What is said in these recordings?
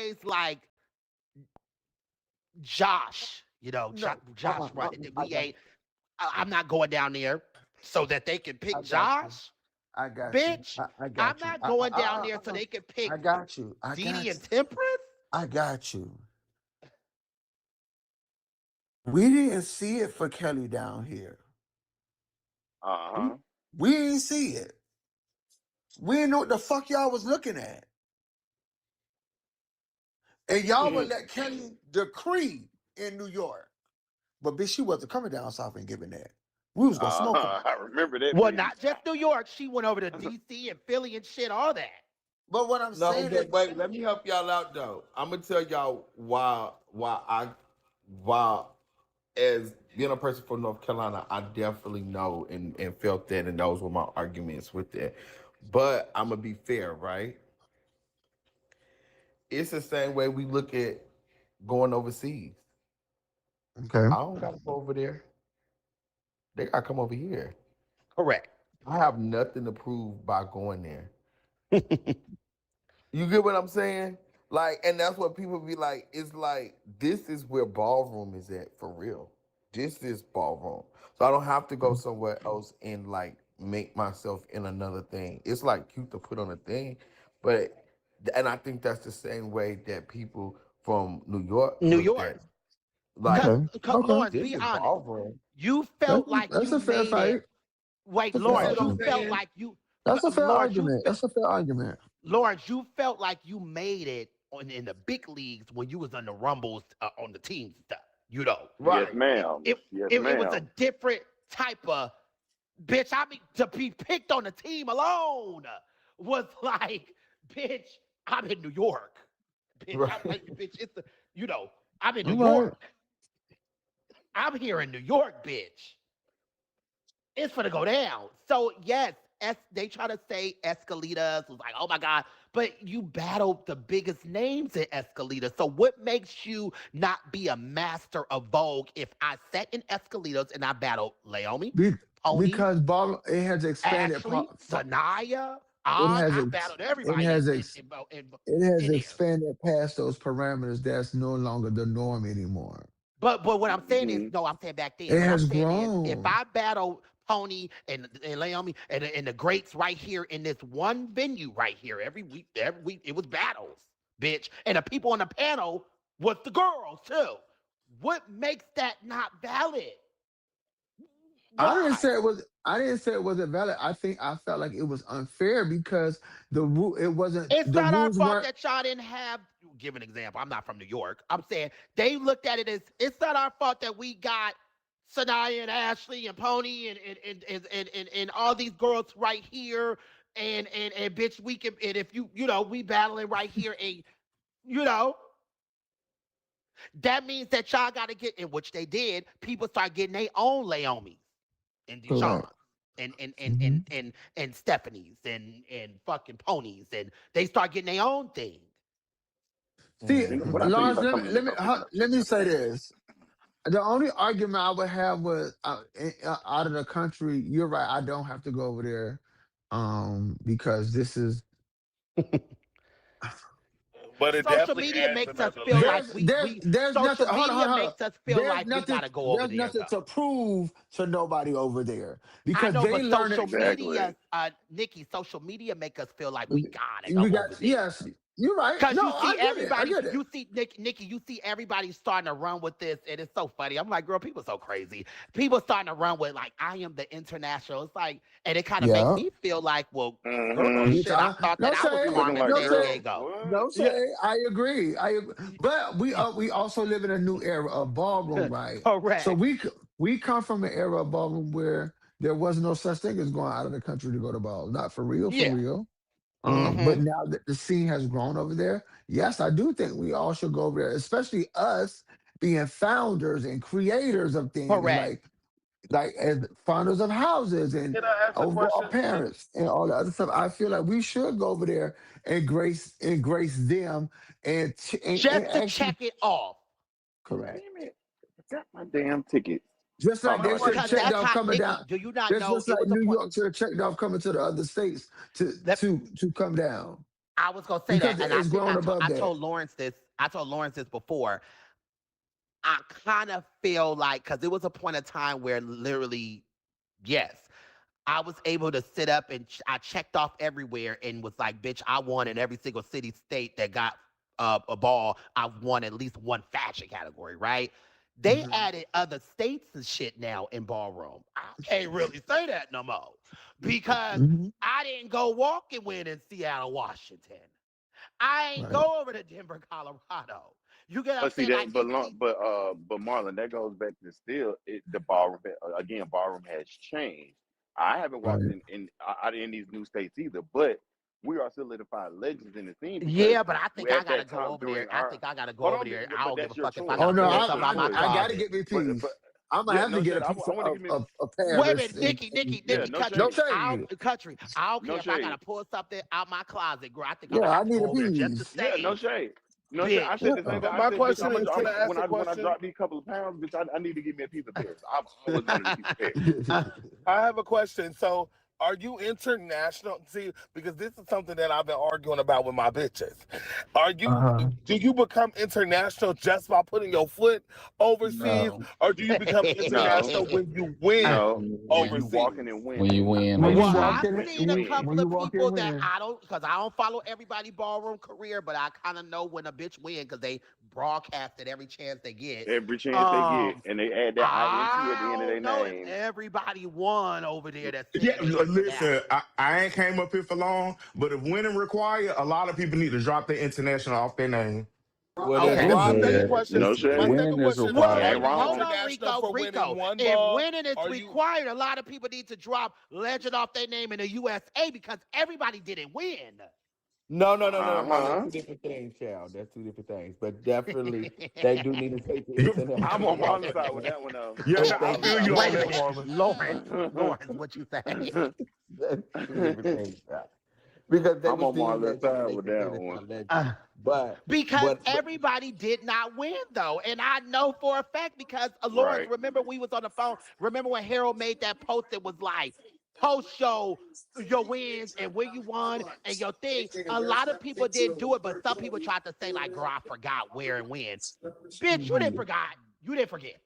always like Josh, No, Josh running it. I We got, ain't. I'm not going down there so that they can I pick got you. Josh, I got you. bitch. I I'm got you. not going down there so they can pick I got you. I Didi got and you. Temperance. I got you. We didn't see it for Kelly down here. We, Uh-huh. we didn't see it. We didn't know what the fuck y'all was looking at. And y'all would let Kelly decree in New York. But bitch, she wasn't coming down south and giving that. We was gonna smoke her. I remember that Well, bitch. not just New York. She went over to DC and Philly and shit, all that. But what I'm No, saying is, but wait, let me help y'all out though. I'm gonna tell y'all why as being a person from North Carolina, I definitely know and felt that, and those were my arguments with that. But I'm gonna be fair, right? It's the same way we look at going overseas. okay. I don't gotta go over there. They gotta come over here. Correct. I have nothing to prove by going there. You get what I'm saying? Like, and that's what people be like. It's like this is where ballroom is at for real. This is ballroom, so I don't have to go somewhere else and like make myself in another thing. It's like cute to put on a thing, but and I think that's the same way that people from New York New looked York. at. Like, Okay. Okay. Lawrence, this be is honest. ballroom. You felt like That's you a fair made it. fight. Wait, That's a fair You see Lawrence, what I'm you argument. felt saying? like you, That's a fair Lawrence, argument. That's a fair argument. Lawrence, you felt like you made it in the big leagues when you was on the Rumbles on the team stuff. Yes, Right. ma'am. It, Yes, it was a ma'am. different type of bitch. I mean, to be picked on the team alone was like, bitch, I'm in New York. Bitch, Right. I'm like, bitch, it's the, you know, I'm in New All right. York. I'm here in New York, bitch. It's gonna go down. So yes, they try to say Escalitas was like, oh my God, but you battled the biggest names in Escalitas. So what makes you not be a master of Vogue if I sat in Escalitas and I battled Laomi, Be, Pony, because ball it has expanded. Ashley, Sanaya, It Oz? has I battled it everybody has it has in there. expanded past those parameters. That's no longer the norm anymore. But what I'm saying is, Hmm. no, I'm saying back then. It What I'm has saying is, if grown. I battle Pony and Laomi and the greats right here in this one venue right here every week it was battles, bitch, and the people on the panel was the girls too. What makes that not valid? I didn't Why? say it was. I didn't say it wasn't valid. I felt like it was unfair because the rule. It wasn't. It's The not our rules fault weren't. that y'all didn't have. Give an example. I'm not from New York. I'm saying they looked at it as it's not our fault that we got Sanaya and Ashley and Pony and all these girls right here and bitch we can and if we battling right here and you know that means that y'all got to get in which they did. People start getting their own Laomis and Deshaun Correct. Mhm. and Stephanie's and fucking Ponies and they start getting their own thing. See, What I Mhm. tell you Lawrence, about coming to New York, bitch, I let tell you me about say that. this. The only argument I would have was out of the country. You're right. I don't have to go over there, because this is But it Social definitely media adds makes us another feel like layer. there's social nothing. media Hold on. makes us feel like we gotta go over There's there nothing to though. prove to nobody over there I because know, they but learn it. social Exactly. media, Nikki, social media make us feel like we gotta go We got over there. yes. You're right. Cause No, you I see get it. I everybody, get it. you see Nikki, you see everybody starting to run with this, and it's so funny. I'm like, girl, people so crazy. People starting to run with like, I am the international. It's like, and it kind of make Yeah. me feel like, well, girl, Mm-hmm. Bitch, shit, I thought no that I was shade. part Looking of like, No San shade. girl, Diego. what? No Yeah, shade. I agree. But we also live in a new era of ballroom, right? So correct. we come from an era of ballroom where there was no such thing as going out of the country to go to ball. Not for real, for Yeah. real. But Mm-hmm. now that the scene has grown over there, yes, I do think we all should go over there, especially us being founders and creators of things, Correct. like as founders of houses and Can I ask a overall question? parents and all the other stuff. I feel like we should go over there and grace them and Just to actually check it off. correct. Damn it. I got my damn ticket. Just So like Oh, my no, they I should have Because didn't. checked that's off how coming Nikki. down. Do you not Just know just it like was a New point? York should have checked off coming to the other states to Let to come down. I was gonna say that, because and I it's think grown above I that. told Lawrence this. I told Lawrence this before. I kind of feel like because there was a point of time where literally, yes, I was able to sit up and I checked off everywhere and was like, bitch, I won in every single city state that got a ball. I've won at least one fashion category, right? They Mhm. added other states and shit now in ballroom. I can't really say that no more because Mhm. I didn't go walk and win in Seattle, Washington. I ain't Right. go over to Denver, Colorado. You get what I'm But see saying? Like that, it's but Marlon, that goes back to still the ballroom again. Ballroom has changed. I haven't walked Right. in these new states either, but we are solidified legends in the scene because yeah, but I think we I at gotta that go time over there. during I our think I gotta go hold over on, there. I but don't give a that's your fuck if I choice. Oh gotta no, But pull that's I your something out my choice. I got to closet. get me But peas. I'm gonna yeah, have to no get shade. a piece I want to give me of Wait a Paris minute, Nikki, Nikki, yeah, Nikki, no no country. shade, shade. Country. I don't no care if I shade. gotta pull something out my closet, girl. I think I'm Yeah, gonna I have to need go a over there just to piece. Yeah, no say, shade. No shade. I bitch. said the Yeah. same thing. But I my said, bitch, question I'm is, can gonna I ask a when I question? drop these couple of pounds, bitch, I need to give me a piece of Paris. I've always wanted a piece of Paris. Uh, I have a question. So, are you international? See, because this is something that I've been arguing about with my bitches. Are you? Uh-huh. Do you become international just by putting your foot overseas, No, or do you become no, international when you win no. When you walking overseas? and When you winning, win When you Well, overseas. walk I've in, seen a win. couple when you of walk in, people that win. I don't, because I don't follow everybody ballroom career, but I kind of know when a bitch win because they broadcast it every chance they get. Every chance they get, Um, and they add that INT at the I end of their don't know if name. everybody won over there that's Yeah, saying they listen, international. I ain't came up here for long, but if winning require, a lot of people need to drop their international off their name. Well, Okay. that's Well, my second good. question. No It's My shade. second winning is question is: Well, You Are ain't required. you wrong. hold on, international Rico, for winning Rico. one If ball? winning is Are you? required, a lot of people need to drop legend off their name in the USA because everybody didn't win. No, no, no, no, Uh no, no. That's huh. two different things, child. That's two different things. But definitely, they do need to take the I'm international on off Marlon's their side with name that one though. Yeah, I'm if on I they Marlon's feel side you with on Wait that a that, minute, Marlon. Lawrence. one. Lawrence, what you say? that's two different things, child. Because they I'm was on deemed Marlon's legends and side they with that considered one. some legends. Uh, But, because but everybody did not win though, and I know for a fact because Lawrence. Right. Remember, we was on the phone. Remember when Harold made that post that was like post show your wins and where you won and your thing. A lot of people didn't do it, but some people tried to say like, "Girl, I forgot where and when." Bitch, you didn't forgot. You didn't forget.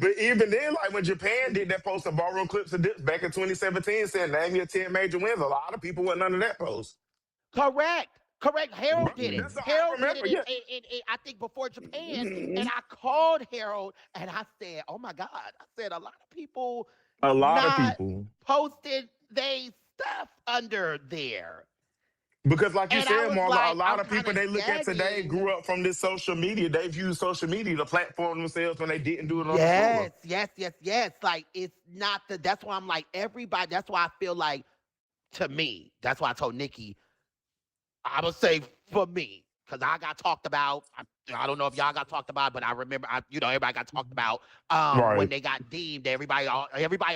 But even then, like when Japan did that post of ballroom clips of this back in 2017, saying name your 10 major wins, a lot of people went under that post. Correct. Correct. Bro, Harold did it. that's all I Harold did remember. it Yeah, I think before Japan. And Mhm. I called Harold and I said, oh my God. I said a lot of people a lot of not people. posted they stuff under there. Because, like you And I said, was Marla, a like, lot I'm of kind people of they look at today gagging. grew up from this social media. They've used social media to platform themselves when they didn't do it on the floor. Yes, yes, yes, yes. Like it's not that's why I'm like everybody, that's why I feel like to me, that's why I told Nikki I would say for me, because I got talked about. I don't know if y'all got talked about, but I remember, everybody got talked about when Right. they got deemed. Everybody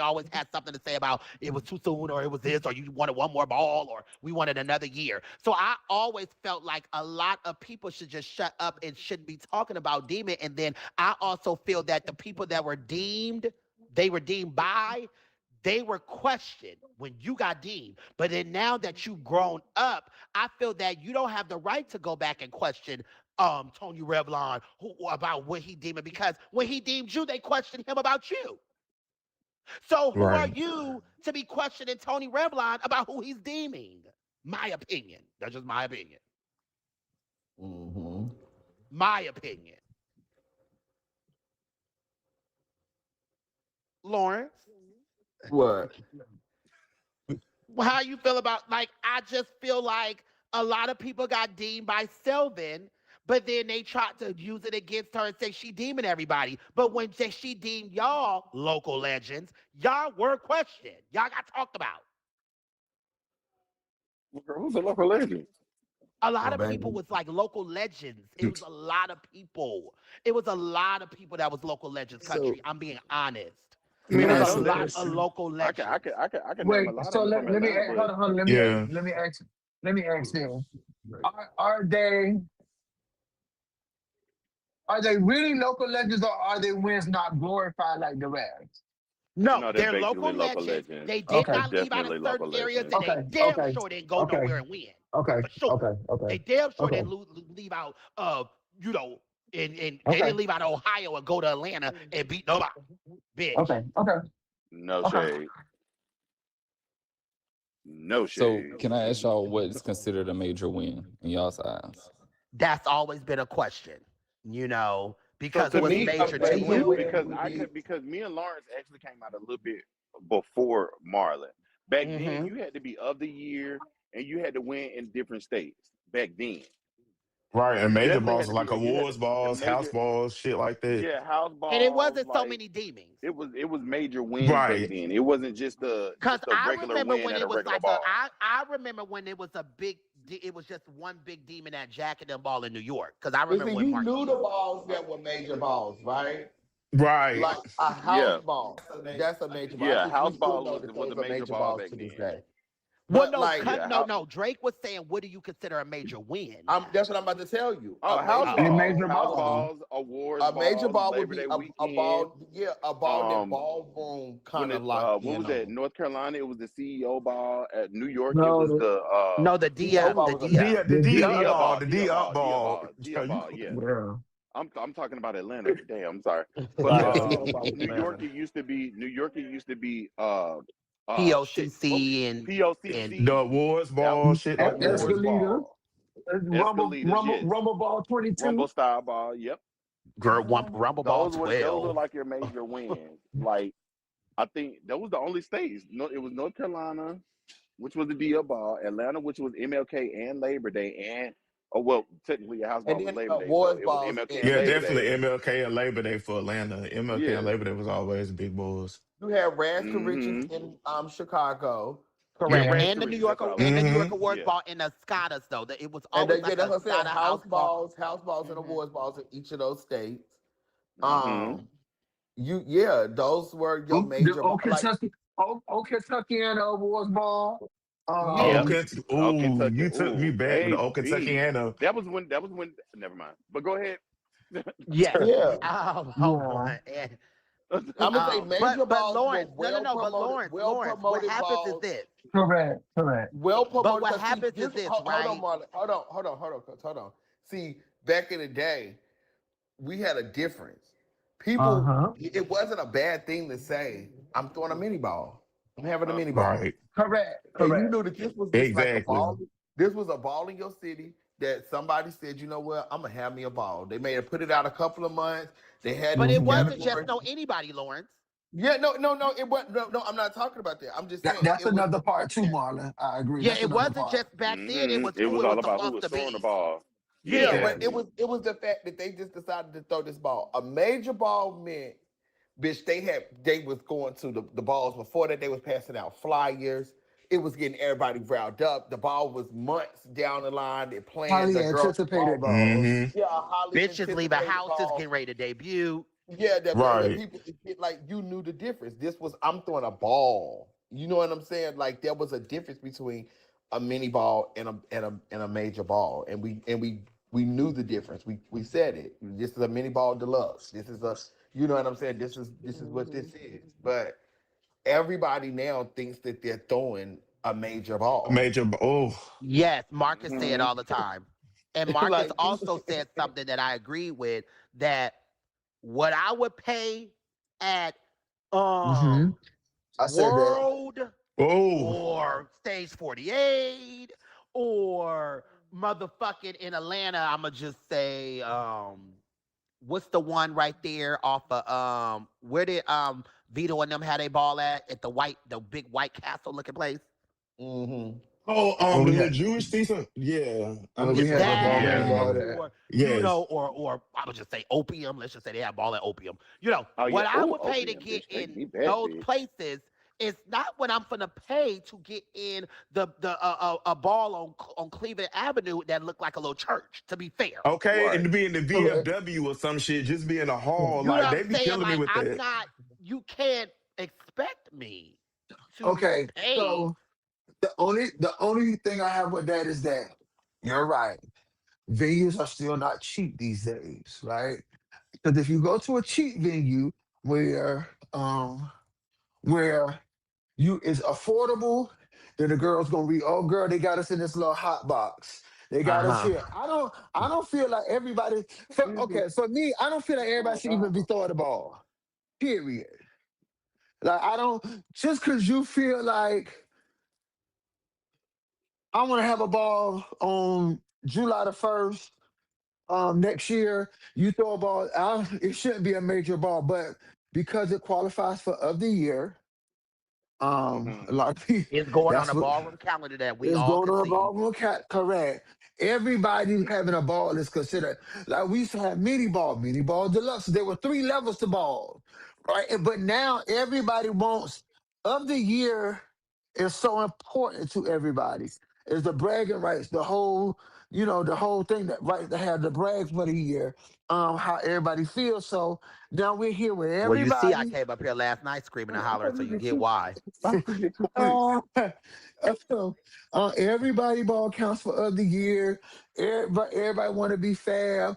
always had something to say about it was too soon, or it was this, or you wanted one more ball, or we wanted another year. So I always felt like a lot of people should just shut up and shouldn't be talking about deeming. And then I also feel that the people that were deemed, they were deemed by they were questioned when you got deemed. But then now that you've grown up, I feel that you don't have the right to go back and question Tony Revlon about what he deemed because when he deemed you, they questioned him about you. So who are Right. you to be questioning Tony Revlon about who he's deeming? My opinion. That's just my opinion. hmm My opinion. Lawrence, what? how you feel about like I just feel like a lot of people got deemed by Sylvan, but then they tried to use it against her and say she deeming everybody. But when she deemed y'all local legends, y'all were questioned. Y'all got talked about. Who's a local legend? A lot Well, of people baby. was like local legends. It was a lot of people. It was a lot of people that was local legends So, country. I'm being honest. Let me It I was a ask know you a that. lot of question. local legends. I can name a Wait, lot of so them from Atlanta, hold but on, hold on. Yeah. Let me ask them. Are they really local legends or are they wins not glorified like the rest? No, no, they're they're basically local local legends. legends. They They're did Okay, not leave out of definitely certain local areas, legends. and they okay, damn okay, sure didn't go okay. nowhere and win. Okay. for sure. Okay. Okay. They damn sure Okay. didn't leave out you know, and they Okay. didn't leave out Ohio and go to Atlanta and beat nobody, bitch. Okay. Okay. No Okay. shade. No So shade. can I ask y'all what is considered a major win in y'all's eyes? That's always been a question, So because to what's me, major to Major you? win would be because me and Lawrence actually came out a little bit before Marlon. Back then, Hmm. you had to be of the year and you had to win in different states. Back then, Right, and you major definitely balls had are to be like there. You had awards to the balls, house major, balls, shit like that. yeah, house And it balls. wasn't so Like many demons. it was major wins back Right. then. It wasn't just a Cause I regular remember win when at a it was regular like a ball. I remember when it was a big it was just one big demon at Jack and them ball in New York. Cause I listen, remember when you Mark knew the balls that were major balls, right? Right. Like a house Yeah, ball. That's a major ball. I yeah. think we House still ball know was that was those a are major major ball balls back to this then. day. well But no like Yeah. cut no no Drake was saying what do you consider a major win? that's what I'm about to tell you. Oh, house Oh. Any balls, major house ball. balls, awards A major balls, ball would Labor be Day a weekend. ball, yeah, a ball that Um, ballroom when kind of it locked what in was that? on. North Carolina, it was the CEO ball. At New York, it No. was the No, the CEO Dia, ball the was a Dia. The The D the up D. Dia ball, ball, the Dia D up ball, Dia ball. ball, Dia ball. Yeah, Yeah. I'm talking about Atlanta. Damn, I'm sorry, but yeah. CEO ball was New York, Atlanta. it used to be New York. It used to be shit. What POCC and The POCC? awards That ball, shit like that. awards Escalita. ball, Rumble. Escalitas. Rumble. Yes, Rumble ball Rumble 22. style ball. Yep. Girl, Rumble Ball Those are 12. like your major wins. Like I think that was the only states. No, it was North Carolina, which was the deal ball, Atlanta, which was MLK and Labor Day, and oh well, technically your house And ball was then Labor Day, so awards it was balls MLK and Yeah, Labor definitely Day. MLK and Labor Day for Atlanta. MLK and Yeah. Labor Day was always big boys. you had Rags to Riches Mm-hmm. in Chicago. Yeah, Correct. Yeah. rags And to the New riches. That's York what I was and the New thinking. York Mm-hmm. Awards Yeah. ball and the Scotus though. That it was And always yeah, like that's a what I said. Scotta house ball. House balls and Hmm. awards balls in each of those states. Mm-hmm. Um, yeah, those were your The major old like Kentucky. Old Kentucky and Awards ball. Yeah. Old Yeah. Um. Kentucky. Oh, Ooh, Kentucky. you took me Ooh, back with the old baby. Kentuckiana. That was when. Never mind. But go ahead. Yes. yeah. Hold Yeah. on. And I'm gonna say major but balls were Lawrence, no. But well Lawrence, what promoted happens is balls, this. Correct. Correct. well But promoted. what Cause see, happens is this this, hold on, right? Marlon, hold on. See, back in the day, we had a difference. Uh People, huh. it wasn't a bad thing to say, "I'm throwing a mini ball. I'm having a mini ball." Right. Correct. And you Correct. knew that this was just like a Exactly. ball. This was a ball in your city that somebody said, you know what, I'm gonna have me a ball. They may have put it out a couple of months. They had But this it Hmm. wasn't just category. no anybody, Lawrence. Yeah, no, it wasn't. No, I'm not talking about that. I'm just saying That's it was. another part too, Marlon. I agree. Yeah, That's it another wasn't part. just back then. It Mm-hmm. was It who was it was all about who supposed was to throwing the be. ball. Yeah, Yeah. but Exactly. it was the fact that they just decided to throw this ball. A major ball meant, bitch, they was going to the balls before that. They was passing out flyers. It was getting everybody riled up. The ball was months down the line. They're playing Highly the girls' anticipated ball. balls. Mm-hmm. Yeah, a highly Bitches leaving anticipated houses, ball. getting ready to debut. Yeah, the Right. people like you knew the difference. This was I'm throwing a ball. You know what I'm saying? Like there was a difference between a mini ball and a major ball, and we knew the difference. We said it. This is a mini ball deluxe. This is a you know what I'm saying. This is what this is. But everybody now thinks that they're throwing a major ball. Oh, Yes, Marcus said Mm-hmm. all the time. And Marcus Like people. also said something that I agree with that what I would pay at Hmm. um I said that. World oh. or Stage 48 or motherfucking in Atlanta, I'ma just say what's the one right there off of where did Vito and them had a ball at the big white castle looking place? Hmm. Oh, When the we little had Jewish decent. Yeah, I know when what we you're had talking the about. ballroom Yeah. ball That that. or Yes. or I would just say opium. Let's just say they have ball at opium. Oh yeah. What I Oh, would pay to opium, get bitch. Take in me back, those bitch. places is not what I'm gonna pay to get in the a ball on Cleveland Avenue that looked like a little church. To be fair, Okay, and Right. to be in the Correct. VFW or some shit, just be in a hall, you know what like I'm they be saying? killing me Like with I'm that. not. You can't expect me to Okay. pay. So the only thing I have with that is that you're right. Venues are still not cheap these days, right? Because if you go to a cheap venue where where you is affordable, Then the girl's gonna read, oh girl, they got us in this little hot box. They got us Uh-huh. here. I don't feel like everybody for me, I don't feel like everybody should even be throwing the ball. Period. Like I don't just cause you feel like I want to have a ball on July the 1st, next year, you throw a ball, it shouldn't be a major ball, but because it qualifies for of the year, Hmm. a lot of people, It's going on that's a what ballroom calendar that we is all going could on a see. ballroom cat. Correct. Everybody having a ball is considered. Like we used to have mini ball deluxe. There were three levels to ball, right? But now everybody wants of the year is so important to everybody. Is the bragging rights, the whole, the whole thing that right to have the brag for the year, how everybody feels. So now we're here with Well, you see, I everybody. came up here last night screaming and I hollering, thought so we you get get two. why. I thought we get 2 points. Uh, uh, everybody ball counts for of the year. Everybody want to be fair.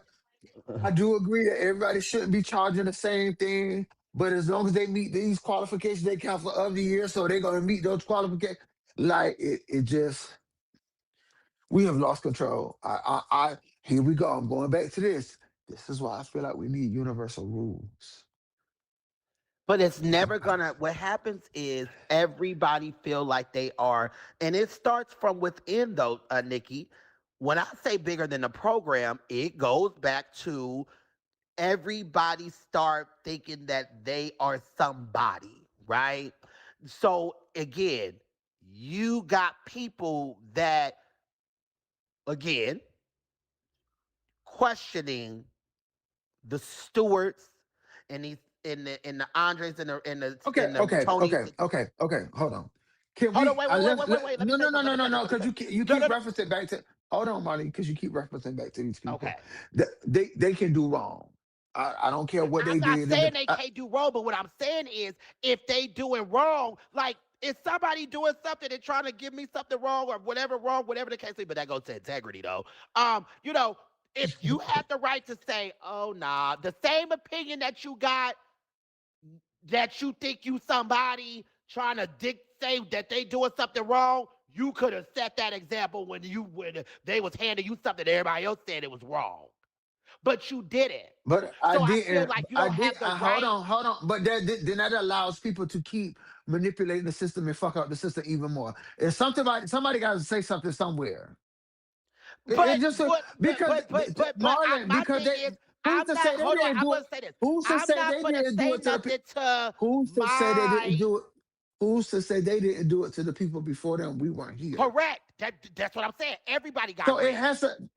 I do agree that everybody shouldn't be charging the same thing, but as long as they meet these qualifications, they count for of the year. So they're gonna meet those qualifications. Like it just we have lost control. Here we go. I'm going back to this. This is why I feel like we need universal rules. But it's never Everybody. gonna. What happens is everybody feel like they are, and it starts from within, though, Nikki. When I say bigger than the program, it goes back to everybody start thinking that they are somebody, right? So again, you got people that, again, questioning the Stewarts and these in the Andres Okay, and the okay, Tonys. okay, okay, okay. Hold on. Can Hold on, we? wait, wait, wait, wait, wait, wait. Let me No, say no, no, something. Let no, me no, say no. something. Let Because me say. you No, keep no, no. referencing back to. Hold on, Marty. Because you keep referencing back to these people. Okay. They can do wrong. I don't care what I'm they not did. saying they can't do wrong, but what I'm saying is if they doing wrong, like if somebody doing something and trying to give me something wrong, whatever the case is, but that goes to integrity though. If you have the right to say, oh nah, the same opinion that you got that you think you somebody trying to say that they doing something wrong, you could have set that example when they was handing you something everybody else said it was wrong. But you didn't. But I So I feel didn't. like you I don't did. have the Hold right. on, hold on. But then that allows people to keep manipulating the system and fuck up the system even more. If somebody got to say something somewhere. It But just what because Marlon, my because thing they is who's I'm to say not they hold on, didn't I'm do it? gonna say this. Who's to I'm say not they gonna didn't do say it to the people? nothing to Who's to say they didn't my do it? Who's to say they didn't do it to the people before them? We weren't here, correct. That's what I'm saying. Everybody got so read.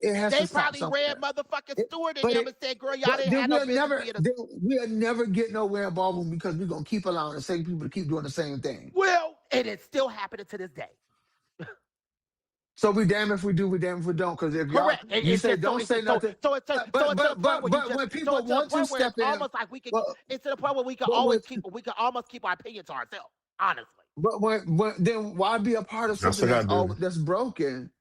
it has They to stop probably read somewhere. motherfucking It, Stewart and but them it and said, girl, y'all but didn't then have no business being a we'll never get nowhere in ballroom because we're gonna keep allowing the same people to keep doing the same thing. well, and it's still happening to this day. So we damn if we do, we damn if we don't. Because if y'all Correct. you It's say just don't say nothing, so it's to the point where you but just when so people it's to the want to point where step it's in, almost like we could well, it's to the point where but when we can almost keep our opinion to ourselves. Honestly. But when then why be a part of That's something what I that's do. all that's broken?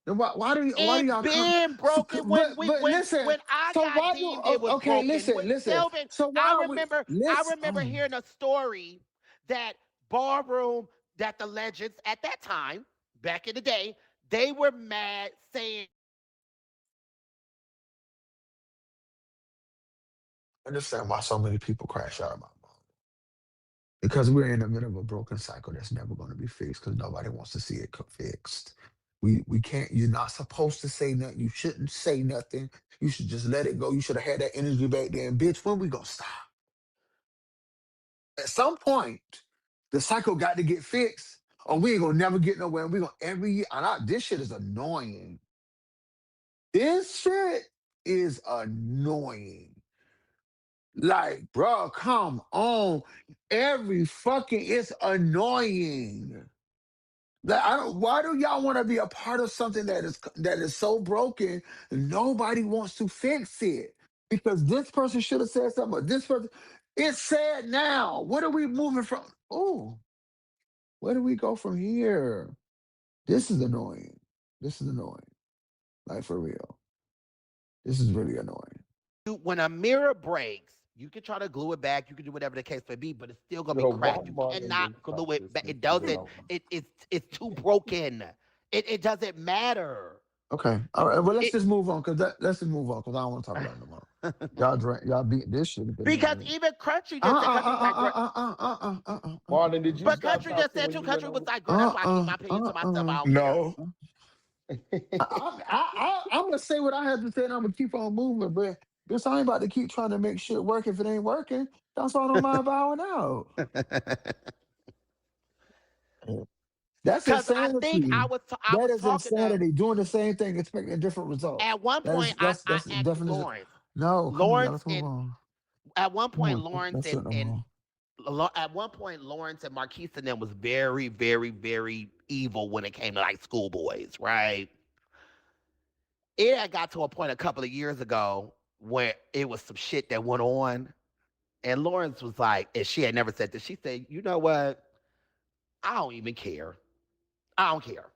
Then why do It y'all come? been So, broken but listen. when I So got why do? deemed it was Okay, broken. When listen. Kelvin, So why are we? I Let's. remember hearing a story that ballroom that the legends at that time, back in the day, they were mad saying Understand why so many people crash out about ball because we're in the middle of a broken cycle that's never going to be fixed because nobody wants to see it fixed. We can't. You're not supposed to say nothing. You shouldn't say nothing. You should just let it go. You should have had that energy back then, bitch. When we gonna stop? At some point, the cycle got to get fixed, or we ain't gonna never get nowhere. We gonna every year. This shit is annoying. This shit is annoying. Like, bro, come on. Every fucking it's annoying. Like, I don't. Why do y'all want to be a part of something that is so broken? Nobody wants to fix it because this person should have said something. Or this person, it's sad now. What are we moving from? Oh. Where do we go from here? This is annoying. This is annoying. Like for real. This is really annoying. when a mirror breaks, You can try to glue it back. You can do whatever the case may be, but it's still gonna be So why cracked. You Marlon cannot didn't glue talk it this back. and It put it doesn't. over? It's too broken. It doesn't matter. Okay. All right. Well, let's It just move on because let's just move on because I don't want to talk about it no more. Y'all beat this shit up in because here. even Country just said Country was like, "Girl," Marlon, did you but stop Country just talking said when too. you went Country was over? like, "Girl, that's why I keep my opinion to myself. I don't care." No. I'm gonna say what I have to say, and I'm gonna keep on moving. But this I ain't about to keep trying to make shit work if it ain't working. That's why I don't mind bowing out. That's Because I think insanity. I That was is talking to insanity. Doing the same thing, expecting different results. at one That point. is I that's the asked definition. Lawrence. No, come on, y'all. Lawrence Let's move and on. at one Come point on, Lawrence that's it no and more. at one point Lawrence and Marquise and them was very, very, very evil when it came to like schoolboys, right? It had got to a point a couple of years ago where it was some shit that went on. And Lawrence was like, and she had never said this. She said, "You know what? I don't even care. I don't care.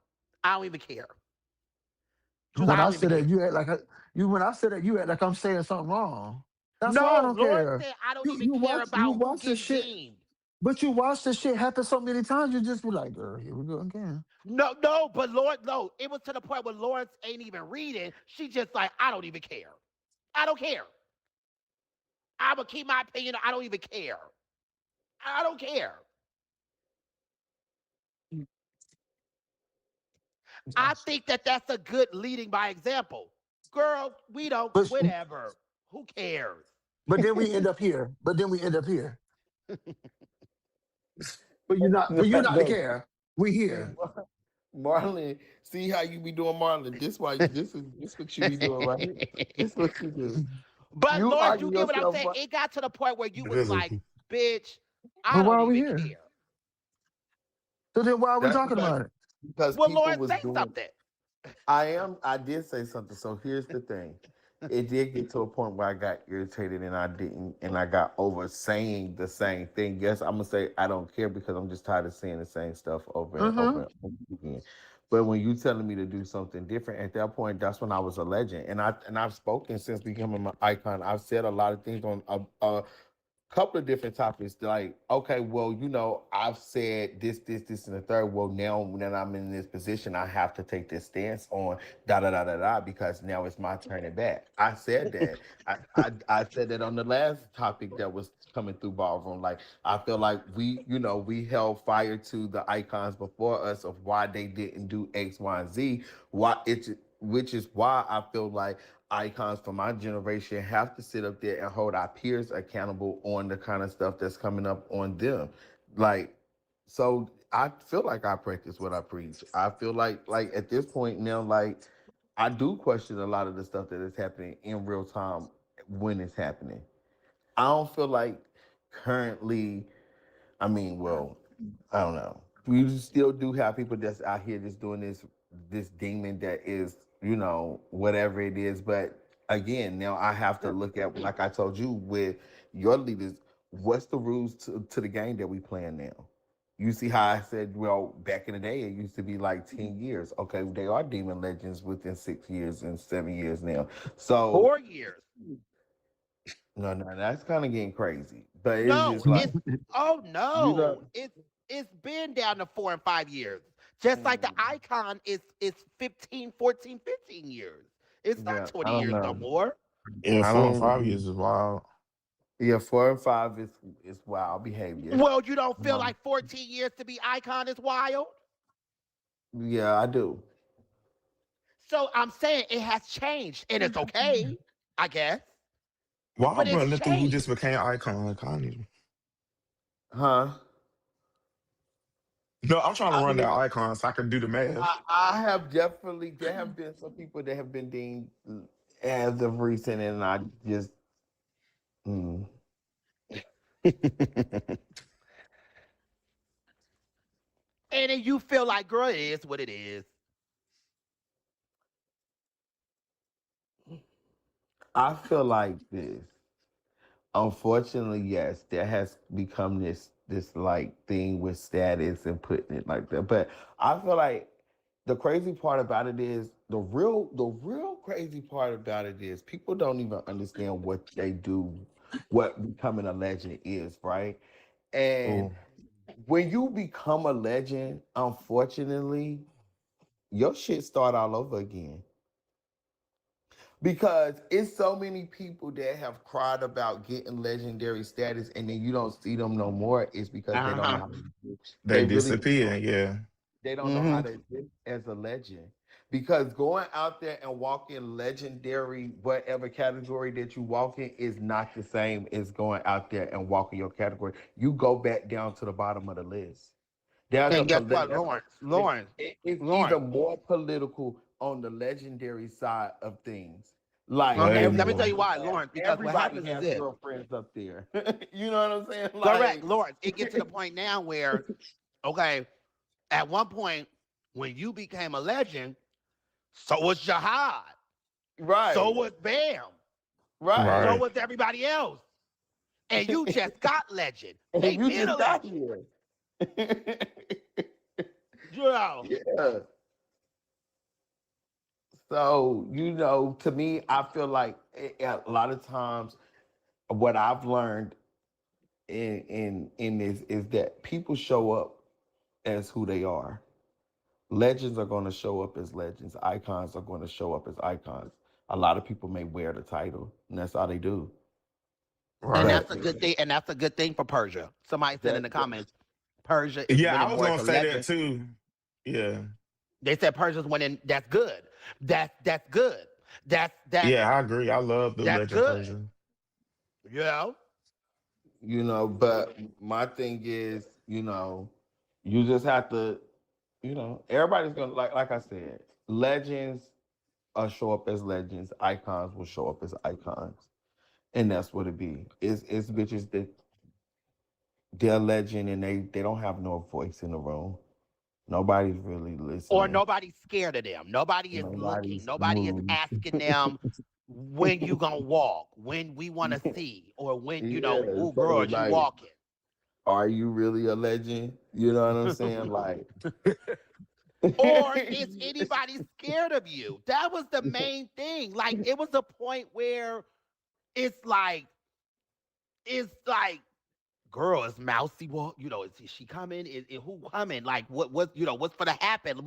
I don't even care." She was like, When "I I don't even said that, care." you act like you. When I said that, you act like I'm saying something wrong. That's why I No, don't Lawrence care. said, "I don't You even you care watch you about who watch this getting shit, deemed." but you watch this shit happen so many times. You just be like, girl, here we go again. No, no, but Lord, no, it was to the point where Lawrence ain't even reading. She just like, "I don't even care. I don't care. I'm gonna keep my opinion. I don't even care. I don't care." I think that that's a good leading by example. Girl, we don't, But whatever. Who cares? but then we end up here. But then we end up here. But you're not the No, care. We see, here. Marlon, see how you be doing, Marlon. This what you be doing, right? This what you do. But You Lawrence, you argue get what I'm yourself saying? up. It got to the point where you was like, Visible. "Bitch, I But why don't are we even here? care." So then why are we That's talking about it? because Well, people Lawrence, was say doing. something. I did say something. So here's the thing. It did get to a point where I got irritated and I didn't and I got over saying the same thing. Yes, I'm gonna say I don't care because I'm just tired of seeing the same stuff over and over Mm-hmm. and over again. But when you telling me to do something different, at that point, that's when I was a legend. I've spoken since becoming an icon. I've said a lot of things on couple of different topics. Like, okay, well, I've said this, and the third. Well, now that I'm in this position, I have to take this stance on da da da da da because now it's my turn it back. I said that. I said that on the last topic that was coming through ballroom. Like, I feel like we held fire to the icons before us of why they didn't do X, Y, and Z. Which is why I feel like icons from my generation have to sit up there and hold our peers accountable on the kind of stuff that's coming up on them. Like, so I feel like I practice what I preach. I feel like at this point now, like I do question a lot of the stuff that is happening in real time when it's happening. I don't feel like currently I mean, well, I don't know. We still do have people that's out here that's doing this demon that is, whatever it is. But again, now I have to look at like I told you with your leaders, what's the rules to the game that we playing now? You see how I said, well, back in the day it used to be like 10 years. Okay, they are demon legends within 6 years and 7 years now. So 4 years. no, that's kind of getting crazy. But it's No, just like it's oh you no. know. It's been down to 4 and 5 years. Just like the icon is 15, 14, 15 years. It's not Yeah, I 20 don't years no know. more. Yeah, I 4 and 5 years don't. is wild. Yeah, 4 and 5 is wild behavior. Well, you don't feel Um, like 14 years to be icon is wild? yeah, I do. So I'm saying it has changed. And it's okay, I guess. Why But I'm it's running through who just changed. became icon? I need to- Huh? No, I'm trying to I run that mean, icon so I can do the math. I have definitely. There have been some people that have been deemed as of recent, and I just. Mm, And then you feel like, girl, it is what it is. I feel like this. Unfortunately, yes, there has become this like thing with status and putting it like that. But I feel like the crazy part about it is the real crazy part about it is people don't even understand what they do what becoming a legend is, right? And Oh, when you become a legend, unfortunately, your shit start all over again. Because it's so many people that have cried about getting legendary status and then you don't see them no more. It's because they don't know Uh-huh. how to exist. they They really disappear. Yeah. don't know how Mm-hmm. to exist as a legend. Because going out there and walking legendary, whatever category that you walk in, is not the same as going out there and walking your category. You go back down to the bottom of the list. There's a And guess what, there's a Lawrence? Lawrence. it's Lawrence. even more political on the legendary side of things. Like Way Let me tell more. you why, Lawrence. Because what everybody happens is has this. girlfriends up there. You know what I'm saying? Correct, Like Lawrence. It gets to the point now where, okay, at one point when you became a legend, so was Jihad. So right, was Bam. So right. Right. was everybody else. And you just got legend. They And you been a just got legend. here. You know. Yeah. So, to me, I feel like a lot of times what I've learned in this is that people show up as who they are. Legends are going to show up as legends. Icons are going to show up as icons. A lot of people may wear the title, and that's all they do. And Right. But that's a good thing. And that's a good thing for Persia. Somebody said in that, the comments, Persia is Yeah, winning I was more as gonna a say that legend. too. Yeah. They said Persia's winning. That's good. That's good. That's that's Yeah, I agree. I love the that's Legend good. Persian. You know. but my thing is, you just have to, everybody's gonna like I said, legends show up as legends, icons will show up as icons. And that's what it be. It's bitches that they're legend and they don't have no voice in the room. Nobody's really Or listening. nobody's scared of them. Nobody is looking. Nobody's Nobody is moved. asking them when you gonna walk, when we want to see, or when Yeah, oh so girl, is you like, walking? are you really a legend? You know what I'm saying? Like, Or is anybody scared of you? That was the main thing. Like it was a point where it's like it's like girl, is Mousy walk? Is she coming? Is who coming? Like what's gonna happen?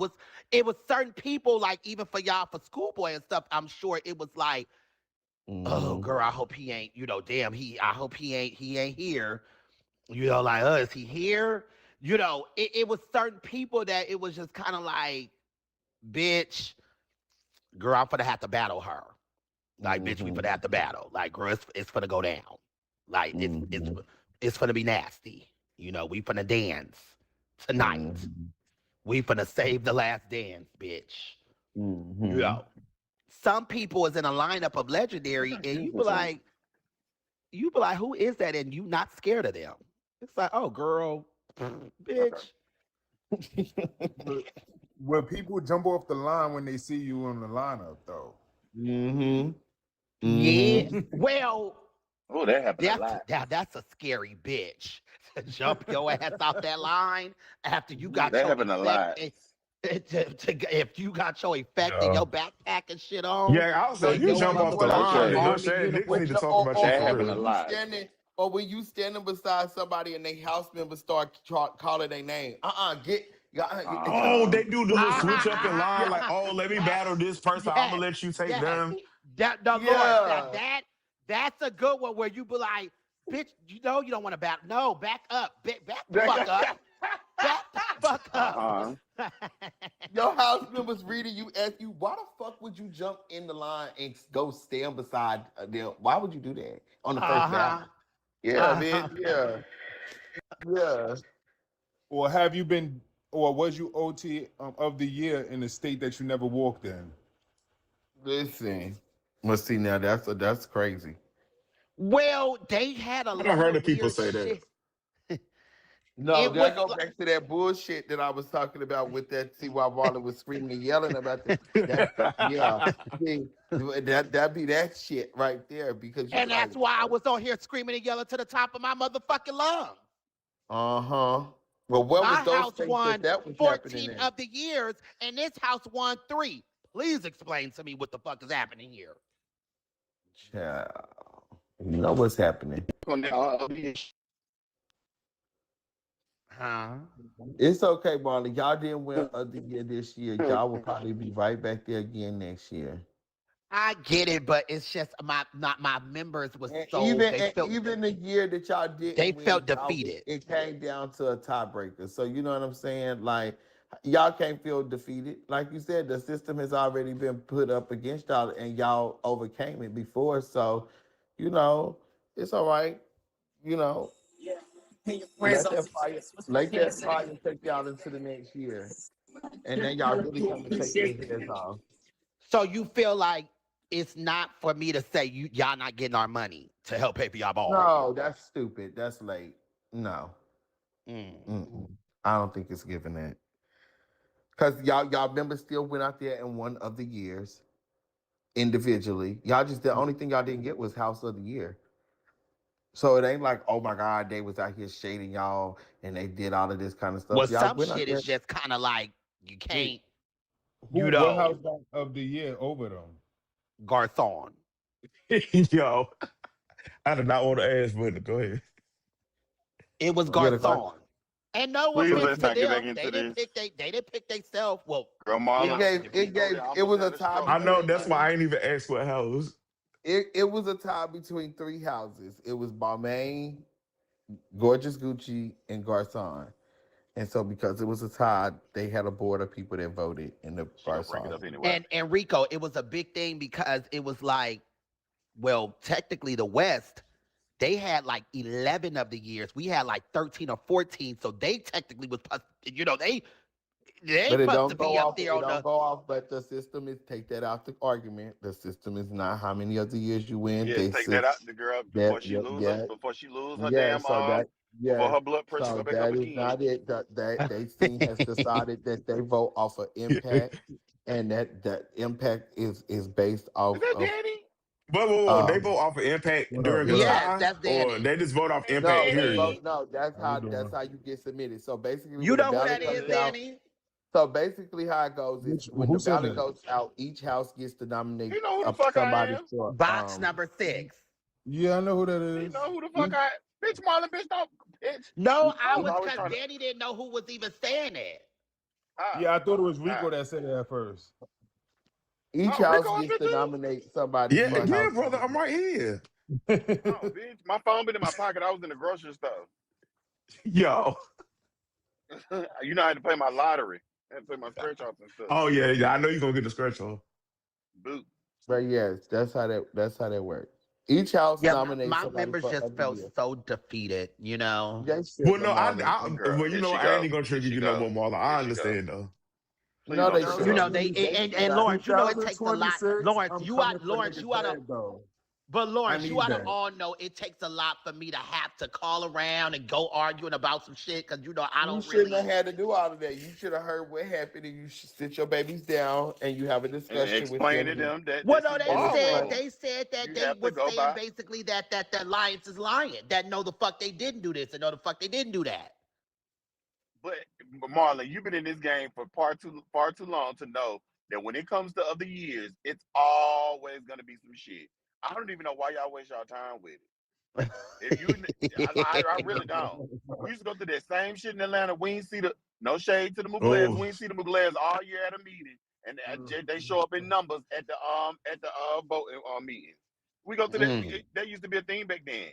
It was certain people, like even for y'all for schoolboy and stuff, I'm sure it was like, oh mhm, girl, I hope he ain't, damn, I hope he ain't here. Like, is he here? It was certain people that it was just kind of like, bitch, girl, I'm gonna have to battle her. Like, bitch, we finna mhm, have to battle. Like, girl, it's finna go down. Like, mhm, it's finna be nasty. We finna dance tonight. mhm, We finna save the last dance, bitch. You mhm. know, some people is in a lineup of legendary, and you be like, who is that? And you not scared of them. It's like, oh, girl, bitch. But when people jump off the line when they see you in the lineup, though. Mhm. Yeah. Mhm. Well, Oh, that happened a that's lot. that's a scary bitch to jump your ass out that line after you got That your happened a effect. lot. If you got your effect and Yeah. your backpack and shit on, Yeah, I would say Or if you and your jump off the No line, shade. no army shade, niggas uniform, need to with talk or, about you or, That for or happened a when real. you lot. standing or when you standing beside somebody and they house members start calling their name. Get Oh, Uh-huh. they do the little switch up in line, like, oh, let me yes, battle this person. I'm gonna yes, let you take yes. them. That the Lawrence, yeah. that's a good one where you be like, bitch, you don't want to back. No, back up. Back the fuck up. Back the fuck up. Uh-huh. Your house members reading you ask you, why the fuck would you jump in the line and go stand beside them? Why would you do that on the first Uh-huh. battle? Yeah, Uh-huh. bitch. Yeah. Yeah. Or have you been, or was you OT of the year in a state that you never walked in? Listen. Well, see now that's crazy. Well, they had a I don't lot heard of of people weird say that. shit. No, It was that go back to that bullshit that I was talking about with that. See why Marlon was screaming and yelling about that. Yeah, see, that be that shit right there because you be and like, that's why I was on here screaming and yelling to the top of my motherfucking lungs. uh huh. Well, what was My those house states won that was happening 14 in? of the years, and this house won 3. Please explain to me what the fuck is happening here. Child. You know what's happening. On that, Huh? It's okay, Marley. Y'all didn't win of the year this year. Y'all will probably be right back there again next year. I get it, but it's just my members was And so even the year that y'all they didn't win, felt y'all defeated. it came down to a tiebreaker. So you know what I'm saying? Like y'all can't feel defeated. Like you said, the system has already been put up against y'all, and y'all overcame it before. So you know it's all right. You know, let that fire take y'all into the next year, and then y'all really come to take your heads off. So you feel like it's not for me to say y'all not getting our money to help pay for y'all ball. No, that's stupid. That's late. No, Mm. mm-mm. I don't think it's given that. Cause y'all members still went out there in one of the years individually. Y'all just the only thing y'all didn't get was House of the Year. So it ain't like, oh my God, they was out here shading y'all and they did all of this kind of stuff. Well, Y'all some went out shit is there. just kind of like you Wait, can't, who? you What house know, got of the year over them? Garthon. Yo, I did not want to ask, but go ahead. It was Yeah, the guard. Garthon. And no please offense let's to not get back them, into they didn't this. pick they didn't pick themselves. Well, Girl, yeah, Marla, if we go there, I'm It gonna was a tell the tie stroke. I know between that's why I ain't even asked what house. it was a tie between three houses. It was Balmain, Gorgeous Gucci, and Garcon. And so because it was a tie, they had a board of people that voted in the She gonna bring it Garcon. up anyway. and Rico, it was a big thing because it was like, well, technically the West, they had like 11 of the years. We had like 13 or 14. So they technically was, they But it supposed to don't go be up off. there It on don't the. go off. But the system is take that out the argument. The system is not how many other years you win. Yeah, This take that out, is the girl, that. before she Yeah, lose her, yeah, before she lose her yeah. damn So that before yes. her blood pressure go So back up that is again. not it. That they team has decided that they vote off of impact, and that impact is based Is off that of Danny? But whoa, they um. vote off of impact What up? during a What up? Yes, tie, that's or Danny. they just vote off Hey, impact. No, they Period. vote. Danny. No, How you that's doing? how you get submitted. So basically, You when the know who ballot that is, comes out. Danny? So basically, how it goes is when Who the said ballot that? goes out, each house gets to nominate You know who the fuck I somebody am? for Box number 6. Yeah, I know who that You is. know who the fuck I bitch Marlon, bitch don't bitch. No, I I was was always because trying to Danny didn't know who was even saying it. ah, Yeah, I thought it was ah. Rico that said it at first. each Oh, house Rico up gets here to too? nominate somebody Yeah, for yeah, house brother, I'm president. right here. Oh, bitch. My phone been in my pocket. I was in the grocery store. Yo. You know I had to pay my lottery. I had to pay my scratch offs and stuff. Oh yeah, yeah. I know you're gonna get the scratch off. Boot. But yes, that's how that works. Each house Yeah, nominates my somebody members for just of the felt year. so defeated, you know. They Well, should, no, Marlon. Girl, well, you here know, she I ain't go. even gonna Here trigger she you no go. more, Marlon. Here I she go. understand though. Please No, don't they trigger You her. know, shouldn't. they They should and not. Lawrence, you know it takes a lot. 2026, Lawrence, I'm you coming out for Lawrence, niggas you out of bad though. but I Lawrence, you need ought to that. all know it takes a lot for me to have to call around and go arguing about some shit because you know I You don't shouldn't have really. had to do all of that. You should have heard what happened, and you should sit your babies down and you have a And discussion with explain them. to them that Well, this no, is they said ballroom. they said that You they have to were go saying by. basically that the alliance is lying. That no, the fuck they didn't do this, and no, the fuck they didn't do that. But Marlon, you've been in this game for far too long to know that when it comes to other years, it's always gonna be some shit. I don't even know why y'all waste y'all time with it. If you, I really don't. We used to go through that same shit in Atlanta. We ain't see the no shade to the Muglears. Oh, We ain't see the Muglears all year at a meeting, and they show up in numbers at the voting meetings. We go through that. Mm. That used to be a thing back then.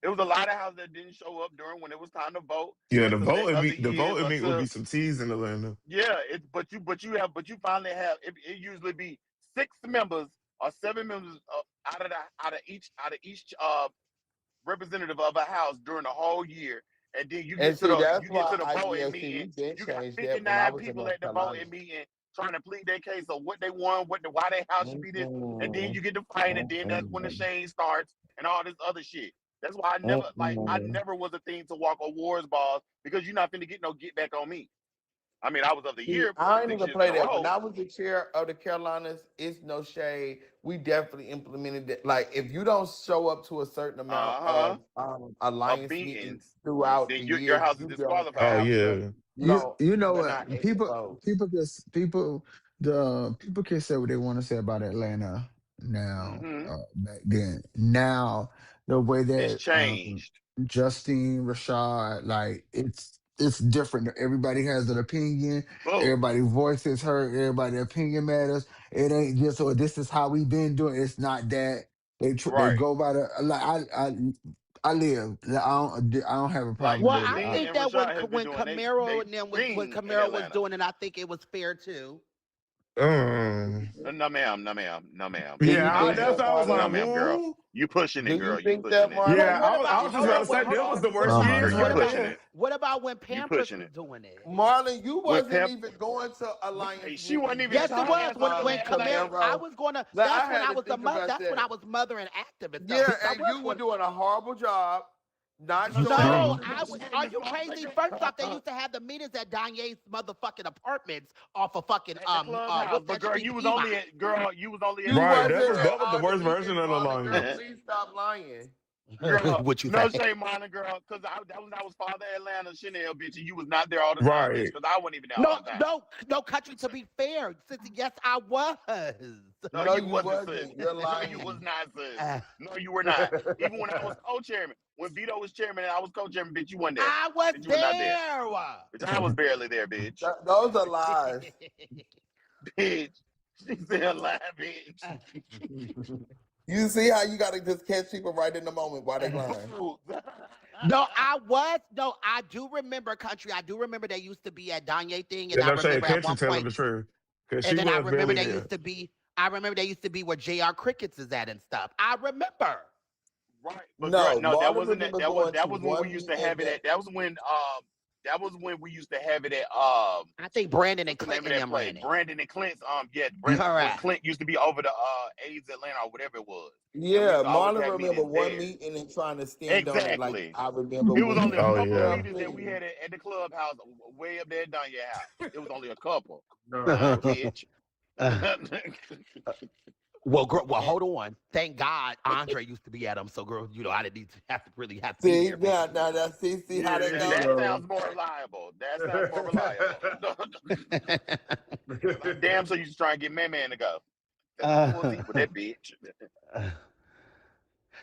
There was a lot of houses that didn't show up during when it was time to vote yeah, or select other the years voting or meet would to be some teas in Atlanta. yeah. But you finally have it usually be 6 members or 7 members out of each representative of a house during the whole year, and then you And get to see, the that's you get to why the voting see, meeting. we've been You got changed that when I 59 was in people North at the Carolina. voting meeting trying to plead their case of what they won, why their house should be this, and then Mm-mm, you get to fighting, and then that's when the mm-mm, shame starts and all this other shit. That's why I mm-mm. never was a thing to walk awards balls because you're not finna get no get back on me. I mean, I was of the See, year I ain't six even years in play a that. When row. I was the chair of the Carolinas, it's no shade. We definitely implemented that. Like, if you don't show up to a certain amount Uh-huh. of Of alliance meetings meetings, throughout then the your year, house is you don't Oh disqualified. have the yeah. You know you're what? not able to People vote. people can people the people can say what they want to say about Atlanta. now Mm-hmm. back then. Now the way It's that changed. Justine, Rashad, like it's different. Everybody has an opinion. Boom. Everybody voices heard. Everybody opinion matters. It ain't just so this is how we been doing. It's not that they Right. go by the like I live. I don't have a Like problem Well, with it. I I, Justine think and that when Rashad has been when doing they Camaro and them was when thing in Camaro was Atlanta. doing it, I think it was fair too. Um, No, ma'am. No, ma'am. No, ma'am. Do you yeah, No, think ma'am. that's that, I was No, like, Marlon? ma'am, girl. ooh. You pushing Do it, you girl. You think that, pushing it. Yeah, Marlon? I You was just know about to what say that was Marlon the was worst oh doing? my years Girl, you What right god. about pushing there. it. what about when You Pampers pushing was it. doing it? Marlon, you When wasn't Pep, even going to alliance she with wasn't me even Yes, this it trying to year, was answer when Marlon Camaro. I Camaro. was gonna. Like That's I when had I to was a think mother. about That's when that. I was mothering active and stuff, Yeah, bitch. I and was you were going. doing a horrible job, not no showing up shade. No, to I No was. shade, Are Miss you crazy? Marley. First off, they used to have the meetings at Danye's motherfucking apartments off of fucking At the clubhouse. what's But that girl, street? you was Piedmont. only at girl, you was only at You the Right, wasn't that was girl. that at was the all the worst version meetings, of the Marlon. Girl, alliance. please stop lying. Girl, What you no say? shade, minor girl, because that was when I was Father Atlanta Chanel, bitch, and you was not there all the time, bitch, Right. because I wasn't even there all No, the time. no, no, country. To be fair, since yes, I was. No, No, you you wasn't, sis. wasn't. You're No, you was lying. not, sis. Uh, No, you were not. Even when I was co-chairman, when Vito was chairman and I was co-chairman, bitch, you weren't there. I was Bitch, you were not there. there. Bitch, I was barely there, bitch. Those are lies. Bitch. She said lie, bitch. You see how you gotta just catch people right in the moment while they lying. Boo. No, I was. No, I do remember country. I do remember they used to be at Danye thing, and And I I'm saying remember at country one telling point, the truth. Cause and she then I was remember barely they there. used to be. I remember they used to be where Jr. Crickets is at and stuff. I remember. Right, but girl, No, no, that Marlon wasn't remember that going to was when we one used to meeting have it that at. That was when we used to have it at. I think Brandon and What's the name of Clinton that them place? ran it. Brandon and Clint's. Yeah, when Correct. Clint used to be over the AIDS Atlanta or whatever it was, and we yeah, used to always Marlon have remember meetings one there. meeting and trying to stand on it like Exactly. I remember It was when only a the Oh couple of yeah. meetings that we had at the clubhouse way up there at Dunya House. It was only a couple. No. Bitch. Well, girl, well, and hold on. Thank God Andre used to be at them. So, girl, I didn't need to really have to be see there, bitch. now see how that Yeah, There you go. that go. sounds more reliable. That sounds more reliable. I damn so you just trying to get Man Man to go. That's the pussy with that bitch.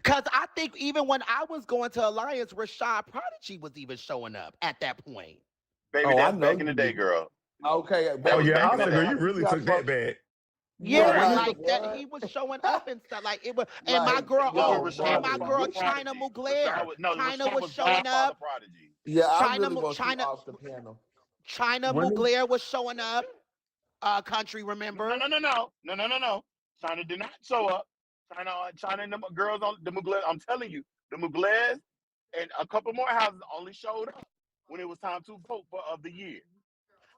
Because I think even when I was going to Alliance, Rashad Prodigy was even showing up at that point. Baby, Oh, I that's know back in you the day, did. girl. Okay, That Oh was baby, yeah, back I in the said, girl, day. you you really got took that fucked. back. Yeah, Yeah, Right. like like that he what? was showing up and stuff. Like it was, and my Like girl, It was when oh, yo, and Rashad was my Marlon. girl Father China Prodigy. Rashad Mugler. was no, China Rashad was was showing Godfather up. Prodigy. Yeah, I China, really want you China, off the panel. China When is Mugler was showing up. Country, No, remember? no, no, no, no, no, no, no. China did not show up. China and the girls on the Mugler. I'm telling you, the Muglers and a couple more houses only showed up when it was time to vote for of the year,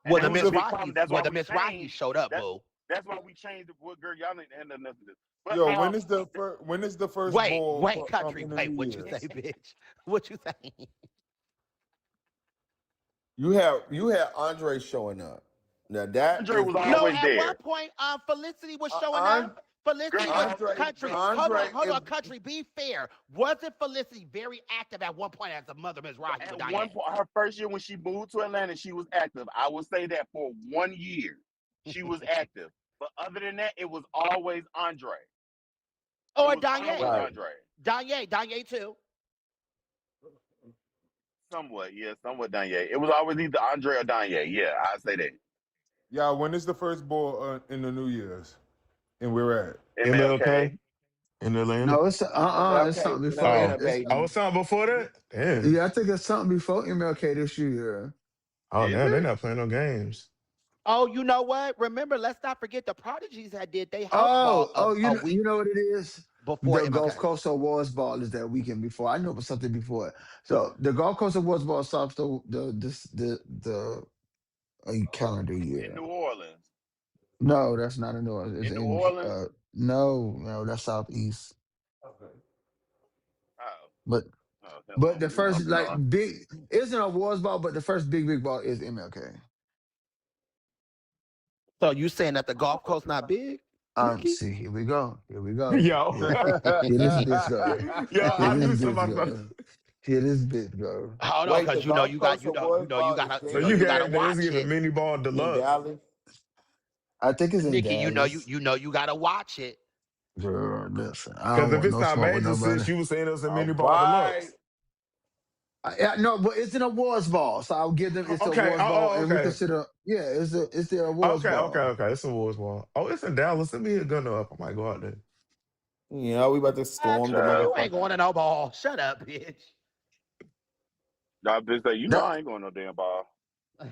and Well, the that when was is a Miss the big problem. Rockies, That's well, why the we Miss Rockies changed showed up, that. boo. That's why we changed. What girl? Y'all ain't had nothing to do. But yo? When is the first ball Wait, country, in the wait. New What you say, Year's? bitch? What you say? You had Andre showing up. Now that Andre is was No, always at one there. point, Felicity was showing up. An- Girl, Felicity was country. Andre. Hold If on, country. Be fair. Wasn't Felicity very active at one point as a mother, Miss Rocky with at Diane? one point, her first year when she moved to Atlanta, she was active. I will say that for 1 year, she was active. But other than that, it was always Andre. It Or was always Diane. right, Andre. Diane too. Somewhat, yeah, somewhat Danye. It was always either Andre or Danye. Yeah, I say that. Yeah, when is the first ball in the New Year's? And we're at. MLK. MLK in Atlanta. No, it's MLK something is in before. Oh, Atlanta, It's I baby. was something before that. Damn. yeah, I think it's something before MLK this year. Oh, Is now they're it? not playing no games. Oh, you know what? Remember, let's not forget the Prodigies had did they house ball Oh, a you week know what it is? before The Gulf MLK. Coast Awards Ball is that weekend before. I know it was something before. So the Gulf Coast Awards Ball stops the calendar In year. New Orleans. No, that's not in New Orleans. It's In New in Orleans? no, that's southeast. Oh, But oh, never but mind. the No, first like no. big it's an awards ball, but the first big ball is MLK. So you saying that the Gulf Coast not big, Nikki? See, here we go. Here we go. Yo. Here this bitch go. Yo, Here I this knew bitch somebody about go. Here this bitch go. Hold on, Wait, the because Gulf Coast Awards ball is so there you you gotta got watch Thanksgiving it, mini ball in deluxe. Dallas. I think it's in Nikki. Dallas. You know you gotta watch it. Girl, listen, I Because don't if want it's no not smoke with major, nobody. sis, you was saying us a All mini ball right. deluxe. No, but it's an awards ball, so I'll give them. It's the Okay. awards ball, and we Okay. consider. Yeah, it's the awards ball. Okay. It's a Wars ball. Oh, it's in Dallas. Send me a gunner up. I might go out there. Yeah, we about to storm the Child. You ain't motherfucker. going to no ball. Shut up, bitch. I just say, you know, That I ain't going no damn ball.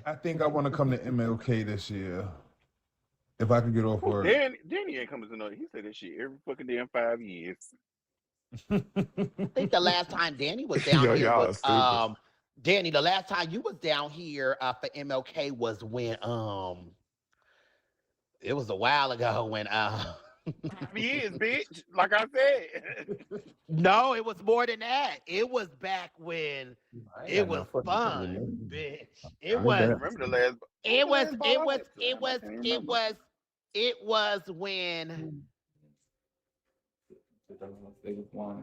I think I want to come to MLK this year if I can get off Who work. Danny ain't coming to know. He said that shit every fucking damn 5 years. I think the last time Danny was down Yo, here y'all was are stupid. Danny. The last time you was down here for MLK was when it was a while ago when 5 years, bitch. Like I said. no, it was more than that. It was back when I ain't it got was no fucking fun, problem. bitch. I It don't was even Okay. remember the last. What was it the was last ball it I was went to? it I was can't even it remember. was it was when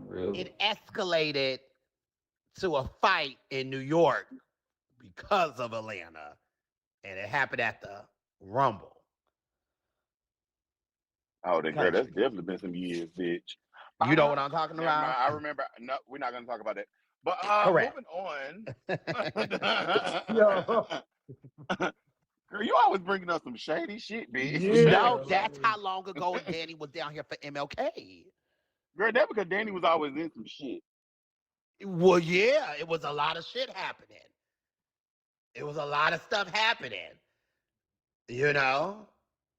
Really? it escalated to a fight in New York because of Atlanta, and it happened at the Rumble. Oh, then girl, that's Country. definitely been some years, bitch. You know what I'm talking Never mind. about? I remember. No, we're not gonna talk about that. But Correct. moving on. Yo, Girl, you always bringing up some shady shit, yeah. bitch. No, that's how long ago Danny was down here for MLK. Girl, that because Danny was always in some shit. Well, yeah, it was a lot of shit happening. It was a lot of stuff happening. You know,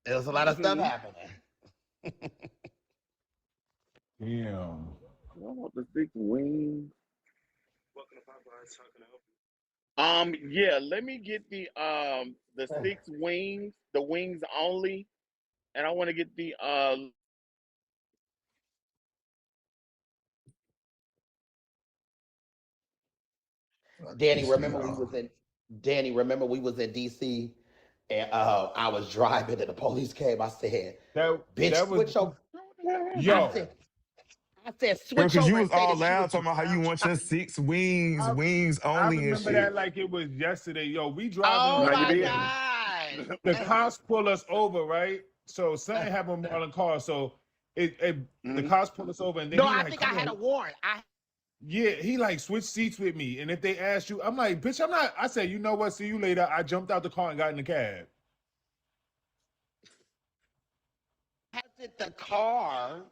it was a lot of stuff Mm-hmm. happening. Damn. I want the 6 wings. Yeah, let me get the 6 wings, the wings only, and I want to get the Danny, this remember we was y'all. in Danny, remember we was in DC and I was driving and the police came. I said, bitch, That was switch your what the hell I happened? yo. said, I said, Girl, switch because you over and was say all that you was loud talking about how you want your 6 wings, I wings I only and remember shit. that like it was yesterday. Yo, we driving Oh No, you my along. didn't. The God. cops pull us over, right? So something happened on the car. So the Mhm. cops pull us over, and then No, he I like, think I come had a on. warrant. I Yeah, he like switch seats with me. And if they ask you, I'm like, bitch, I'm not. I said, you know what? See you later. I jumped out the car and got in the cab had the car.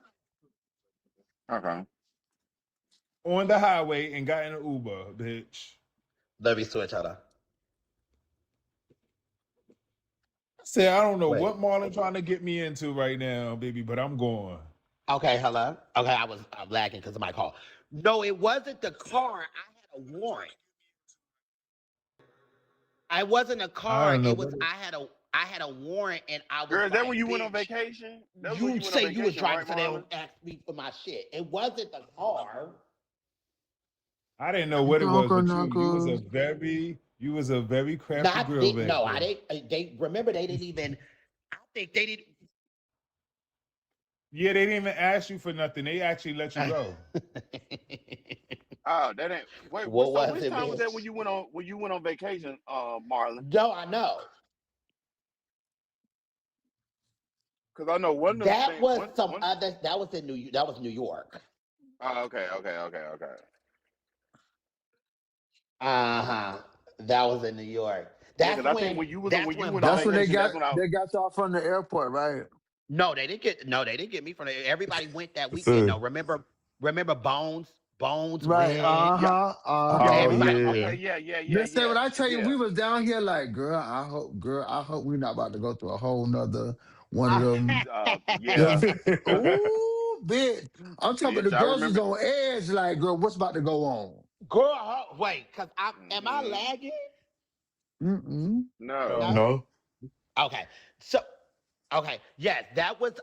Okay. on the highway and got in an Uber, bitch. Let me switch. Hold on. I said, I don't know Wait. what Marlon trying to get me into right now, baby, but I'm going. Okay, hello. Okay, I'm lagging because of my call. No, it wasn't the car. I had a warrant. I wasn't a I car. don't know It was what. I had a warrant and I was Girl, is that when like, you went on bitch, vacation? That was when you you went on say you was vacation, driving right, so they Marlon? don't ask me for my shit. It wasn't the car. I didn't know what it was, Knuckle but knuckles. you was a very crafty Not girl they, back no, I there. didn't they remember they didn't even I think they Yeah, they didn't even ask you for nothing. They actually let you didn't go. Oh, that ain't. Wait, what so was which it, time was that bitch? when you went on vacation, Marlon? No, I know. Because I know one of them That things. was some One. other that was New York. Oh, okay. Uh-huh. That was in New York. Yeah, because I think when That's you when went on That's when Bones. vacation, that's when I. they got y'all from the airport, right? No, they didn't get me from there. Everybody went that weekend. So, No, remember Bones Right. went. Yeah. Okay, oh, everybody. yeah. Okay, Listen, when I tell you Yeah. we was down here, like, girl, I hope we're not about to go through a whole nother one of them. Yeah, Ooh, bitch. I'm talking about the bitch. I girls was remember. on edge, like, girl, what's about to go on? girl, wait, cause am I Hmm. lagging? Mm-mm. No. No. No. No. Okay, so okay, yes, that was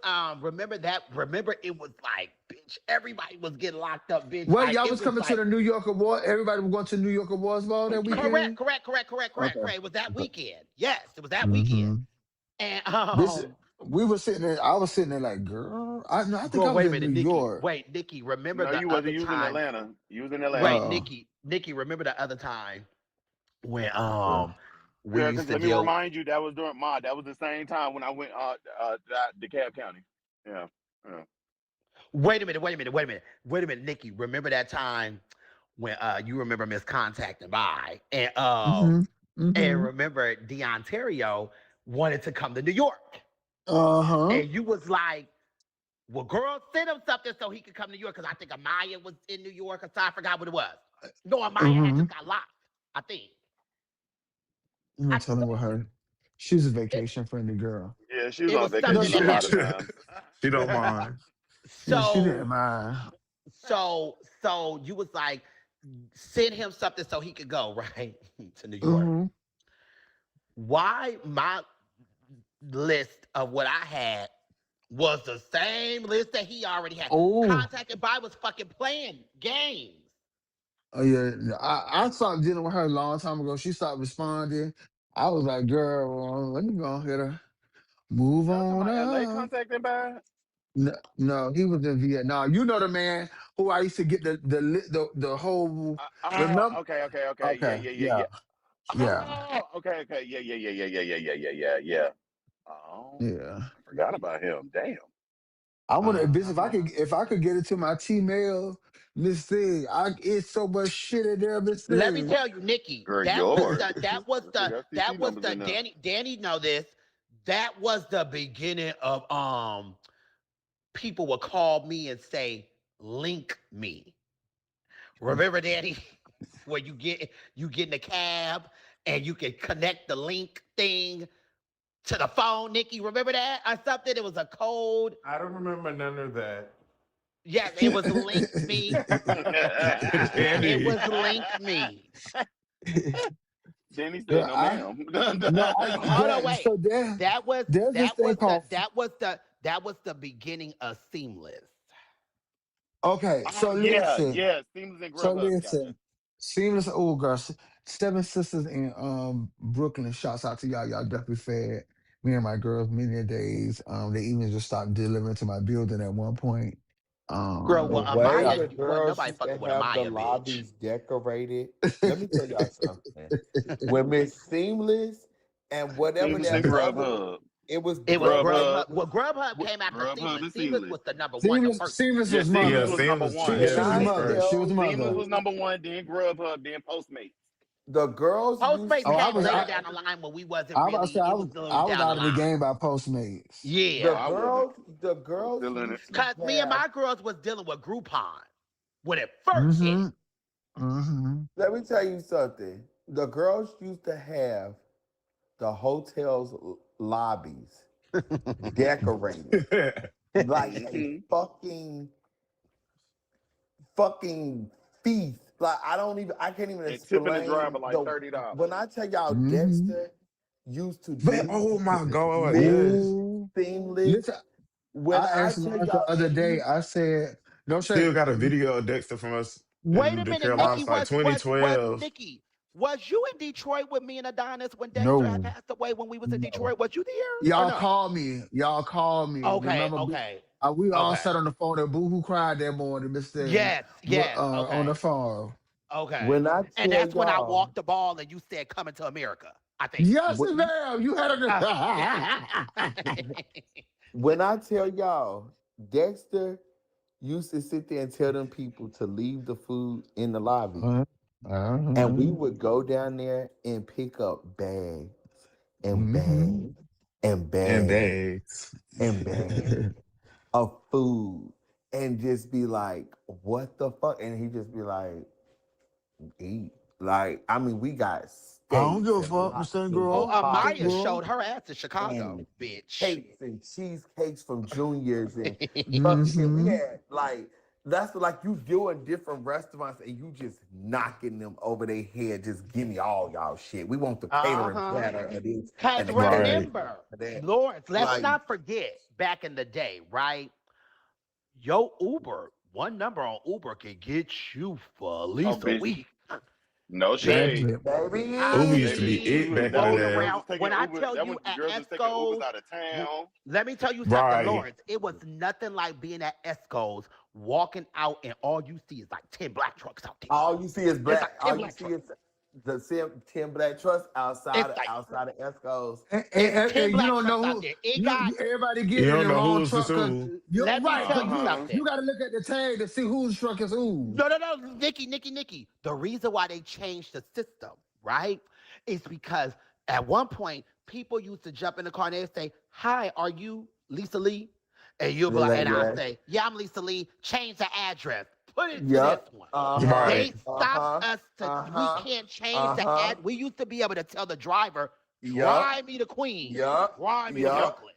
remember that. Remember, it was like, bitch, everybody was getting locked up, bitch. Wait, Like y'all it was was coming to like the New York Award? Everybody was going to the New York Awards Ball that weekend? correct. Okay. It was that Okay. weekend. Yes, it was that weekend. Mm-hmm. And This we were sitting there, I was sitting there like, girl, no, I think I girl, was wait a in New minute, Nikki. York. Wait, Nikki, remember No, the you other wasn't. You was in time? Atlanta. You was in Atlanta. Wait, Oh. Nikki, remember the other time when Yeah. we Girl, used because to let me deal remind you, that was during that was the same time when I went DeKalb County. Yeah. Yeah. Wait a minute, Nikki. Remember that time when you remember miscontacting by Mm-hmm. and Mm-hmm. remember Deontario wanted to come to New York. Uh-huh. And you was like, well, girl, send him something so he could come to New York. Because I think Amaya was in New York or so. I forgot what it was. No, Amaya had Mm-hmm. just got locked, I think. I'm I not telling what her. She's a it, vacation friendly girl. Yeah, she was it on was No, something vacation that a she lot of happened. times. She don't mind. yeah, she So didn't mind. so you was like, send him something so he could go, right? To New York. Mm-hmm. Why my list of what I had was the same list that he already had. Oh, Contacted by was fucking playing games. oh yeah. I stopped dealing with her a long time ago. She stopped responding. I was like, girl, well, let me go and hit her. Move Y'all talking on about LA up. contacting by? No, no, he was in Vietnam. You know the man who I used to get the whole Oh, remember? okay. Yeah, Okay, yeah, yeah, yeah, yeah. yeah, Oh, okay. Yeah. Oh, yeah. I forgot about him. Damn. I want to bitch Uh-huh. if I could get into my T-mail, Miss Thing. I it's so much shit in there, Miss Let me Thing. tell you, Nikki, Girl, yours. They got that CC was numbers the in there. Danny know this. That was the beginning of people would call me and say, link me. Remember, Danny? Where you get in the cab and you can connect the link thing to the phone, Nikki. Remember that? Or something? It was a code. I don't remember none of that. Yes, it was link me. It Danny. was link me. Danny said, Girl, "No, I ma'am." no, I Hold on, that wait. so there That was there's this that thing was the called that was the beginning of Seamless. okay. Oh Listen, yeah. Seamless and so Grubhub. Gotcha. listen. Seamless old girl, seven sisters in Brooklyn. Shouts out to y'all. Y'all definitely fed me and my girls many a days. They even just stopped delivering to my building at one point. Girl, The well, way Amaya, the wasn't girls nobody used to fucking with have the Amaya, bitch. lobbies decorated. Let me tell y'all something. When Miss Seamless and whatever Seamless and that other, Grubhub. it was It was Grubhub. Grubhub. Well, Grubhub Wh- came after Grubhub Seamless. and Seamless Seamless. was the number one, the Seamless, first. Seamless Yeah, was Seamless Yeah, mother. was number Sims. one. When She Yeah, was she I was mother. first. She was tell Seamless mother. was you number one, then Grubhub, then Postmates. the girls used Postmates Oh, to came later have down the line when we wasn't I was about to really. say It was a little I was down the out of the line. game by Postmates. the Yeah, I wasn't. girls the I was girls still in it. used to cause me and have. my girls was dealing with Groupon when it first hit. Mm-hmm. Mm-hmm. Let me tell you something. The girls used to have the hotel's lobbies decorated like a Hmm. fucking feast. Like I can't even And tipping the explain driver like the $30. when I tell y'all Mm-hmm. Dexter used to But do Oh my God, Miss yes. oh, Seamless. listen, When I I asked tell Lawrence the y'all other and day. you I said, "No Still shade." got a video of Dexter from us Wait in a the minute, I, Nikki. Carolinas, like Was 2012. Nikki? Was you in Detroit with me and Adonis when Dexter had no, passed away when we was in no. Detroit? Was you there or Y'all no? called me. Y'all called me. Okay, Remember, okay, we all okay. sat on the phone and boo hoo cried that morning, Miss Thing, Yes, yes, on the okay, phone. okay. when I And tell that's when I y'all walked the ball and you said coming to America, I think. Yes, when, ma'am. You had Uh, a. when I tell y'all Dexter used to sit there and tell them people to leave the food in the lobby. uh, And we uh, would go down there and pick up bags and mm-hmm. bags and And bags bags. and bags of food and just be like, what the fuck? And he just be like, eat. Like, I mean, we got I don't give steaks a and fuck, Mr. lobster oh, Girl. Mr. Amaya pockets Girl. showed her ass in Chicago, and bitch. cakes and cheesecakes from Juniors and fucking we Mm-hmm. had like that's like you doing different restaurants and you just knocking them over their head. Just give me all y'all shit. We want the catering Uh-huh. platter of this Cause and the catering Right. remember, of that. Lawrence, let's Like not forget back in the day, right? Yo, Uber, one number on Uber can get you for at Oh, least a bitch. week. No Bitch, shade. Definitely. Uber I used to Baby, be it be you back in the that rolled when the day. girls around. was taking When I Uber, tell that you when the at girls was taking Ubers Esco's, out of town. let me tell you something, Right. Lawrence. It was nothing like being at Esco's, walking out, and all you see is like 10 black trucks out there. all you see is It's black. like All 10 you black see trucks. is the 10 Black Trust It's like outside of Esco's. it's 10 You black don't know trucks out who there. It got everybody You getting in don't the know wrong who's the truck because who. you're let me right, tell because you Uh-huh. something. you got to look at the tag to see whose truck is who. No. Nikki. The reason why they changed the system, right, is because at one point people used to jump in the car and they'd say, "Hi, are you Lisa Lee?" And you'll be They're like, like, and I yeah. say, "Yeah, I'm Lisa Lee. Change the address. Put it to this Yup. one." Right. They Uh-huh. stopped Uh-huh. us to. We Uh-huh. can't change the Uh-huh. ad. We used to be able to tell the driver, Yup. "Drive me to Queens. Yup. Drive me to Yup. Brooklyn."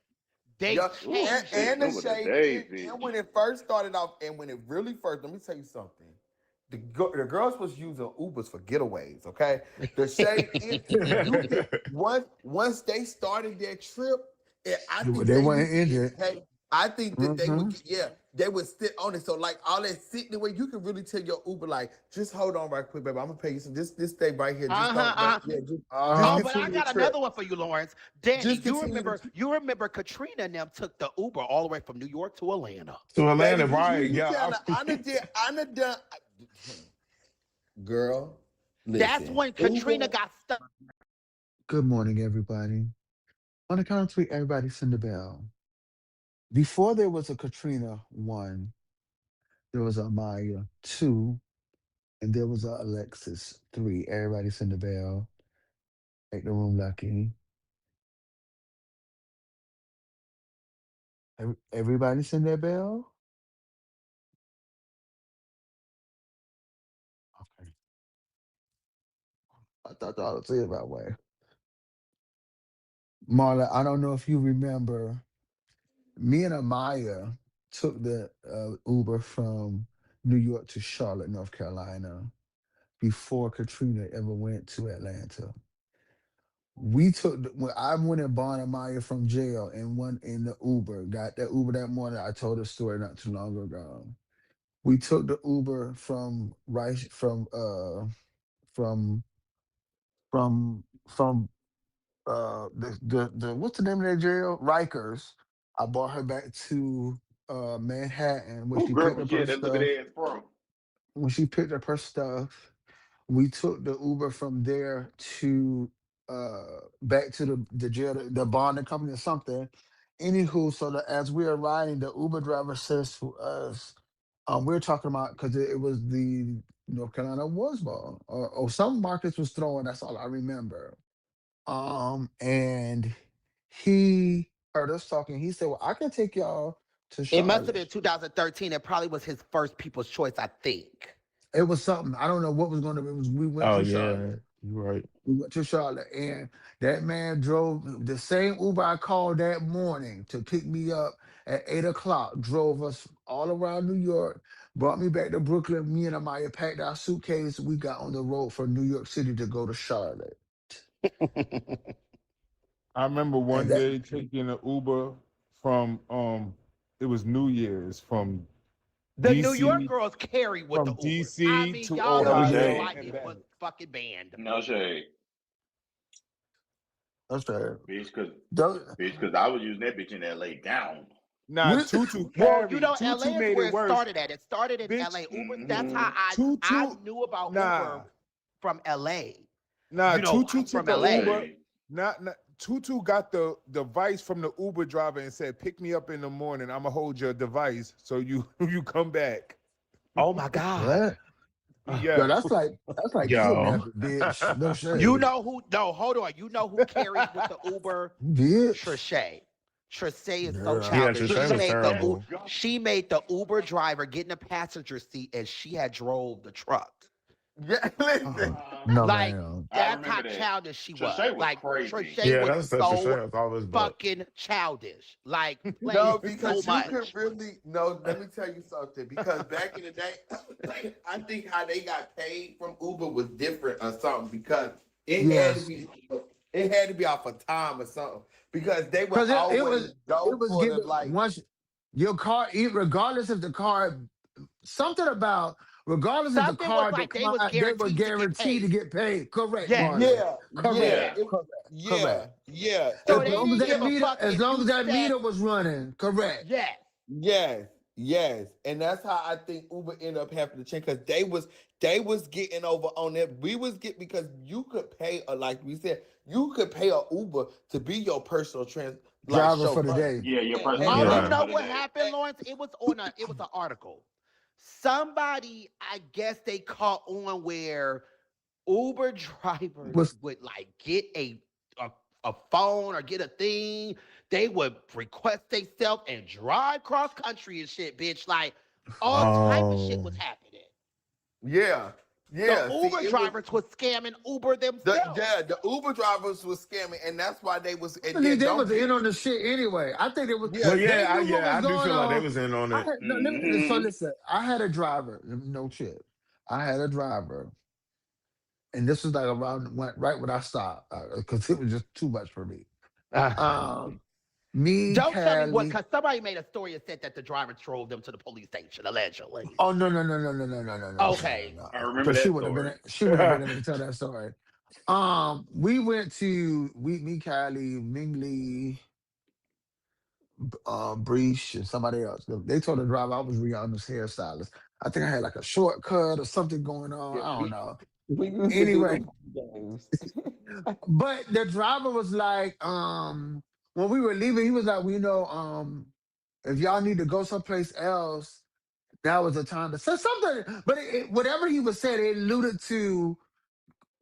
They Yeah, Ooh, changed it. shit, and the them were the shade, days, bitch. and when it first started off, and when it really first, let me tell you something. The girls was using Ubers for getaways, okay? The shade is you can once they started their trip, I think They they weren't used to in get it. paid. I think that they would Mm-hmm. get, yeah, they would sit on it. So like all that sitting where you can really tell your Uber, like, just hold on right quick, baby. I'm gonna pay you some this stay right here. Just Uh-huh, don't uh-huh. yeah, just Oh, Uh-huh. but I continue the got trip. another one for you, Lawrence. Danny, Just continue the trip. you remember Katrina and them took the Uber all the way from New York to Atlanta. To Baby, Atlanta, right? you Yeah. tell her I done girl, That's listen. when Katrina Uber. got stuck. Good morning, everybody. On the count of three, everybody send the bell. Before there was a Katrina 1, there was a Maya 2, and there was a Alexis 3. Everybody send the bell. Make the room lucky. Everybody send their bell? Okay. I thought y'all would say it that way. Marla, I don't know if you remember, me and Amaya took the Uber from New York to Charlotte, North Carolina, before Katrina ever went to Atlanta. When I went and bought Amaya from jail and went in the Uber, got that Uber that morning. I told a story not too long ago. We took the Uber from from the what's the name of that jail? Rikers. I brought her back to Manhattan where Ooh, she girl, picked up her forget that little bit stuff. ass pro. When she picked up her stuff, we took the Uber from there to back to the jail, the bonding company or something. Anywho, so that as we are riding, the Uber driver says to us, we're talking about because it was the North Carolina Wars Ball or some Marcus was throwing. That's all I remember. And he heard us talking. He said, "Well, I can take y'all to It must have Charlotte." been 2013. It probably was his first People's Choice, I think. It was something. I don't know what was going to be. We went Oh to yeah, Charlotte. you're right. We went to Charlotte, and that man drove the same Uber I called that morning to pick me up at 8 o'clock. Drove us all around New York, brought me back to Brooklyn. Me and Amaya packed our suitcase. We got on the road for New York City to go to Charlotte, I remember and one that day taking an Uber from it was New Year's The New York DC girls carry with the from Ubers. I DC mean, to y'all No Ubers Ohio shade. like and it back. was fucking banned. No shade. that's fair. Bitch, cause Those- I was using that bitch in LA down. Nah, we- Tutu Well, you carried. know, Tutu LA is made where it it worse. started at. It started in Bitch, LA. Uber. That's how Mm-hmm. I Tutu, knew about nah, Uber from LA. nah, You know, Tutu I'm took from the No LA. Uber. shade. Not Tutu got the device from the Uber driver and said, "Pick me up in the morning. I'ma hold your device so you you come back." Oh my God. what? Yo, Yes. that's like Yo. kidnapping, bitch. No You shade, know who? No, hold on. You know who carries with the Uber? bitch. Trishay. Trishay is so Yeah. Yeah, childish. Trisha was Let's terrible. go. She made the Uber driver get in the passenger seat, and she had drove the truck. Yeah, listen. Uh, No, Like man. I that's how remember that. childish she was. Trishay was Like crazy. Trishay Yeah, was that's so Trisha. That's all this butt. fucking childish. Like No, played so because you could much. really no. Let me tell you something. Because back in the day, I think how they got paid from Uber was different or something. Because Yes, it had to be off of time or something. Because they would because it always was it go was for the given like. once your car, regardless if the car, something about regardless if the Something was car like they was declined, they were guaranteed to get guaranteed to paid. get paid. Correct, Yes. Marlon. Yeah, Correct. yeah, Yeah. it, Correct. yeah, Correct. yeah. So As And they then long as didn't you that give a get meter, fuck as if long you as that said meter was running, correct. yes. yes, Yes, and that's how I think Uber ended up having to change because they was getting over on it. We was get because you could pay a like we said you could pay a Uber to be your personal like Driver for the chauffeur. day. Yeah, your personal And Oh, you driver Right. know for the what day. happened, Lawrence? It was an article. Somebody, I guess they caught on where Uber drivers Was would like get a, a phone or get a thing. They would request themselves and drive cross country and shit, bitch. Like all type of shit was Oh. happening. yeah, The yeah. See, Uber it was drivers was scamming Uber themselves. the Uber drivers was scamming, and that's why they was. I And believe then they don't was in get on the shit anyway. I think yeah. Well, they knew what yeah, was I do going feel like they on. was in on it. So Mm-hmm. listen, I had a driver, no shit. I had a driver, and this was like around right when I stopped because it was just too much for me. Um, me, Don't tell me what, Callie. because somebody made a story and said that the driver drove them to the police station, allegedly. Oh no. Okay. I remember Because that story. she wouldn't have been able to tell that story. We went to me, Kylie, Mingly, Breach, and somebody else. They told the driver I was Rihanna's hairstylist. I think I had like a shortcut or something going on. Yeah, I don't know. we used to do Anyway, them games. but the driver was like, when we were leaving, he was like, well, if y'all need to go someplace else, that was the time to say something. But whatever he was saying, it alluded to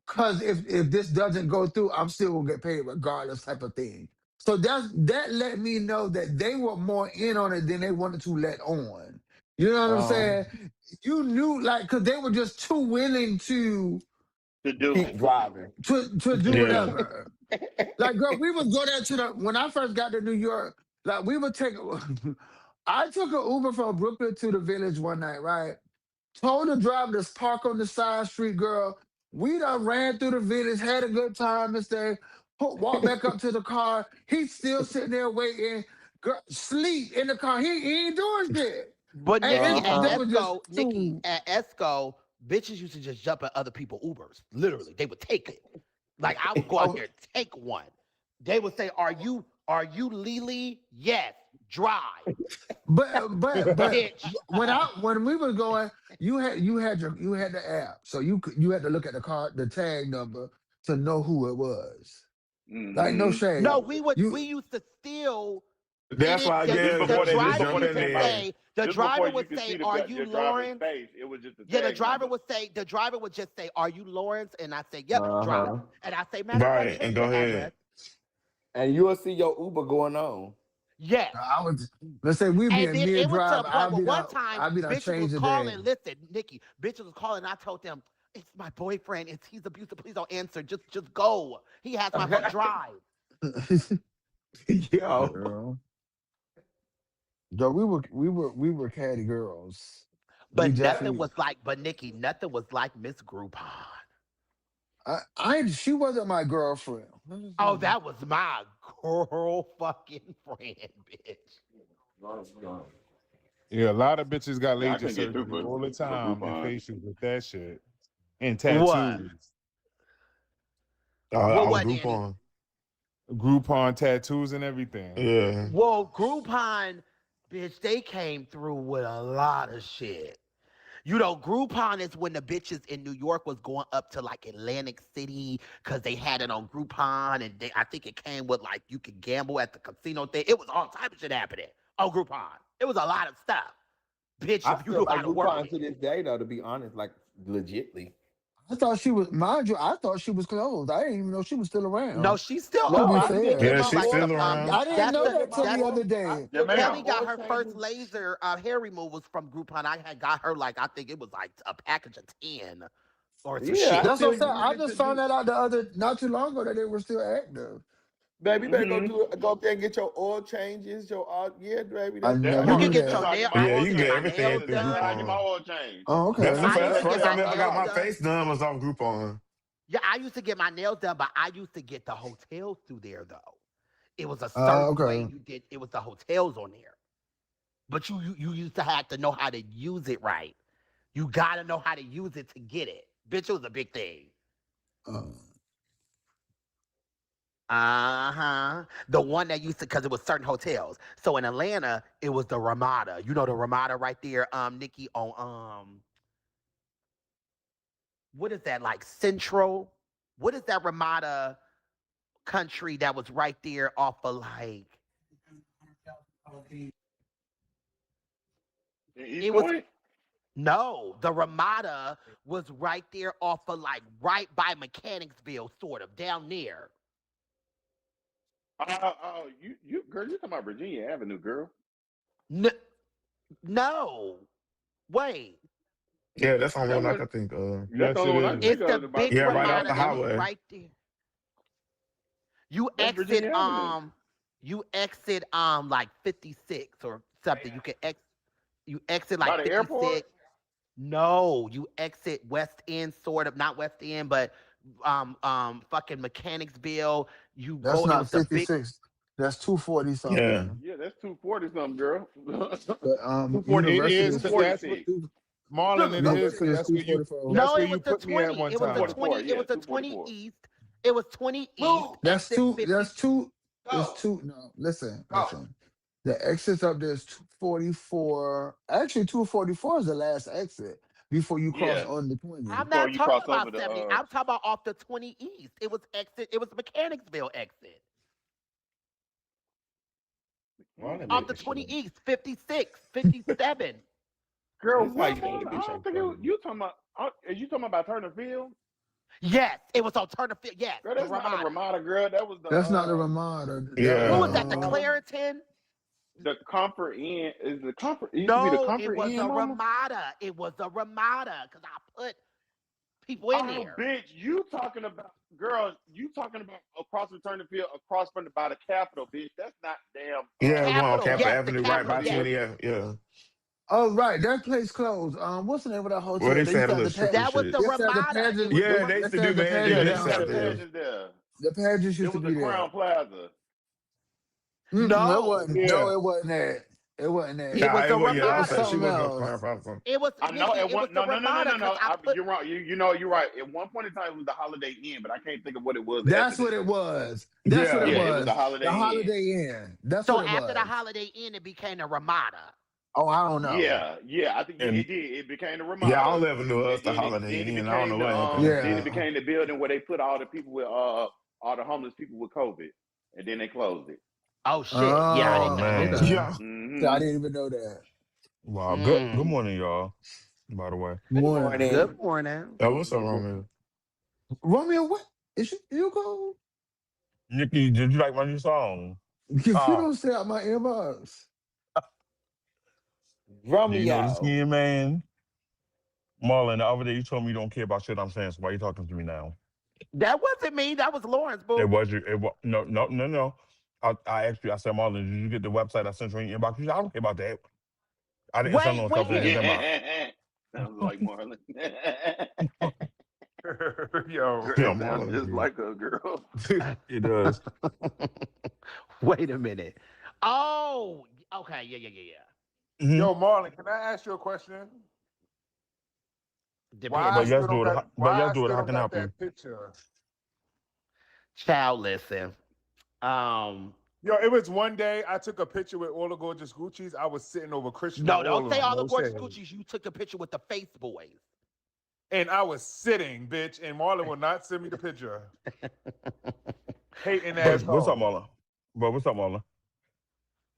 because if this doesn't go through, I'm still gonna get paid regardless, type of thing. So that let me know that they were more in on it than they wanted to let on. You know what I'm saying? You knew, like, because they were just too willing To do Keep it. driving. to do Yeah. whatever. Like, girl, we would go there when I first got to New York. Like, we would take. I took an Uber from Brooklyn to the Village one night, right? Told the driver to park on the side street, girl. We done ran through the village, had a good time and stay. Walked back up to the car. He's still sitting there waiting. Girl, sleep in the car. He ain't doing shit. But And Nikki, at they were just Nikki, too. at Esco, bitches used to just jump at other people Ubers. Literally, they would take it. Like I would go out Oh, there and take one. They would say, are you Lily? Yes, drive, but bitch. when we were going, you had the app, so you had to look at the car, the tag number to know who it was. Like, no Mm-hmm. No, shade. we You used to steal. That's why, This yeah, The before they this just driver jump before you would in could there. say, the this before driver you would could say, see "Are you your driver's Lawrence?" face. It was just the Yeah, tag number. the driver would just say, "Are you Lawrence?" And I say, "Yep, drive." Uh-huh. And I say, "Matter of fact, Right. check And go your ahead. address." And you'll see your Uber going on. Yes. I was let's say we be And in then mid it was to drive. a point where one time I'll be done bitches was change the day. calling. Listen, Nikki, bitches was calling. And I told them, "It's my boyfriend. He's abusive. Please don't answer. Just go. He has my phone. Drive." Yo. Girl. Girl, we were catty girls. We But nothing definitely was like, but Nikki, nothing was like Miss Groupon. I she wasn't my girlfriend. Oh, that was my girl fucking friend, bitch. Yeah, a lot of bitches got Yeah, I laser couldn't get through surgery all the for time and Groupon. facials with that shit and What? tattoos. I What? was What, Danny? Groupon. Groupon tattoos and everything. Yeah. Well, Groupon, bitch, they came through with a lot of shit. Groupon is when the bitches in New York was going up to like Atlantic City because they had it on Groupon, and I think it came with like you could gamble at the casino thing. It was all type of shit happening on Groupon. It was a lot of stuff, bitch. I If you still knew how like to work Groupon it. to this day, though, to be honest, like legitly. I thought she was, mind you, I thought she was closed. I didn't even know she was still No, around. she's still To No, be open. I You can still get fair. get Yeah, you my she's like oil still some around. I changes. I didn't that's know still the get that my till the that's other oil. I day. Yeah, still get my Kelly ma'am. got oil her first changes. laser hair removals from Groupon. I had got her like I think it was like a package of 10 or some Yeah, I shit. That's what still I'm saying. use I it just to found do. that out not too long ago that they were still active. Baby, you better Mm-hmm. go up there and get your oil changes. Yeah, baby, I that's That's never You how can knew get that's your that. how I get nail. my I Yeah, used oil you to can get get my change. nails everything That's through that's how I done. get my Groupon. oil change. Oh, That's okay. the I used first to first get my time I ever got nails my done. face done was off Groupon. Yeah, I used to get my nails done, but I used to get the hotels through there though. It was a certain way Okay. you did. It was the hotels on there, but you used to have to know how to use it right. You gotta know how to use it to get it. Bitch, it was a big thing. Uh, Uh-huh. The one that used to, because it was certain hotels. So in Atlanta, it was the Ramada. You know the Ramada right there, Nikki, on what is that, like Central? What is that Ramada country that was right there off of like In East it was Point? no, the Ramada was right there off of like right by Mechanicsville, sort of down there. You girl, you talking about Virginia Avenue, girl? N- no, wait. Yeah, that's the only That one I was can think of. that's the Yes, only it one I can is. think It's the of about big Yeah, right Virginia off Ramada the that Avenue. was highway. right there. You That's exit Virginia Avenue. you exit like 56 or something. You exit By like the airport? 56. No, you exit West End, sort of, not West End, but fucking Mechanicsville. You That's go, it not was the big 56. That's 240 Yeah. something. Yeah, that's 240 something, girl. But 240 It University is is because two, that's what 246. two Marlon. It is because University is that's where you 244. No, that's where it you was the put me at 20. one It was the time. 244, 20. It yeah, was the 20 244. East. It was 20 East, That's exit two. 50. That's two. It's two. No, listen. The exits up there is 244. Actually, 244 is the last exit before you cross Yeah, on the 20. I'm before not you talking cross over about the 70. I'm talking about off the 20 East. It was exit. It was Mechanicsville exit. Marlon Off make the this shit 20 up. East, 56, 57. girl. This is how What you make Marlon? a I bitch don't up think for you talking about. Are you talking about Turner Field? Yes, it was on Turner Field. Yes, Girl, the that's not a Ramada. Ramada, girl. That was That's not the Ramada. That What was was Yeah. that? The Clariton? the Comfort Inn. Is the Comfort? It used to be the No, it Comfort was Inn, a Mama. Ramada. It was a Ramada because I put people in Oh, there. bitch, you talking about, girl, you talking about across from Turner Field, across from by the Capitol, bitch. That's not damn, Yeah, one on Capital. Capitol Yes, the Avenue, right Capital. by Yes. 20. Yeah. Oh right, that place closed. What's the name of that Well, they hotel? They used to used have a to have little the strip and That was shit. the they used to have the Ramada. It pageant. was the Yeah, they They used used to to do have the yeah, marriages pageant they and used shit to down have out the there. there. pageants there. The pageants It used to was the be there. Crown Plaza. It no. wasn't. No, Yeah. it wasn't that. It wasn't that. It Nah, was it a was, yeah, That I'm was Ramada. saying she something was going to else. find. It was I know Nikki. at It was one, the no, no, no, no, Ramada no, because no. I put. You're wrong. You know, you're right. At one point in time, it was the Holiday Inn, but I can't think of what it was after That's what that. it was. That's what it Yeah. Yeah, it was the was. The Holiday Inn. Holiday Inn. That's So what it after the was. Holiday Inn, it became the Ramada. Oh, I don't know. Yeah, I think And it did. It became the yeah, I Ramada, don't ever knew us and the Holiday then it Inn. I don't know became what happened after then that. it Yeah. became the building where they put all the people with all the homeless people with COVID, and then they closed it. Oh shit! Yeah, I Oh, didn't know Oh, that. man. okay. Yeah. So I Hmm. didn't even know that. Wow. Good Mm. morning, y'all, by the way. Good Morning. Good morning. morning. What's up, Romeo? Romeo, what? Is you cold? Nikki, did you like my new song? If you Ah, don't stay out my inbox. do you know the Romeo. skin, man? Marlon, the other day you told me you don't care about shit I'm saying, so why you talking to me now? That wasn't me. That was Lawrence, It boo. was you. It was, no. I asked you, I said, Marlon, did you get the website I sent you in your inbox? You said, I don't care about that. I didn't send Wait, no stuff you didn't when? care Yeah, sounds like Marlon. Yo, Girl, Yeah, that sounds Marlon. just like a girl. It does. Wait a minute. Oh, okay. Yeah. Hmm. yo, Marlon, can I ask you a question? Depends on you. But Why yes, I do it. still How don't can I got help you? that picture? Child, listen. Um, Yo, it was one day I took a picture with all the gorgeous Gucci's. I was sitting over Christian and no, all don't of say them. all the No gorgeous shade. Gucci's. You took the picture with the face boys. And I was sitting, bitch, and Marlon will not send me the picture. Hating But what's up, asshole. Marlon? But what's up, Marlon?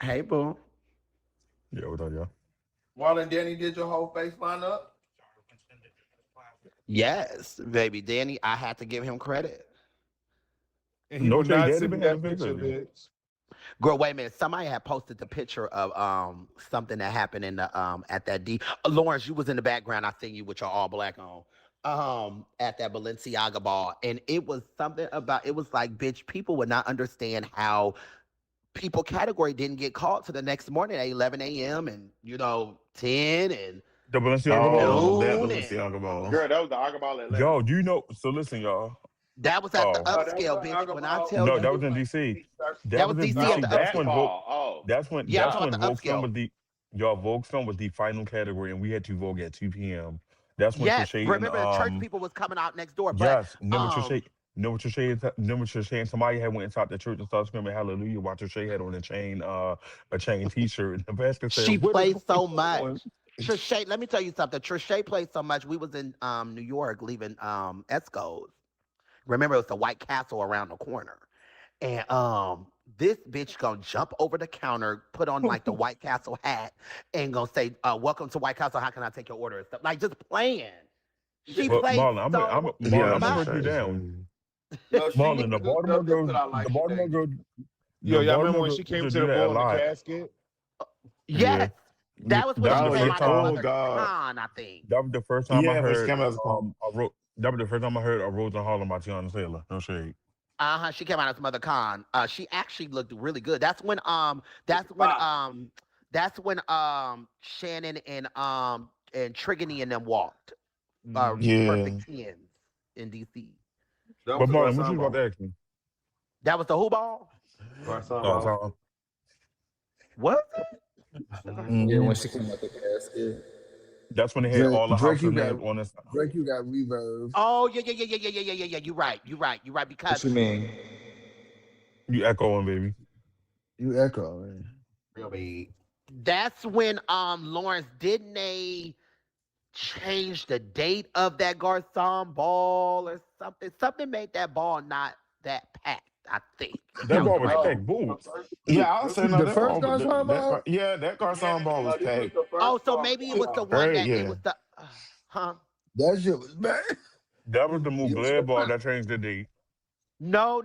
Hey, boo. Yeah, what's up, y'all? Marlon Danny did your whole face line up? Yes, baby, Danny. I had to give him credit. And he No will shade, not Daddy send me been having that face picture, lately. bitch. Girl, wait a minute. Somebody had posted the picture of something that happened in the at that D. Lawrence, you was in the background. I seen you with your all black on. At that Balenciaga ball. And it was something about it was like, bitch, people would not understand how people category didn't get called to the next morning at 11 a.m. and 10 and The Balenciaga ball Oh, was that noon. And Balenciaga ball. girl, that was the Agaball Atlanta. Yo, do you know? So listen, y'all. that was at the Oh, No, that was upscale, an bitch. When I alcohol. tell no, That that you was was in like DC. that That was was in DC at Oh, DC. the That's when upscale. Vogue. basketball. Oh, Yeah, I'm That's talking when about the Vogue Film upscale. was the y'all Vogue Film was the final category, and we had to Vogue at 2 p.m. That's when Yes. Trachay and Remember the church people was coming out next door. But yes, remember um Trachay. know what Trisha and somebody had went inside the church and started screaming hallelujah while Trisha had on a chain t-shirt. And the pastor said, She "What is plays going so much. on?" Trisha, let me tell you something. Trisha played so much. We was in New York leaving Esco's. Remember, it was the White Castle around the corner. And this bitch gonna jump over the counter, put on like the White Castle hat, and gonna say, "Welcome to White Castle. How can I take your order?" And stuff like just playing. She But plays Marlon, so Yeah, I'm gonna much. break you Trisha is down. crazy. No, she Marlon, used to do stuff that I like The she Baltimore dated. girl, Yo, the y'all remember Baltimore when girl she used came to to do the that a ball in the lot. casket? Yeah, Yes, that was when that she was the Oh, came yeah. first out as time. Oh, Mother God. Khan, I think. That was the first time I Yeah, but she heard came out as a call. that was the first time I heard a Rose in Harlem by Tiana Taylor. No shade. Uh-huh. She came out as Mother Khan. She actually looked really good. That's when Fine. Shannon and Trigony and them walked. Mm-hmm. Yeah. Perfect Tens in DC. That was But the Marlon, what you Garcon was about ball. to ask me? That was the who ball? Garcon Oh, ball. Tom. Was Mm-hmm. Yeah, Mm-hmm. when she came out the casket. That's when they had Drake, all the Drake, house you of got names on this. Drake, you got reverb. Oh yeah. You're right. You're right. Because What you mean? You echoing, baby. You echo, man. Real big. that's when Lawrence didn't they change the date of that Garcon ball or something? Something made that ball not that packed. I think if That that was ball the was right No, packed date. the boots. first, Yeah, I'll say no. The That first ball, Garcon ball? yeah, that Garcon ball was no, this was packed. the first Oh, so maybe it was the Garcon ball. one Great, that it yeah. was the huh? That shit was bad. That was the It was Mugler the ball first. that changed the date. No.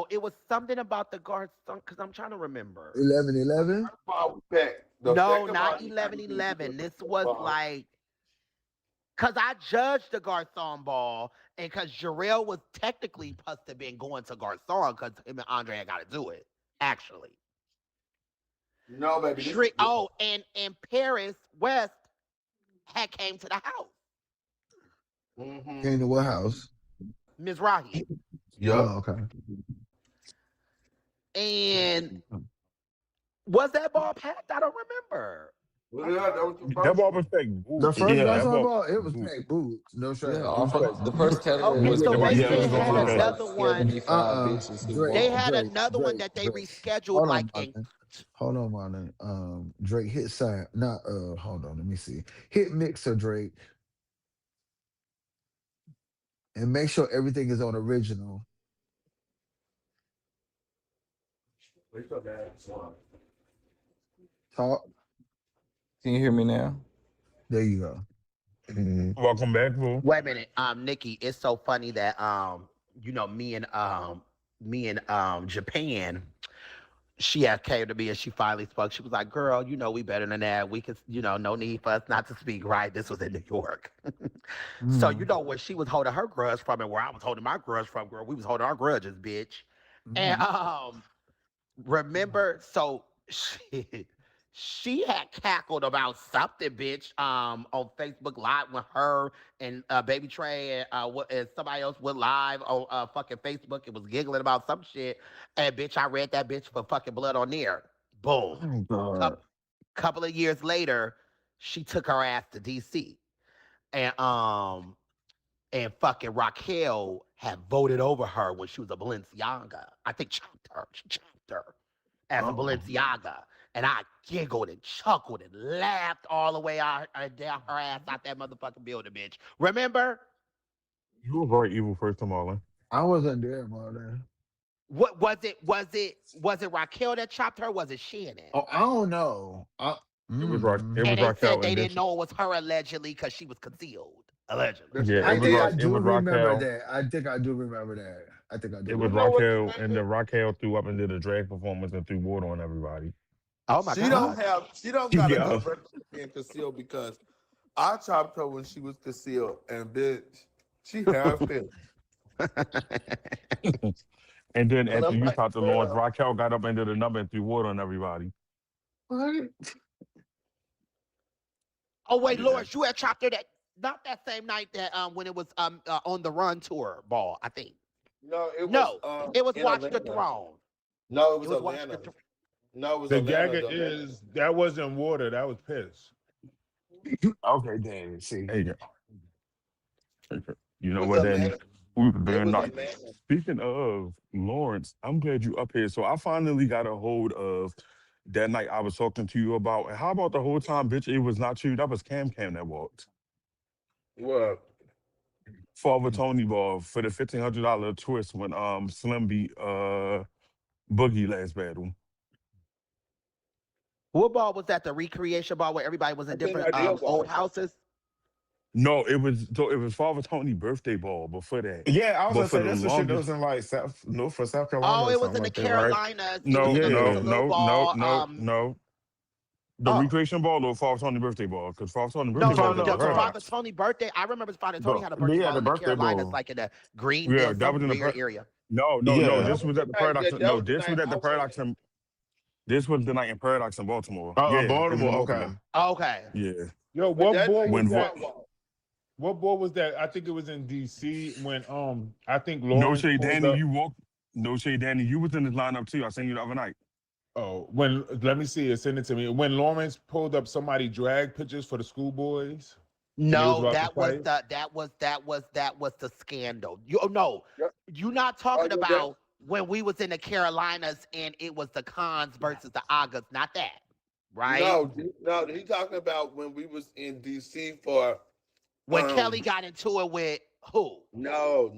It was something about the Garcon because I'm trying to remember. 11-11? First ball was packed. The No, second not ball, he came to the 11-11. This first was ball. like because I judged the Garcon ball, and because Jarrell was technically supposed to have been going to Garcon because him and Andre had got to do it. Actually, No, baby, this. oh, and Paris West had came to the house, Mm-hmm. Came to what house? Mizrahi, Yep. Oh, okay. and was that ball packed? I don't remember. Well, yeah, that was the That first ball one. was packed The boots. first Yeah. That Garcon ball ball, it was was boots. packed boots. No Yeah, shade. It all was from packed the boots. first category Okay, was It so the was maybe Yeah, it they was Garcon gonna had be ball. It was packed. like another one. 75 bitches who Drake, They walked. had Drake, another one Drake, that they Drake. rescheduled Hold on, like in. Marlon. Hold on, Marlon. Drake hit side. Not hold on, let me see. Hit mixer, Drake, and make sure everything is on original. Talk. Can you hear me now? There you go. Mhm. Welcome back, boo. Wait a minute, Nikki. It's so funny that me and Japan. She had came to me and she finally spoke. She was like, "Girl, we better than that. We could, no need for us not to speak." Right? This was in New York, so Mm, where she was holding her grudge from, and where I was holding my grudge from. Girl, we was holding our grudges, bitch. And mm. remember, so she had cackled about something, bitch, on Facebook Live when her and Baby Trey and somebody else went live on fucking Facebook. It was giggling about some shit, and bitch, I read that bitch for fucking blood on there. Boom. Oh God. Couple of years later, she took her ass to DC, and fucking Raquel had voted over her when she was a Balenciaga. I think chopped her. She chopped her as a Oh. Balenciaga. And I giggled and chuckled and laughed all the way out down her ass out that motherfucking building, bitch. Remember? You were very evil first time, Marlon. I wasn't there, Marlon. What was it Raquel that chopped her? Was it Shannon? Oh, I don't know. It was And they said Raquel, they and then didn't know it was her allegedly because she was concealed. Allegedly. That's yeah, I crazy. think I It do was remember Raquel. that. I think I do remember that. I think I do It was You know remember what, that. Raquel, and Japan? then Raquel threw up and did a drag performance and threw water on everybody. Oh my God. She don't got a Yeah. good record of being concealed because I chopped her when she was concealed, and bitch, she had feelings. And then And after I'm you like, talked to Lawrence, girl, Raquel got up and did a number and threw water on everybody. What? Oh wait, yeah. Lawrence, you had chopped her not that same night that when it was on the Run tour ball, I think. No, it was No, it was in Watch the Atlanta. Throne. No, it It was was Watch the Atlanta. Throne. No, it was The Atlanta. gagger The Atlanta. is that wasn't water, that was piss. Okay, damn. See. There you go. You know Was what then? Atlanta. We were It there was night. Atlanta. Speaking of Lawrence, I'm glad you up here. So I finally got a hold of that night I was talking to you about. And how about the whole time, bitch? It was not you. That was Cam Cam that walked. What? Father Tony ball for the $1,500 twist when Slim beat Boogie last battle. What ball was that? The recreation ball where everybody was in I think different I did old walk. houses? No, it was Father Tony birthday ball before that. Yeah, I was But gonna for say the that's the shit that longest was in like North or South Carolina Oh, or it was something in the like that, right? Carolinas. It was no, in the no, it's a Yeah. little no, no, ball. no, no. The Oh. recreation ball or Father Tony birthday ball? Because Father Tony No, birthday ball was at the the Father Paradox. Tony birthday. I remember Father Tony But had a birthday Yeah, ball the in the birthday Carolinas, bowl. like in the yeah, Greenville, that was some in the weird area. no. Yeah. This That was was at the the night. Paradox. That No, was the this was night at I the Paradox. went. This was the night in Paradox in Baltimore. Yeah, it was in Baltimore. Okay. Baltimore. Okay. Yeah. Yo, But what that ball night was When did what? that? not walk. What ball was that? I think it was in DC when I think No Lawrence shade, pulled Danny. up. You walked. No shade, Danny. You was in this lineup too. I seen you the other night. Oh, when let me see it, send it to me. When Lawrence pulled up somebody drag pictures for the schoolboys and they was No, about to fight. that was the scandal. You no, Yep. you're not Oh talking yeah, that. about when we was in the Carolinas and it was the Cons versus the Agas, not that, right? No. He talking about when we was in DC for When um. Kelly got into it with who? No,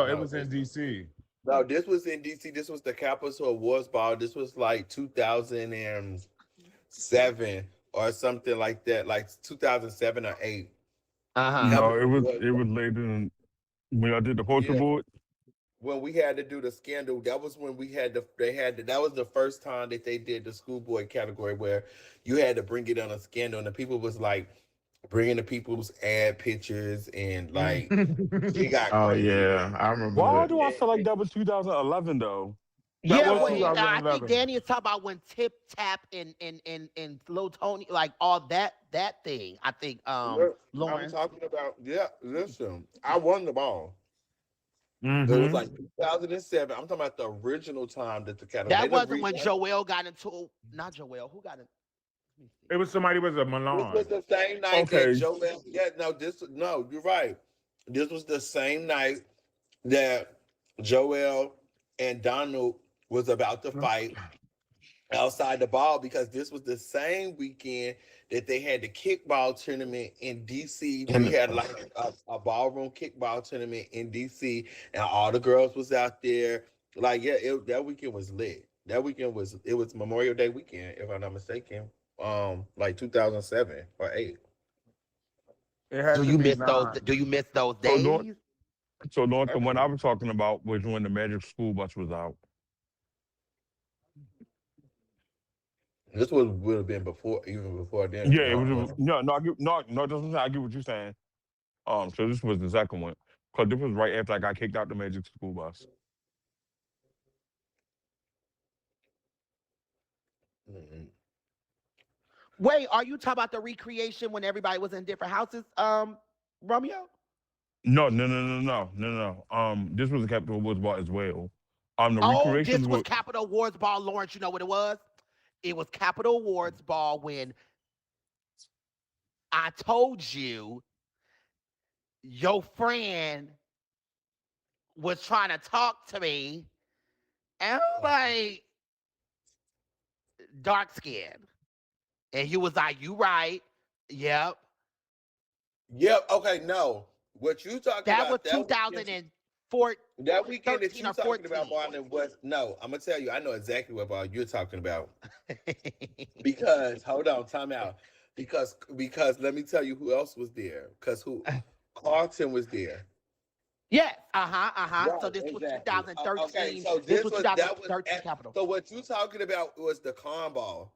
it was in DC. No, this was in DC. This was the Capitol Awards Ball. This was like 2007 or something like that, like 2007 or 8. Uh-huh. No, Capitol Awards it Ball. was later than when I did the poster Yeah, board. when we had to do the scandal, that was when that was the first time that they did the schoolboy category where you had to bring it on a scandal, and the people was like bringing the people's ad pictures, and like it got Oh crazy. yeah, I remember Why that. do I feel like And that was 2011 though? That Yeah, was well, no, I think 2011. Danny is talking about when Tip Tap and Slow Tony, like all that thing. I think look, I'm Lawrence. talking about. Yeah, listen, I won the ball. It was Mm-hmm. like 2007. I'm talking about the original time that the category. They That done wasn't when redone. Joel got into not Joel. Who got it? Let me see. It was somebody with a This was Milan. the same night that Okay, Joel. Yeah, no, you're right. This was the same night that Joel and Donald was about to fight outside the ball, because this was the same weekend that they had the kickball tournament in DC. We And had like a ballroom kickball tournament in DC, and all the girls was out there. Like, yeah, that weekend was lit. That weekend was Memorial Day weekend, if I'm not mistaken. Like 2007 or 8. It had to be Do 9. you miss those so North, days? the one I was talking about was when the Magic School Bus was out. This would have been before, even before then. Yeah, it was. No, I get, no. That's what I'm saying. I get what you're saying. So this was the second one because this was right after I got kicked out the Magic School Bus. Mhm. Wait, are you talking about the recreation when everybody was in different houses? Romeo? No. This was the Capital Woods Bar as well. The Oh, this recreations was were Capitol Awards Ball, Lawrence. You know what it was? It was Capitol Awards Ball when I told you your friend was trying to talk to me, and I was like, dark skin. And you was like, you right. Yep. Yep. Okay. No, what you talking That was about? That weekend. 2004, That weekend that 13 you or talking about, 14. Marlon, was no. I'm gonna tell you. I know exactly what ball you're talking about. Because hold on, time out. Because let me tell you who else was there. Because who? Carlton was there. Yes. Uh-huh. So Right, this was exactly. Okay, 2013. so This was that was 2013 Capitol. so what you talking about was the con ball.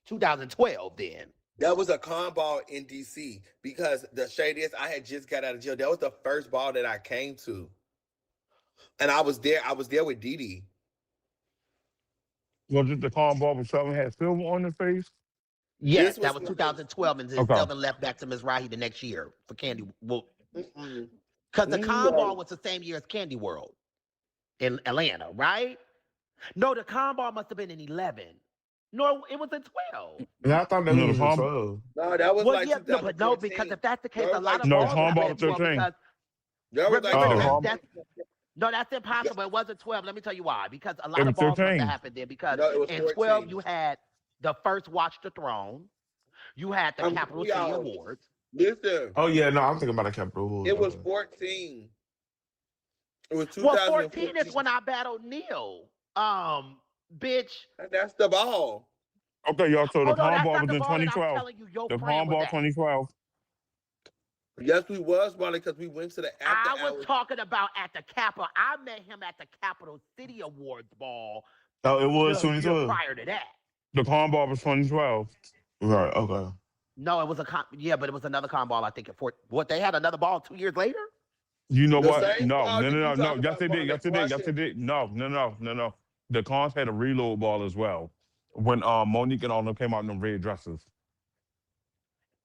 2012 then. That was a con ball in DC, because the shade is I had just got out of jail. That was the first ball that I came to. And I was there. I was there with Dee Dee. was it the calm ball with Southern had silver on the face? Yes, This that was was 2012, and then Okay. Selvin left back to Miss Rahi the next year for Candy. Well, mm-mm. because the con ball No. was the same year as Candy World in Atlanta, right? No, the con ball must have been in 11. No, it was in 12. yeah, I thought that No, the was in calm. 12. No, that was Well, like yeah, no, but no, because 2014. if that's the case, That a was lot like of No, the balls calm happened ball in was 12 13. because That was like Remember, The the Palm. that's impossible. It wasn't 12. Let me tell you why. Because a It lot was of balls must have 15. happened there. Because no, it was in 12, 14. you had the first Watch the Throne. You had the Capital City Y'all, Awards. listen, Oh yeah, no, I'm thinking about a Capital Awards. it was Okay. 14. It was Well, 14 is 2014. when I battled Neil. Bitch. And that's the ball. Okay, y'all. So Oh the no, Palm that's Ball not was the in ball that I'm 2012. telling you. Your The friend Palm was Ball at. 2012. Yes, we was, Molly, because we went to the after I was hours. talking about at the Capitol. I met him at the Capital City Awards ball Oh, it was the year 2012. prior to that. The Palm Ball was 2012. Right. Okay. No, it was but it was another con ball. I think at Fort. What they had another ball 2 years later. You know The what? same No, ball no, that no, you no, no. talk Yes, about, they did. Marlon, Yes, they did. Yes, they crushing. did. No, no, no, no, no. The Cons had a reload ball as well. When Monique and all them came out in them red dresses.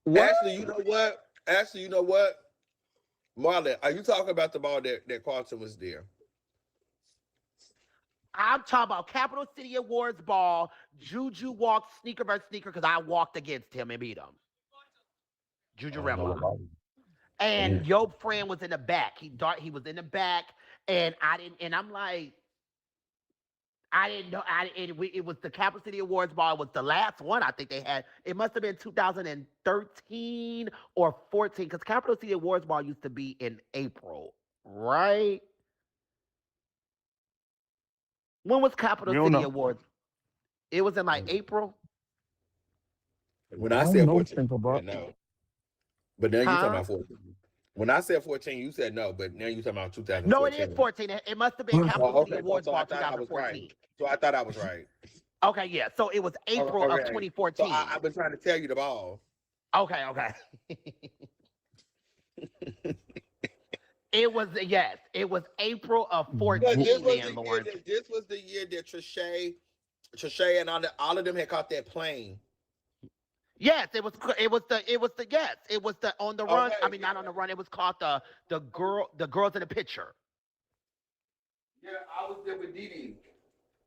What? Actually, you know what? Marlon, are you talking about the ball that Carlton was there? I'm talking about Capital City Awards ball. Juju walked sneaker by sneaker because I walked against him and beat him. Juju I don't know Revlon. about And it. your friend was in the back. He was in the back, and I didn't. And I'm like, I didn't know. It was the Capital City Awards ball. It was the last one I think they had. It must have been 2013 or 14 because Capital City Awards ball used to be in April, right? When was Capital We don't City know. Awards? It was in like April, When I I don't said know. 14, Think you about. said no. But now you're talking huh? about 14. When I said 14, you said no, but now you're talking about No, it is 2014. 14. It must have been Capital Oh, City okay. Awards So I ball thought I was right. 2014. So I thought I was right. Okay, yeah. So it was April of Okay. So 2014. I've been trying to tell you the ball. Okay. It was yes. It was April of Because 14. Then Lawrence. this was the year that Trishay and all of them had caught that plane. Yes, it was yes. It was the on the run. I Okay. mean, not on the run. It was called the girls in the picture. Yeah, I was there with Didi.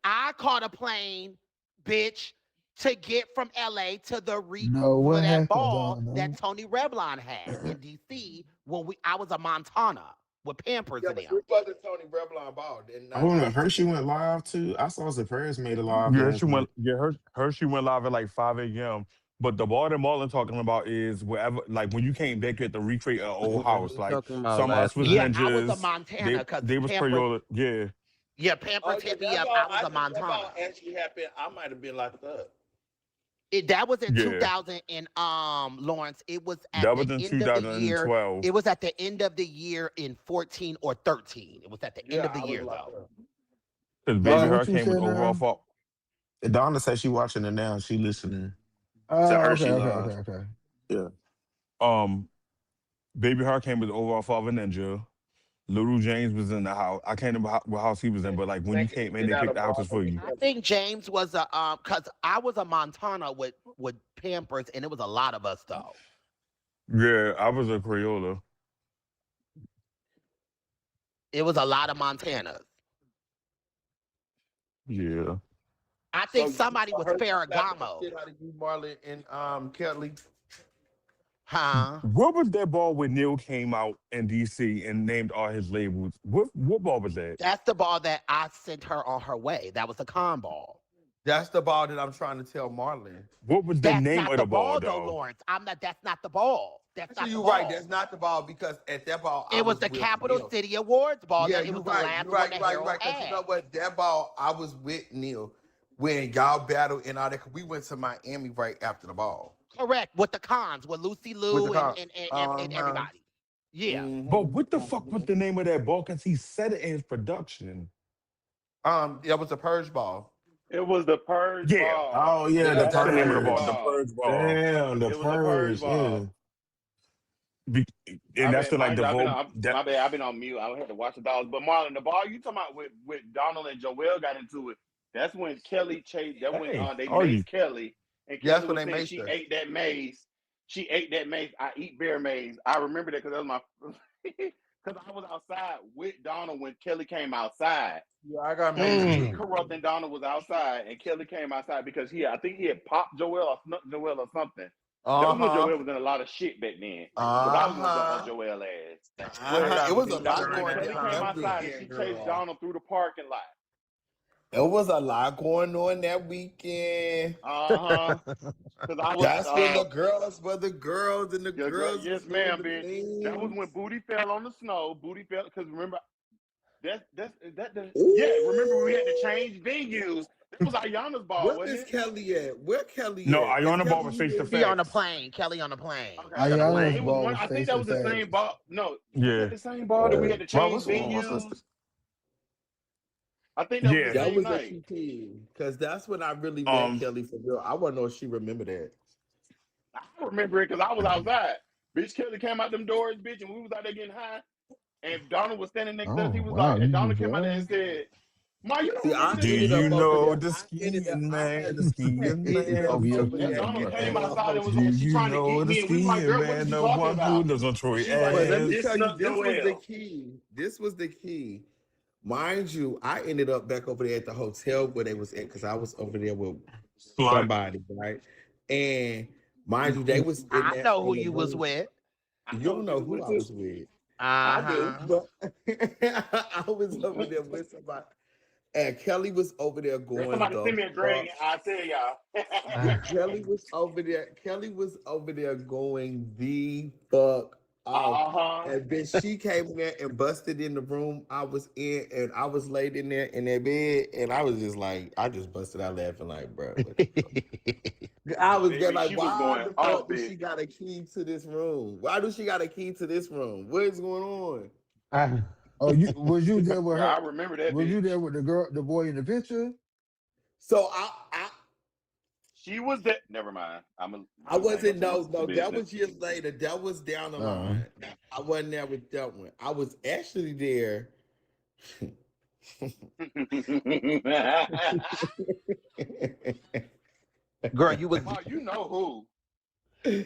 I caught a plane, bitch, to get from LA to the No, for what that happened, ball Donna? that Tony Revlon had in DC when I was a Montana with Pampers Yeah, in but them. this wasn't Tony Revlon ball. And I not don't know. this. Hershey went live too. I saw some prayers made a live Yeah, last she went. night. Yeah, she went live at like 5 a.m. But the ball that Marlon talking about is wherever, like when you came back, you had to recreate an old Yeah, house. we Like talking about some of us last was night. Yeah, I was a ninjas. Montana because They was Pampers. Crayola. Yeah, Yeah, Oh Pampers yeah, hit me that up. ball. I was I a think that ball Montana. actually happened. I might have been locked up. That was in yeah. 2000 and Lawrence. It was at That the was in end of the year. 2012. It was at the end of the year in 14 or 13. It was at the end Yeah, of the I was year locked though. up. Because Baby Marlon, what you Hurricane was said overall now? fault. Donna said she watching it now. She listening to Oh, okay, Hershey okay, okay, live. okay. Yeah. Um, Baby Hurricane was overall fault of a ninja. Little James was in the house. I can't remember what house he was in, but like when you Thank you. came in, Get they out picked of the ball. houses for you. I think James was a because I was a Montana with Pampers, and it was a lot of us though. Yeah, I was a Crayola. It was a lot of Montanas. Yeah. I So think somebody was Hershey slapped the Ferragamo, shit out of you, Marlon and Kelly. huh? What was that ball when Neil came out in DC and named all his labels? What ball was that? That's the ball that I sent her on her way. That was a con ball. That's the ball that I'm trying to tell Marlon. What was the That's name not of the the ball ball though, though? Lawrence. I'm not. That's not the ball. That's not Actually, the you're right. ball. That's not the ball because at that ball I It was was the with Capital Neil. City Awards ball. Yeah, That it you're was the right. last You're one right. that You're right. You're Harold right. Because you had. know what? That ball I was with Neil when y'all battled and all that. 'Cause we went to Miami right after the ball Correct. With the cons, with Lucy with the Liu car. and Uh-huh. everybody. Yeah. But what the fuck was the name of that ball? Cause he said it in his production. That was a purge ball. It was the purge Yeah, ball. Oh yeah, Yeah, the that's that's the the name of the purge ball. purge. The ball. purge ball. Damn, the It was a purge purge. Yeah. ball. Be- and I that's been, the like mind the you, vote that my bad. I've been on mute. I had to watch the dogs. But Marlon, the ball you talking about with Donald and Joel got into it. That's when Kelly chased. That when hey, they are you? maced Kelly, and Yeah, that's Kelly when was they saying maced she her. ate that mace. She ate that mace. I eat bear mace. I remember that because that was my. Because I was outside with Donald when Kelly came outside. Yeah, I got maced Sweet too. Corrupt and Donald was outside, and Kelly came outside because I think he had popped Joel or snuck Joel or something. That was when Uh-huh. Joel was in a lot of shit back then. Because I was gonna jump on Uh-huh. Joel ass. I But It got was a beat lot When during going that Kelly down came that time outside and too. she weekend, chased girl. Donald through the parking lot. It was a lot going on that weekend. Uh-huh. Because I was That's when the girls were the girls and the yeah, girl, girls yes, was doing ma'am, the bitch. That was things. when Booty fell on the snow. Booty fell because remember yeah, remember we had to Ooh. change venues. That was Ayana's ball, Where wasn't Miss it? Kelly at? Where No, Kelly at? Is Iona ball Kelly was face to here? She on the face. plane. Kelly on the plane. Okay, She on the yeah, Ayana's it was plane. ball one. was I think face that to was the same face. ball. No, was that Yeah. the same ball that we had to Bro, change which one was venues? this? I think that was the Yeah. That same was at night. TT. Because that's when I really met Um. Kelly for real. I want to know if she remember that. I remember it because I was outside. Bitch Kelly came out them doors, bitch, and we was out there getting high. And Donald was standing next to us. He Oh was wow, like, and you Donald was came out there and young. said, Ma, you don't See, remember I Do this ended you up bitch? over know there. the I ended up. skiing I man? had The to. I skiing ended up Oh man. yeah, over And there Donald in came a outside and was Do like, she you trying to know get the me. And we was like, skiing girl, what is man? you The talking one who about? lives on And Troy she's like, But let me this Ave. tell you, not this was the Joel. key. This was the key. Mind you, I ended up back over there at the hotel where they was at because I was over there with Slut. somebody, right? And mind you, they was in I that know who in the you was room. with. I You know don't what you know was who with I too. was with, I do. Uh-huh. but I was over there with somebody, and Kelly was over there Let going somebody the send me a fuck. drink. I'll tell y'all. Kelly was over there. Kelly was over there going the fuck off. Uh-huh. And then she came in there and busted in the room I was in, and I was laid in there in that bed, and I was just like, I just busted out laughing, like, bro, what the fuck? I was just Baby, like, she was why going the off, fuck does bitch. she got a key to this room? Why do she got a key to this room? What is going on? Oh, you there with Girl, her? I remember that Was you bitch. there with the girl, the boy in the picture? So I She was there. Never mind. I I ain't gonna wasn't tell my no sister no that business. was years later. That was down the Uh, line. I wasn't there with that one. I was actually there. Girl, you was Ma, you know who. I'm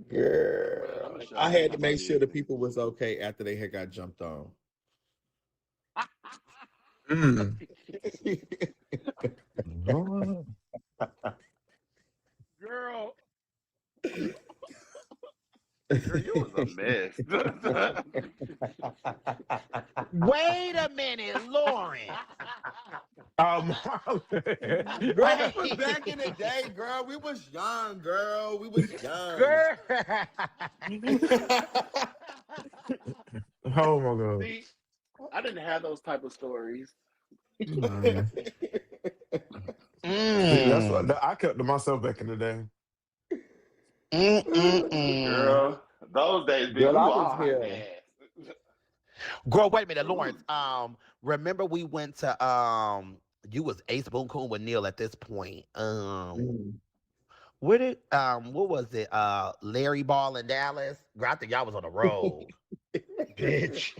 Girl, gonna show I you had to my make sure the business. people was okay after they had got jumped on. Mm. Lord. Girl, girl, you was a mess. wait a minute, Lauren. Um, Girl, that was Wait. back in the day, girl. We was young, girl. We was young. Girl. oh my god. See, I didn't have those type of stories. Man. See, that's what Mm. I kept to myself back in the day. Mm-mm-mm. Girl, those days, bitch, Girl, we I were was all hot and here. ass. Girl, wait a minute, Ooh. Lawrence. Remember we went to you was Ace Boon Coon with Neil at this point. Mm. Where did what was it? Larry Ball in Dallas? Girl, I think y'all was on the road. Bitch.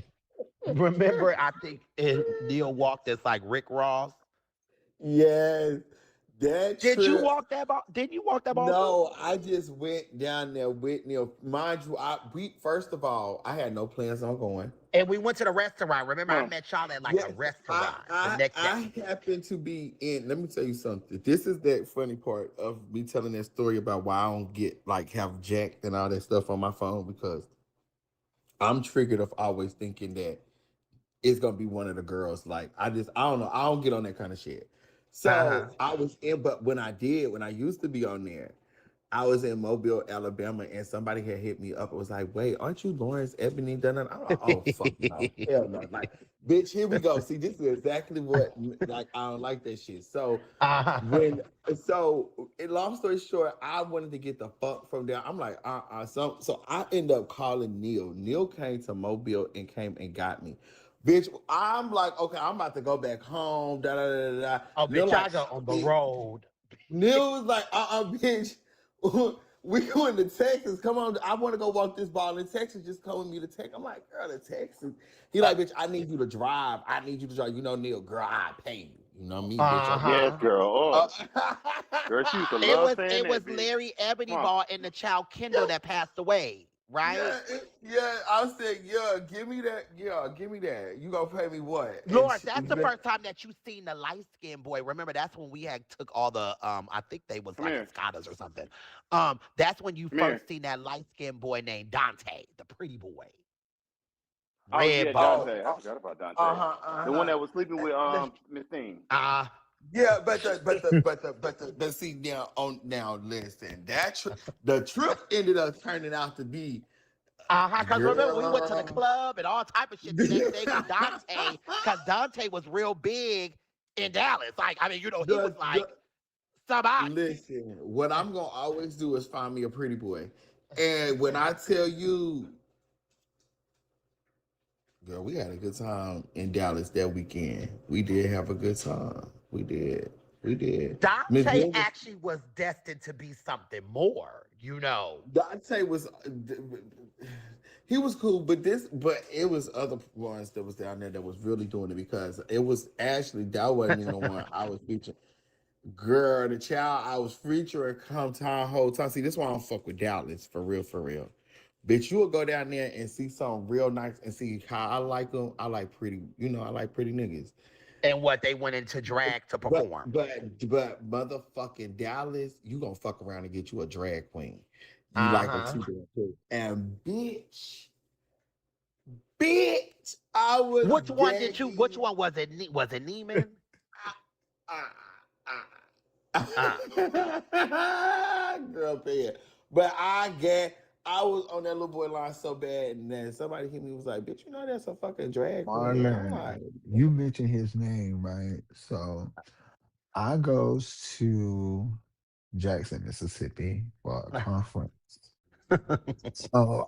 Remember, I think Neil walked as like Rick Ross. Yes, that Did you trip. walk that ball? Didn't you walk that ball too? No, I just went down there with Neil. Mind you, we first of all, I had no plans on going. And we went to the restaurant. Remember, I Huh. met y'all at like a Yes, restaurant the next day. I happen to be in. Let me tell you something. This is that funny part of me telling that story about why I don't get like have jacked and all that stuff on my phone because I'm triggered of always thinking that it's gonna be one of the girls. Like I don't know. I don't get on that kind of shit. Uh-huh. So I was in, but when I used to be on there, I was in Mobile, Alabama, and somebody had hit me up. It was like, "Wait, aren't you Lawrence Ebony Dunn?" I'm like, "Oh fuck no, hell no!" Like, bitch, here we go. See, this is exactly what like I don't like that shit. So Uh-huh. when long story short, I wanted to get the fuck from there. I'm like, so I end up calling Neil. Neil came to Mobile and came and got me. Bitch, I'm like, okay, I'm about to go back home. Da da da da. Da. Oh, Neil bitch, I like, go on the shit. road. Neil was like, bitch, we going to Texas. Come on, I want to go walk this ball in Texas. Just come with me to Texas. I'm like, girl, to Texas. He like, bitch, I need you to drive. I need you to drive. You know, Neil, girl, I pay you. You know me, bitch. Yes, Uh-huh. girl. Uh, Oh, girl, she used to It love was saying it was that bitch. Larry Ebony Come on. Ball and the child Kendall that passed away. right? I said, yeah, give me that. Yeah, give me that. You gonna pay me what? And Lawrence, that's the first time that you seen the light skinned boy. Remember, that's when we had took all the I think they was Come like here. Escadas or something. That's when you Come here. first seen that light skinned boy named Dante, the pretty boy. Oh Red yeah, bone. Dante. I forgot about uh Dante. huh, The one uh that was sleeping with huh. Miss Thing. Yeah, but see now listen the trip ended up turning out to be Because remember, we went to the girl. club and all type of shit the next day with Dante, because Dante was real big in Dallas. Like, I mean, he was the like somebody. listen. What I'm gonna always do is find me a pretty boy, and when I tell you, girl, we had a good time in Dallas that weekend. We did have a good time. We did. We did. Miss Dante Bill was actually was destined to be something more. Dante was he was cool, but it was other ones that was down there that was really doing it because it was actually that wasn't even the one I was featuring. Girl, the child I was featuring come time whole time. See, this is why I don't fuck with Dallas for real, for real. Bitch, you will go down there and see something real nice and see how I like them. I like pretty, I like pretty niggas. And what they went into drag to But perform. but motherfucking Dallas, you gonna fuck around and get you a drag queen. You like them Uh-huh. too damn too. And bitch, I was Which one did you? Which gagging. one was it? Was it Neiman? Ah, Uh, Girl, bad. But I was on that little boy line so bad, and then somebody hit me was like, "Bitch, you know that's a fucking drag queen." I'm Marlon, like, you mentioned his name, right? So I goes to Jackson, Mississippi for a conference. So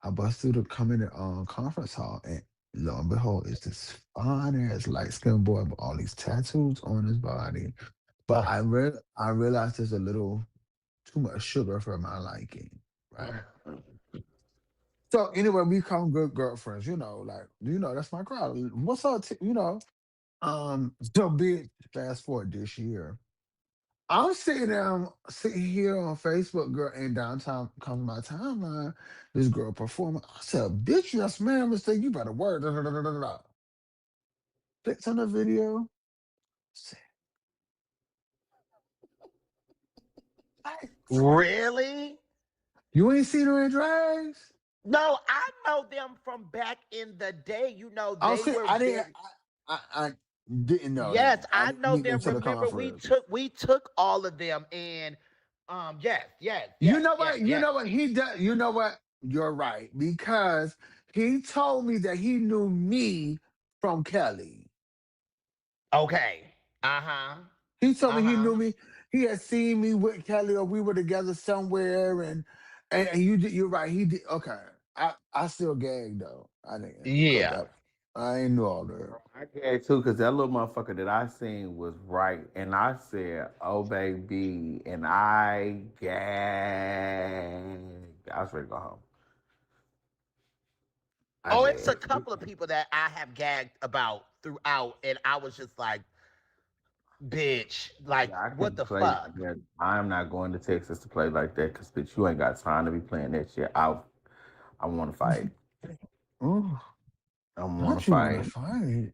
I bust through the coming conference hall, and lo and behold, it's this fine ass light skinned boy with all these tattoos on his body. But I realized there's a little too much sugar for my liking, right? So anyway, we become good girlfriends, that's my crowd. What's up, so big fast forward this year. I'm sitting here on Facebook, girl, and downtown comes my timeline. This girl performing. I said, "Bitch, yes, ma'am." Mistake, you better work. Da, da, da, da, da, da. Clicked on the video. Said, "Hey, really? you ain't seen her in drags?" No, I know them from back in the day. I'm They saying were I didn't. very. I didn't know Yes, them. I I didn't know meet them them. to the Remember, we conference. took all of them, and yes, yes, You yes, know yes, what? You yes. know what he does. You know what? You're right because he told me that he knew me from Kelly. Okay. Uh huh. He told Uh me he huh. knew me. He had seen me with Kelly, or we were together somewhere. And you're right. He did. Okay. I still gagged though. I didn't because Yeah. that I ain't know all that. I can't too, because that little motherfucker that I seen was right. And I said, "Oh, baby." And I gagged. I was ready to go home. I Oh, it's a gagged. couple of people that I have gagged about throughout, and I was just like, bitch, like, Yeah, I what the can't play. fuck? Yeah, I'm not going to Texas to play like that because, bitch, you ain't got time to be playing that shit. I want to fight. Oh, I want to not you want to fight. fight?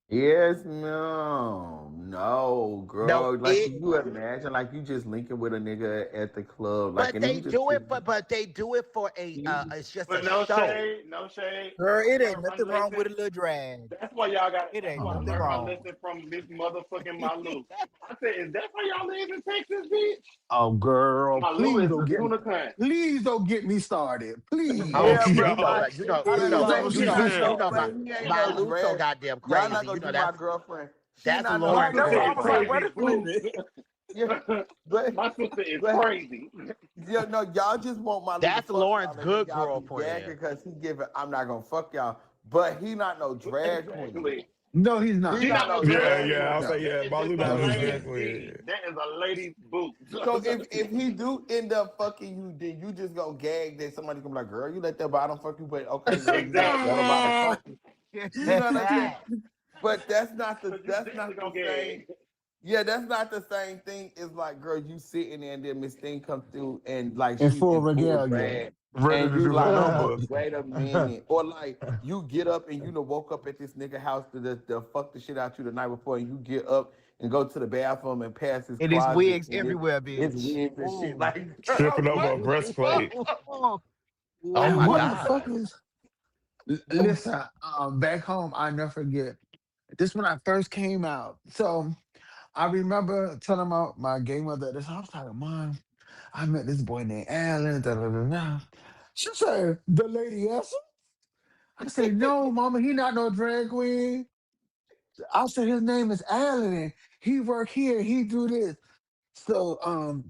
Yes, no, no, No, girl. Like, it. can you imagine, like, you just linking with a nigga at the club, like, But and then they you just do it sitting for. But they do it for a. there. It's just a But no show. shade, no shade. Girl, I it ain't learned my nothing wrong with a lesson. little drag. That's why y'all got. It That's ain't why I nothing learned my Oh, wrong. lesson from this motherfucking Malu. I said, "Is that why y'all live in Texas, bitch?" oh, girl, Malu please is don't the get tuna cunt. please don't get me started, Oh, please. Yeah, you but know my Yo, that. yeah, I didn't know that Don't was You she get know. me You said. know started. my but he ain't my no Lou so drag. goddamn Y'all not crazy. gonna do my girlfriend. She That's not no My Lauren's No, sister drag is I'm sorry. girlfriend. Wait queen. crazy. a Boo. minute. Yeah, but My sister is but crazy. yeah, no, y'all just want my little That's fuck Lauren's y'all, and then good y'all be gagging girlfriend. because he giving. I'm not gonna fuck y'all, but he not no drag queen. Exactly. No, he's He not. She not not No, no no Yeah, drag drag yeah. I'll queen. queen. say no, That yeah. is just a Balu no, not no he's lady's drag not. G. queen. That is a lady's boot. So if he do end up fucking you, then you just gonna gag that somebody gonna be like, girl, you let that bottom fuck you, but okay, girl, you let Exactly. bottom fuck you. You know what I'm saying? But So you that's definitely not gonna the same. gag. Yeah, that's not the same thing. It's like, girl, you sitting there and then Miss Thing come through and like In she's full in full regalia. drag. Ready And to you do the like, number. wait a minute. Or like you get up and woke up at this nigga house to fuck the shit out you the night before and you get up and go to the bathroom and pass his And it's closet wigs and everywhere, it's bitch. wigs and shit. Ooh. Like, Tripping girl, over what a the breastplate. fuck? Oh And my what the What? fuck God. is listen, back home, I never forget. This when I first came out. So I remember telling my gay mother at this. I was like, Mom, I met this boy named Alan. Da, da, da, da. She said, the lady Esther? I said, no, mama, he not no drag queen. I said, his name is Alan. And he work here. He do this. So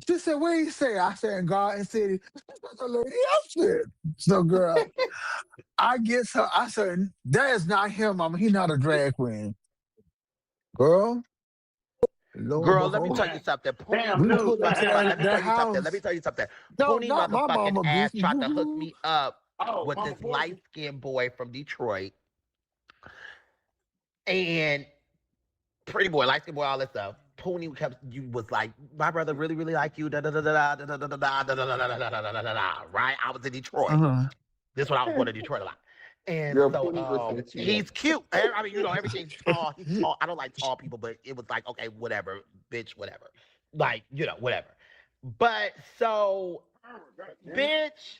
she said, what he say? I said, in Garden City. That's the lady Esther. So girl, I get her. I said, that is not him, mama. He not a drag queen. Girl, lo and Girl, let me behold, tell you something. Poonie, Damn, we Poonie, dude. pulled up to let me that tell you something. Let me house. tell you something. No, Poonie not my motherfucking mama ass beefy. tried to hook Woo-hoo. me up Oh, with Mama this Boy. light skinned boy from Detroit and pretty boy, light skinned boy, all that stuff. Poonie kept you was like, my brother really, really like you. Da da da da da da da da da da da da da da da da da da da. Right? I was in Detroit. Uh-huh. This one I was going to Detroit a lot. And Girl, so Poonie would set you up. he's cute. I mean, everything's tall. He's tall. I don't like tall people, but it was like, okay, whatever, bitch, whatever. Like, whatever. But so, God damn it. bitch,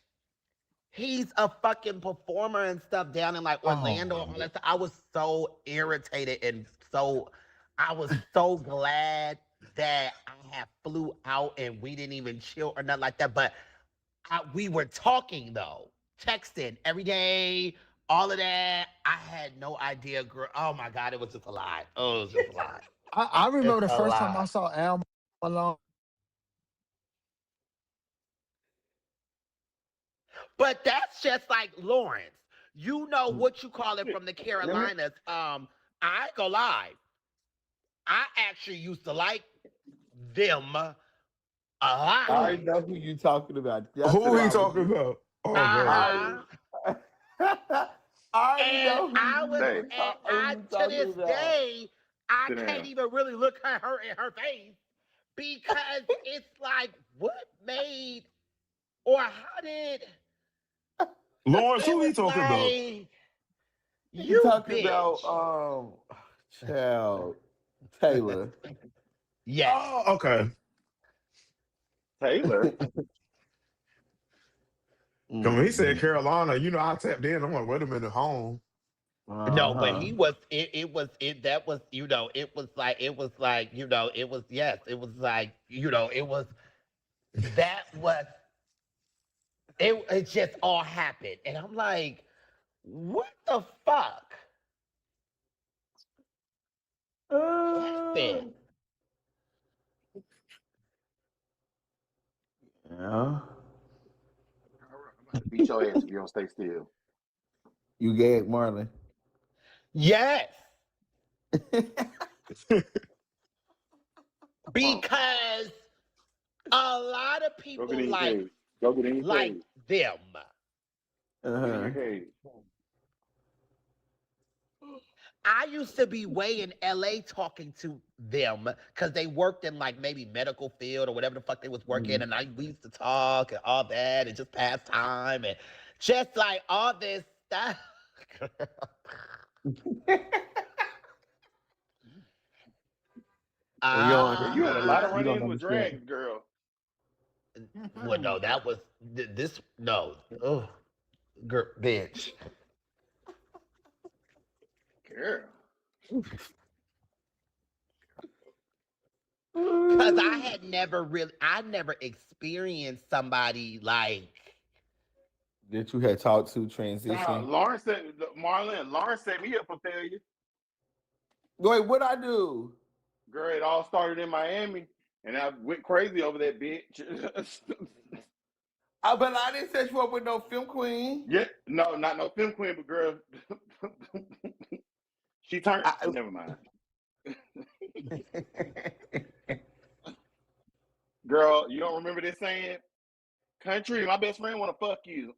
he's a fucking performer and stuff down in like Orlando and all Oh, that stuff. I was so irritated and I was so glad that I had flew out and we didn't even chill or nothing like that. But we were talking though, texting every day, all of that. I had no idea, girl. Oh my God, it was just a lie. Oh, it was just a lie. I It's remember the a first time I lie. saw Al Malone. But that's just like Lawrence. You know what you call it from the Let me. Carolinas. I ain't gonna lie. I actually used to like them a lot. I already know who you talking about. Who Yesterday he I was talking about? Oh God. I Uh-huh. I already And know I was, Say, and who I you to this talking about. day, I sit can't down. even really look at her in her face because it's like, what made or how did Lawrence, it who he was talking about? like He you talking about bitch. child Taylor. Yes. Oh, okay. Taylor. Cause when he said Mm-mm. Carolina, I tapped in. I'm like, wait a minute, home. No, but Uh-huh. he was it was it that was it was yes, it was like, it was that was it just all happened. And I'm like, what the fuck Uh, happened? yeah. I'm about to beat your ass if you don't stay still. You gag Marlon. Yes, uh Come on. because a lot of Go get people in your cage. Go get in your like cage. them. Get in your Uh-huh. cage. I used to be way in LA talking to them because they worked in like maybe medical field or whatever the fuck they was working, and we used to talk and all that and just pass time and just like all this stuff. And you don't Yeah, you had a lot of you don't Ah, run-ins with understand. drags, girl. well, no, that was this. No, oh, girl, bitch. Girl. Because I never experienced somebody like. That you had talked to Nah, transition. Lawrence said, Marlon, Lawrence set me up for failure. Wait, what I do? Girl, it all started in Miami, and I went crazy over that bitch. But I didn't set you up with no film queen. Yeah, no, not no film queen, but girl, she turned. I, Never mind. Girl, you don't remember this saying? Country, my best friend want to fuck you.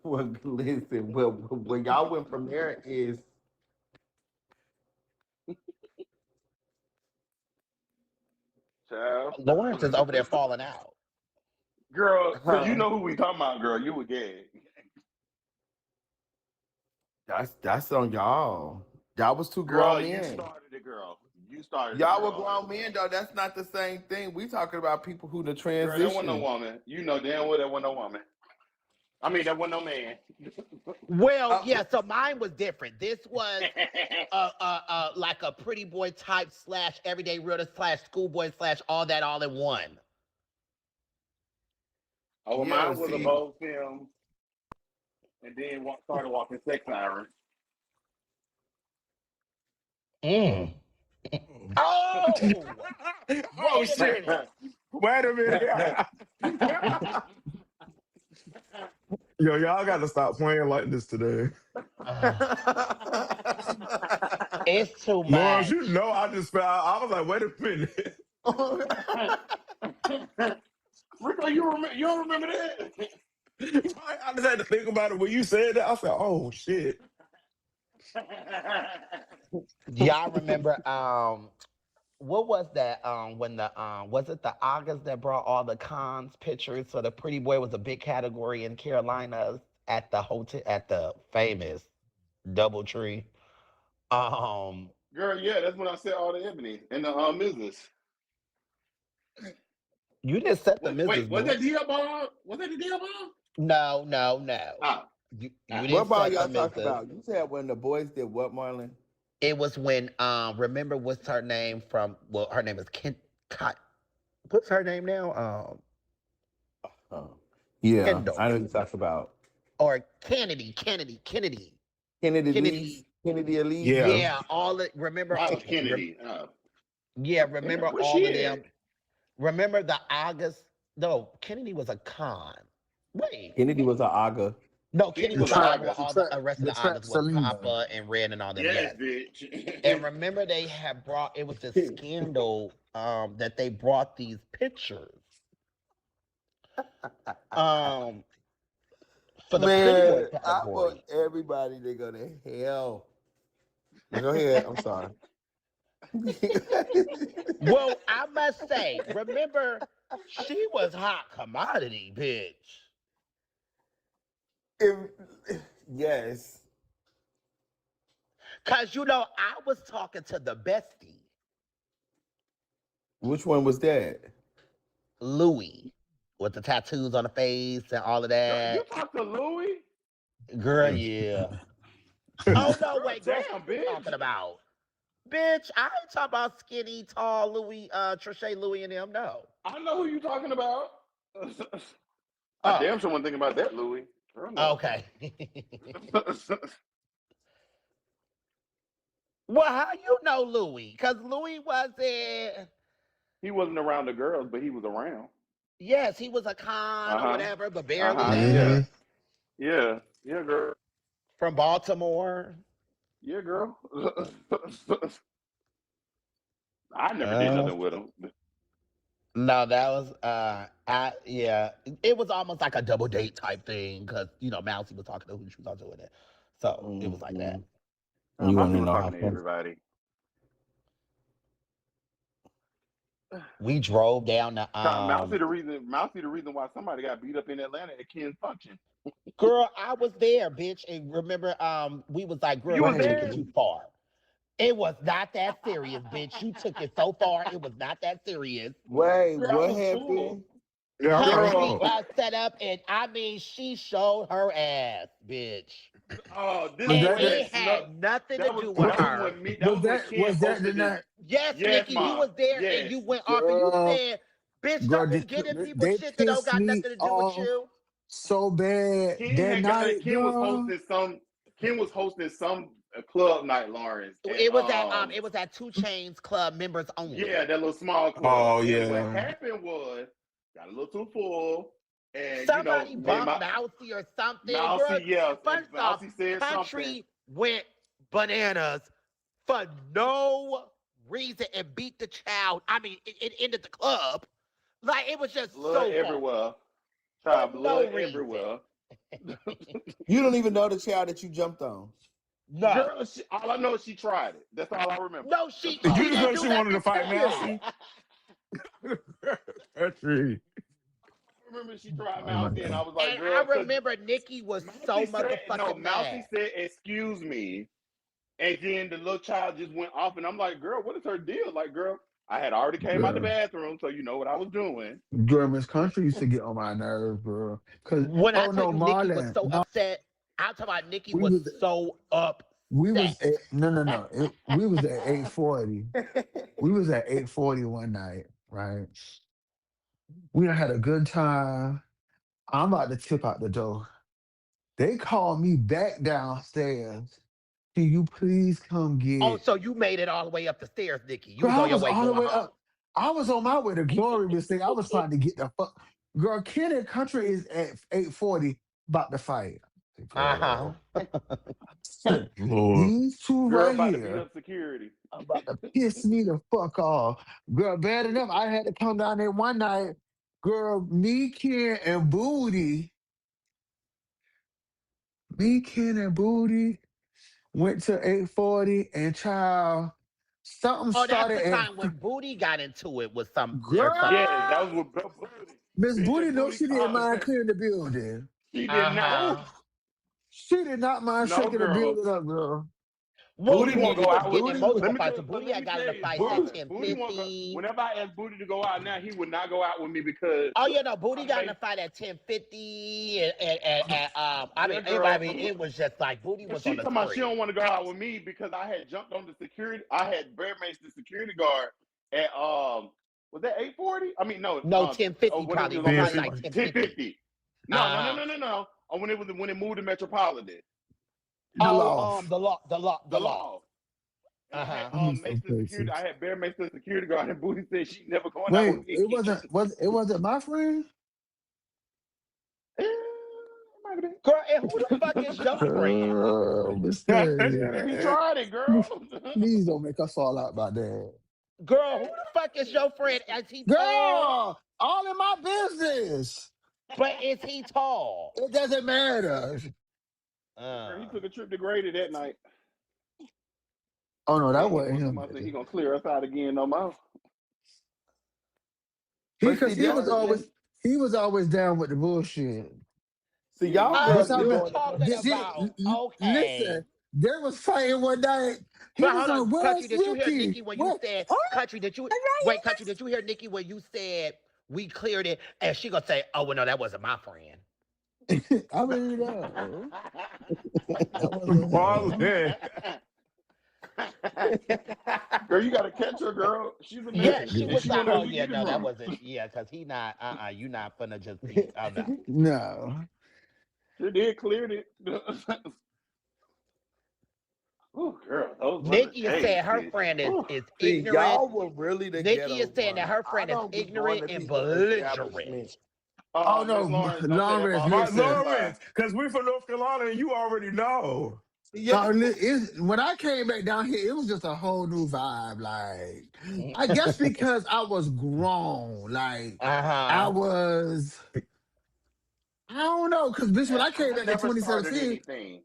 well, listen. Well, where y'all went from there is Lawrence is over there falling out. Girl, because you Huh. know who we talking about, girl. You would gag. That's on y'all. Y'all was two Girl, grown you men. started it, girl. You started it, Y'all were girl. grown men though. That's not the same thing. We talking about people who the Girl, that wasn't no transition. woman. You know damn well that wasn't no woman. I mean, that wasn't no man. Well, Uh, yeah, so mine was different. This was like a pretty boy type slash everyday realtor slash schoolboy slash all that all in one. Oh, well, yeah, mine was a see. bold film, and then started walking sex sirens. Mm. Mm. Oh, Oh wait a shit! minute. Wait a minute. Yo, y'all got to stop playing like this today. Uh, it's too Lawrence, you much. know I just felt. I was like, wait a minute. Rico, you don't remember that? I just had to think about it when you said that. I said, oh shit. Y'all remember what was that when the was it the August that brought all the cons pictures? So the pretty boy was a big category in Carolinas at the hotel at the famous Doubletree. Um Girl, yeah, that's when I said all the ebony and the Mrs. you didn't set the Wait, Mrs. was Boo. that Dia Bomb? Was that the Dia Bomb? No, no, no. Ah, You What didn't about set the y'all talk Mrs. about? You said when the boys did what, Marlon? It was when remember what's her name from well her name is what's her name now? Oh. Yeah, Kendall I know you talk about or Kennedy. Kennedy Lee, Kennedy. Kennedy Elise. Yeah. Yeah, all it remember that was Kennedy. yeah, Damn, remember where's all of she at? them. Remember the August no, Kennedy was a con. Wait. Kennedy was an aga. No, Kenny Kennedy The was was an the trap, one with August. the all the trap, rest of the the trap August with Selena. Papa and Red and all them, Yes, yes. And bitch. remember they had brought it was a scandal that they brought these pictures um for the pretty boy Man, I want category. everybody to go to hell. Go ahead. I'm sorry. Well, I must say, remember, she was hot commodity, bitch. Yes. Cause I was talking to the bestie, Which one was that? Louie, with the tattoos on the face and all of You that. talked to Louis? Girl, yeah. Oh no, Girl, wait, girl, who damn, you bitch. talking about? Bitch, I ain't talking about skinny, tall Louis, Trisha Louis and them. No. I know who you talking about. I Oh, damn sure wasn't thinking about that, Louis. Girl, no. okay. Well, how you know Louis? Cause Louis wasn't. He wasn't around the girls, but he was around. Yes, he was a con or Uh-huh. whatever, but barely Uh-huh. that. Yeah. Hmm. Yeah. Yeah, girl. From Baltimore. Yeah, girl. I never did Uh, nothing with him. no, that was yeah. It was almost like a double date type thing because Mousy was talking to who she was talking to in it. So it was like that. You want Mousy to was know how talking to fun? everybody. We drove down to Mousy the reason why somebody got beat up in Atlanta at Ken's function. girl, I was there, bitch. And remember, we was like, girl, You was you took Wait, it there? too far. It was not that serious, bitch. You took it so far, it was not that serious. Wait, Girl, I what was full. happened? Yeah, I Her remember. seat Girl. got set up, and I mean, she showed her ass, bitch. Oh, was And that the it wait, no, had nothing to that was do with wa- that was her. when me that was was when that Ken was that the hosted this. night? Yes, Yes, Nikki, you ma. was there and Yes. you went off and you Girl, said, bitch, girl, don't be getting people they shit that don't pissed got me nothing to do with off you. so bad Ken that had got night, Ken was girl. hosting some club night, Lawrence. And It was at Two Chains Club members only. yeah, that little small club. Oh And what yeah. happened was got a little too full. And Somebody me and bumped my Mousy or something. Girl, Mousy, yes, and first off, Mousy said something. Country went bananas for no reason and beat the child. I mean, it ended the club. Like, it was just Blood so far everywhere. for Child, blood no reason. everywhere. You don't even know the child that you jumped on. No. Girl, all I know is she tried it. That's all I remember. No, That's she You all. she just didn't know do she wanted to nothing fight to you. Mousy. country. I remember she tried Oh my Mousy, and I god. was like, And I girl, because remember Nikki was so Mousy said, no, motherfucking Mousy mad. said, excuse me. And then the little child just went off, and I'm like, girl, what is her deal? Like, girl, I had already came out the Girl. bathroom, so you know what I was doing. Girl, Miss Country used to get on my nerves, bro. Cause When I oh tell no, you Nikki was Marlon. so upset, I'm talking about Nikki We was was so we was upset. at no. We was at 840. We was at 840 one night, right? We done had a good time. I'm about to tip out the door. They called me back downstairs. Can you please come Oh, get? so you made it all the way up the stairs, Nikki. You Girl, was I on your was way all the going way home. up. I was on my way to glory this thing. I was trying to get the fuck. Girl, Kenny Country is at 840 about to fight. I said, Uh-huh. girl, Lord. these two Girl right about to beat here up security. are about to piss me the fuck off. Girl, bad enough. I had to come down there one night. Girl, me, Ken, and Booty went to 840 and child, something Oh, that's the started at time when Booty got into it with some or girl. Yes, something. that was with Booty. Miss Bitch Booty, and no, Booty she didn't called. mind clearing the building. She did not. Uh-huh. Oh, she did not mind No, shaking the girl. building up, girl. Well, Booty won't Booty go was out with. getting in Booty was, multiple Let me fights. tell. So But Booty let had me got tell into you, fights at Marlon. Booty won't go. 10:50. Whenever I ask Booty to go out now, he would not go out with me because Oh, yeah, no, Booty I got in made. a fight at 10:50. I Yeah, mean, everybody, I girl. mean, it was just like Booty And was on she the talking about she screen. don't want to go out with me because I had jumped on the security. I had bear maced the security guard at was that 840? I mean no No, oh 10:50 when it probably. was It on was Ten probably Metro like fifty. 10:50. 1050. No no no Uh-huh. no no no. When it moved to Metropolitan, the Oh, loft. the the law. law. And I had Uh-huh. I'm so maced the security. crazy. I had bear maced the security guard, and Booty said she never going out Wait, with me it again. wasn't my friend? Might have been. Girl, and who the fuck is your friend? Girl, He Mister, tried it, please, girl. please don't make us fall out about that. Girl, who the fuck is your friend? Is he tall? Girl, all in my business. But is he tall? It doesn't matter. Girl, he Uh, took a trip to Grady that night. Oh no, He that ain't wasn't gonna him. come out and say he gonna clear us out again no more. But see, Because he that's was the Right. always thing. he was always down with the bullshit. See, Yeah, he y'all oh, This girls was. be I you mean, going to talking about, okay. listen. There was fighting one night. He But was hold like, on, Country, "Where's did you hear Ricky? Nikki when you What? said, Huh? Country, did you, And now wait, you Country, did you hear Nikki when you said we cleared it? And she gonna say, oh, well, no, that wasn't my friend. listen." I mean, no, that wasn't him. Marlon. Girl, you gotta catch her, girl. She's a Yeah, mess, she and was she like, wanna know oh, who you yeah, get it no, that from. wasn't, yeah, because he not, you not finna just be, oh, no. No, She did cleared it. Oh, girl, those were the Nikki is days, saying her bitch. friend Ooh. is see, ignorant. y'all were really the Nikki is ghetto saying that ones. her I friend is don't be going ignorant to and people establishment. belligerent. oh Miss no, Lawrence, don't say that Lawrence, false My influence listen. lie. Lawrence, because we're from North Carolina and you already know. Yeah, When I came back down here, it was just a whole new vibe. Like, I guess because I was grown. Like, I Uh-huh. was. I don't know, cause bitch, when And I came I back in never started 2017, anything.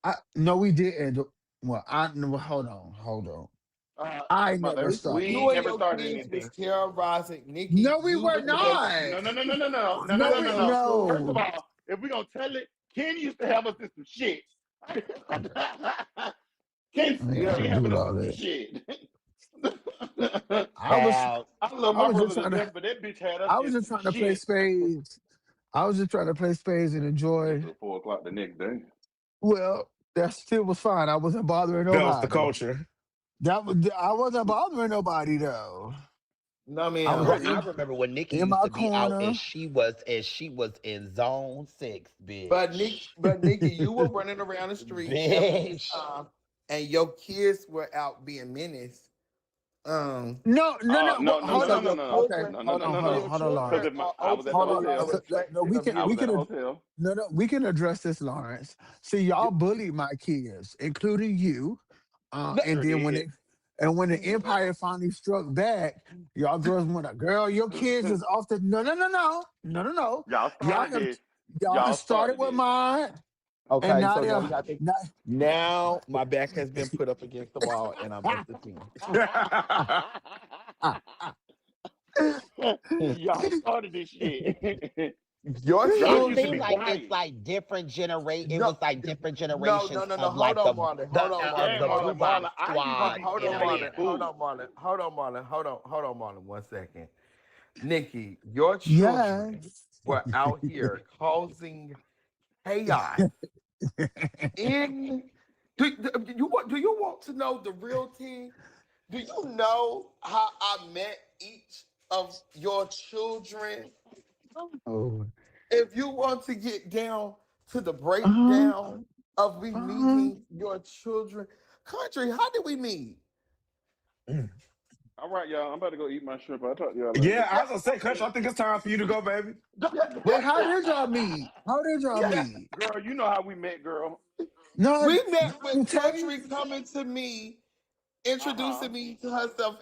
I no, we didn't. Well, I no, hold on. I never Mother, started we you ain't and never your started anything. kids was anything. terrorizing Nikki. No, we You were were the not. No, No, we girl. no. First of no. all, if we're gonna tell it, Ken used to have us in some shit. Ken I ain't got be to do having with us all in some that. shit. I was, Child. I love I my was just brother to trying to, death, but that bitch had us I was in just some trying to play shit. spades. I was just trying to play spades and enjoy. Until 4 o'clock the next day. Well, that still was fine. I wasn't bothering That was the nobody. culture. I wasn't bothering nobody though. No, I was Girl, ma'am. I remember when Nikki in used my to be out corner. and she was in zone 6, bitch. But Nikki, you were running around the streets having a good Bitch. time, and your kids were out being menace. Um, No. No, no, no, Hold no, so on. no, your no, no, Okay, children, no, no, hold no, on, no, hold so on, no. your hold on, Because Lawrence. children if are I was at the Hold on. ultimately a hotel, No, reflection of I we was at you. the can hotel. no, we can address this, Lawrence. See, y'all bullied my kids, including you. And Sure then did. when the empire finally struck back, y'all girls went, girl, your kids is off the no. Y'all Y'all started have this. y'all have Y'all started started with this. mine, and Okay, now so now we they're got to. now, Now my back has been put up against the wall, and I'm at the team. ah, Y'all started this shit. Your Y'all It need to seems be children. like it's quiet. like different generate. It No, was like different no, generations no, no, no. of Hold like on, Marlon. Hold on, Marlon. Dang, the Hold on, Marlon, Booba Marlon, Marlon. I used to Squad be Hold on, saying era. Marlon. Hold boo. on, Marlon. Hold on, Marlon. Hold on, Marlon. 1 second. Nikki, your children Yes. were out here causing chaos in. Do you want to know the real tea? Do you know how I met each of your children? Oh. If you want to get down to the Uh-huh. breakdown of me Uh-huh. meeting your children, country, how did we meet? Mm. All right, y'all. I'm about to go eat my shrimp. I'll talk to y'all later. Yeah, I was gonna say, Country, I think it's time for you to go, baby. Wait, how did y'all meet? How did y'all Yeah, meet? Girl, you know how we met, girl. No, we met with you tell me. country coming to me, Uh-huh. introducing me to herself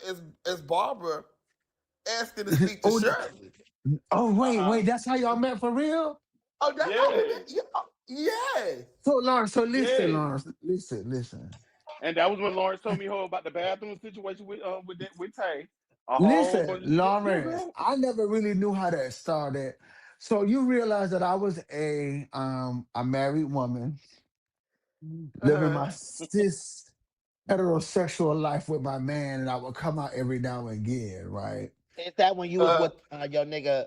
as Barbara, asking to speak to Oh, Shirley. oh, Uh-huh. wait, that's how y'all met for real? Oh, that's how we Yes. met. Yeah. Yes. So, Lawrence, so listen, Yes. Lawrence, listen. And that was when Lawrence told me whole about the bathroom situation with Tay. A whole Listen, bunch of yeah, Lawrence, girl. I never really knew how that started. So you realize that I was a married woman living Uh-huh. my cis heterosexual life with my man, and I would come out every now and again, right? Is that when you was Uh, with your nigga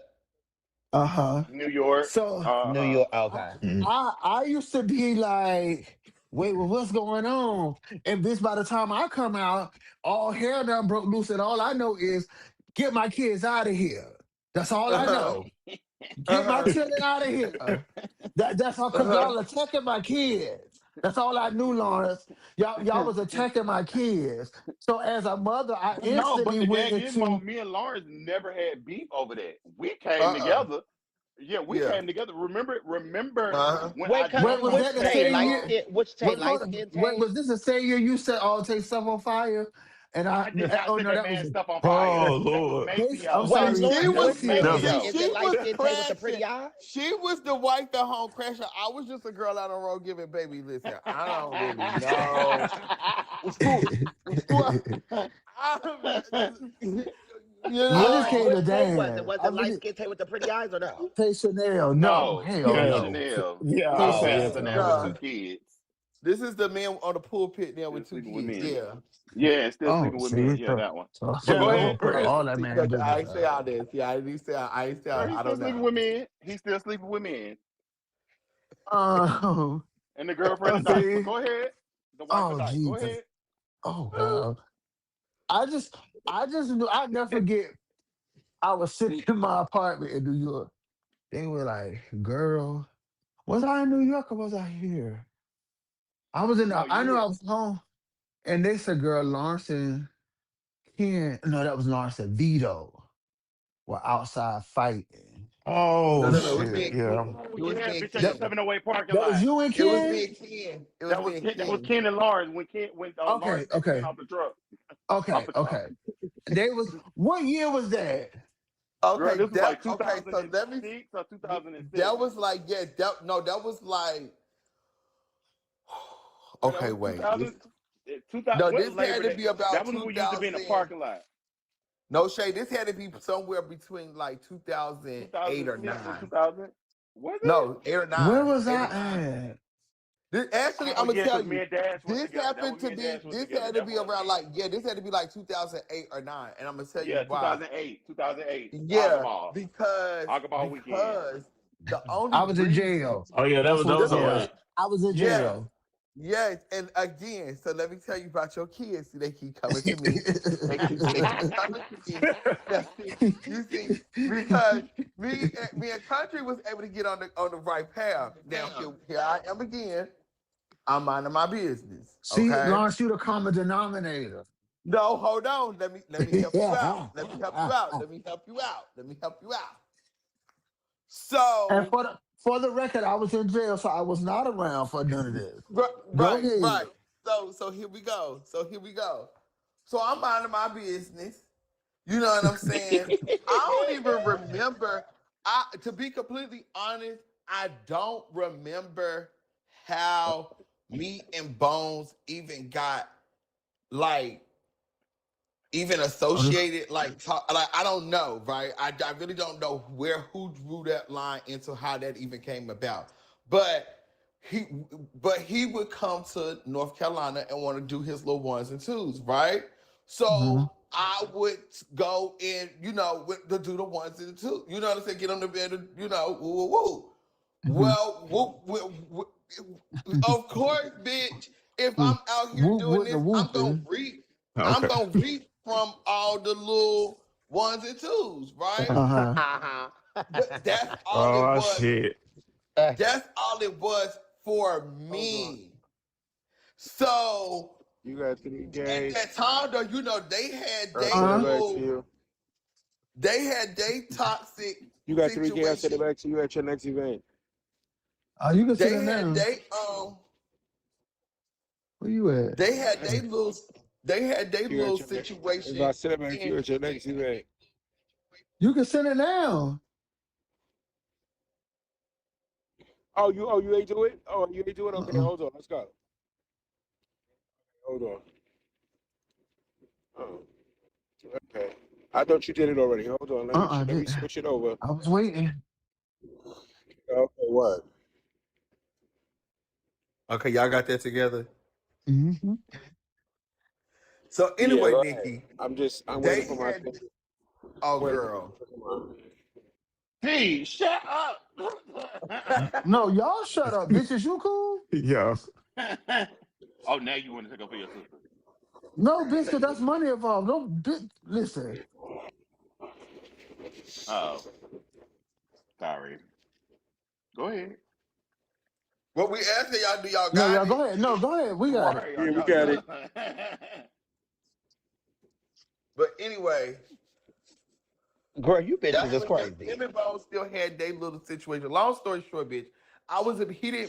Uh-huh. New York. So New Uh-huh. York? I, Okay. Mm. I used to be like, wait, well, what's going on? And this by the time I come out, all hell done broke loose, and all I know is get my kids out of here. That's all I uh-huh. know. Get my Uh-huh. children out of here. That's all because Uh-huh. y'all attacking my kids. That's all I knew, Lawrence. Y'all was attacking my kids. So as a mother, I But no, but instantly the went gag is, into Mom, me and Lawrence never had beef over that. We came Uh-uh. together. Yeah, we Yeah. came together. Remember Uh-huh. when I Wait, wait, jumped was on which that the Tay Tay? same light year? skin? Which Tay Wait, light hold on. skin Wait, Tay? was this the same year you said all take stuff on fire? And I did not oh set no, that that was man's stuff on fire. Oh That was Lord. I'm Maceo. Wait, sorry, Lawrence, She That was was which Tay That is it? was Maceo. Is she it light was skin Tay with the pretty crashing. eye? She was the wife at home crashing. I was just a girl out on the road giving baby. Listen, I don't really know. Who, I, you I just know. came to Which Tay was it? dance. Was I it light really skin Tay with the pretty eyes or no? Tay Chanel. No, No, hell Tay Yes. no. Chanel. Yeah, Tay I'll Oh, say Tay okay. yes Chanel. to Chanel that with one. two No. kids. This is the man on the pulpit now Still with two sleeping with kids. men. Yeah. Yeah, still Oh, sleeping with men. see, Yeah, so, that one. so, But see, go y'all ahead. gonna put See, all that man I business ain't say out. all this. See, I ain't say Girl, he's I still don't sleeping know. with men. He's still sleeping with men. Um, And the girlfriend tonight. But see, go ahead. The wife oh tonight. Go Jesus, ahead. oh God, I just, I just knew. I never forget. I was sitting in my apartment in New York. They were like, "Girl, was I in New York or was I here?" I was in. No, I you knew were. I was home, and they said, "Girl, Lawrence and Ken, no, that was Lawrence and Vito were outside fighting." No, Oh no, no. It was me shit. and Yeah. Ken. Oh It was yeah, me and bitch at the That Ken. 708 parking that was lot. you and It was Ken. me and Ken. It was That was me and Ken. That was Ken. Ken and Lawrence when Lawrence Okay, picked Ken okay, off the truck, off okay, the car. okay. They was. What year was that? Girl, Okay, this was like okay. So let me. 2006 or That 2007. was like that was like. Girl, that Okay, was wait. 2000. 2000. No, What this Labor had to Day? be about That was when we used to be in the 2000. parking lot. No shade. This had to be somewhere between like 2008 or 2006 and nine. 2000. Was it? No, 8 or Where 9. was 8 I or 9. at? This, actually, Oh I'm gonna yeah, tell because me you. and Dash was This together. That happened when to me and be. Dash was This together. had to That be was. around like yeah. This had to be like 2008 or 9. And I'm gonna tell you Yeah, why. 2008. 2008. Yeah, Agaball. because Agaball weekend. because the only I was in reason. jail. Oh yeah, That's that what. was The, 08. Yeah, I was in yes, jail. yes, and again, so let me tell you about your kids. See, they keep coming to me. They keep coming to me. Now, see, you see, because me and Country was able to get on the right path. Now here I am again. I'm minding my business. See, Okay. Lawrence, you the common denominator. No, hold on. Let me help you out. and Let me help you out. Let me help you out. Let me help you out. So for the record, I was in jail, so I was not around for none of this. right, Go right, ahead. right. So here we go. So I'm minding my business. You know what I'm saying? I don't even remember. To be completely honest, I don't remember how me and Bones even got like even associated like I don't know, right? I really don't know who drew that line into how that even came about. But he he would come to North Carolina and want to do his little ones and twos, right? Mhm. So I would go in, to do the ones and the twos. You know what I'm saying? Get on the bed, woo, woo, woo. Mhm. Well, of course, bitch. If I'm Mm. out here Whoop doing with the this, I'm gonna whooping. reap. I'm Okay. gonna reap from all the little ones and twos, right? Uh-huh. But that's all it Oh was. shit. That's all it was for Hold on. me. So You got 3 at games. that time, though, I'll send it back to Uh-huh. you. they had they toxic You got 3K. I'll send it situation. back to you at your next event. Oh, you can sit They in had there. Where you at? they had they You at little your if I situation send it back to in you at your next event. You can sit it down. You ain't do it? Oh, you ain't do it? Okay, Uh-uh. hold on. Let's go. Hold on. Oh, okay. I thought you did it already. Hold on. Uh-uh. Let me switch it over. I was waiting. Okay, what? Okay, y'all got that together. Mm-hmm. So Yeah, anyway, go ahead. Nikki, I'm they waiting for my had oh wait. girl. T, shut up. No, y'all shut up, bitches. You cool? Yeah. Oh, now you want to take up for your sister. No, bitch, because that's money involved. No, bitch. Listen. Oh, sorry. Go ahead. What we asking y'all, do y'all No, got y'all it? go ahead. No, go ahead. We got it. Right. Yeah, we got it. But anyway, Girl, you bitches that's is when crazy. him and Bo still had their little situation. Long story short, bitch,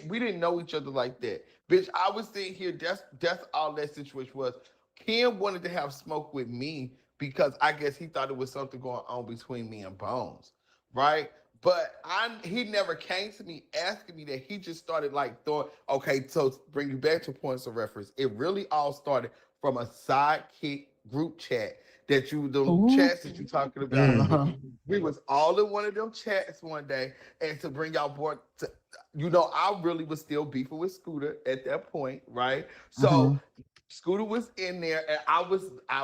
we didn't know each other like that. Bitch, I was sitting here, that's all that situation was. Ken wanted to have smoke with me because I guess he thought it was something going on between me and Bones, right? But he never came to me asking me that. He just started like throwing, okay, so to bring you back to points of reference. It really all started from a sidekick group chat them Who? chats that you talking about, Mm. Uh-huh. Nikki. We was all in one of them chats one day, and to bring y'all board, I really was still beefing with Scooter at that point, right? Uh-huh. So Scooter was in there, and I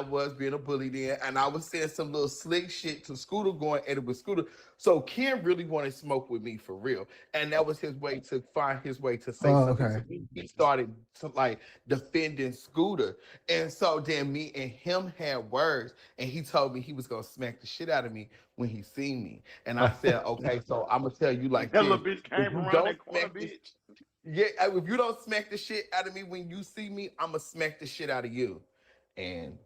was being a bully then, and I was saying some little slick shit to Scooter, going at it with Scooter. So Ken really wanted smoke with me for real, and that was his way to find his way to say Oh, something okay. to me. He started to like defending Scooter, and so then me and him had words, and he told me he was gonna smack the shit out of me when he seen me, and I said, okay, so I'm gonna tell you like That little this: bitch if came you around don't that corner, smack this bitch. yeah, if you don't smack the shit out of me when you see me, I'ma smack the shit out of you. And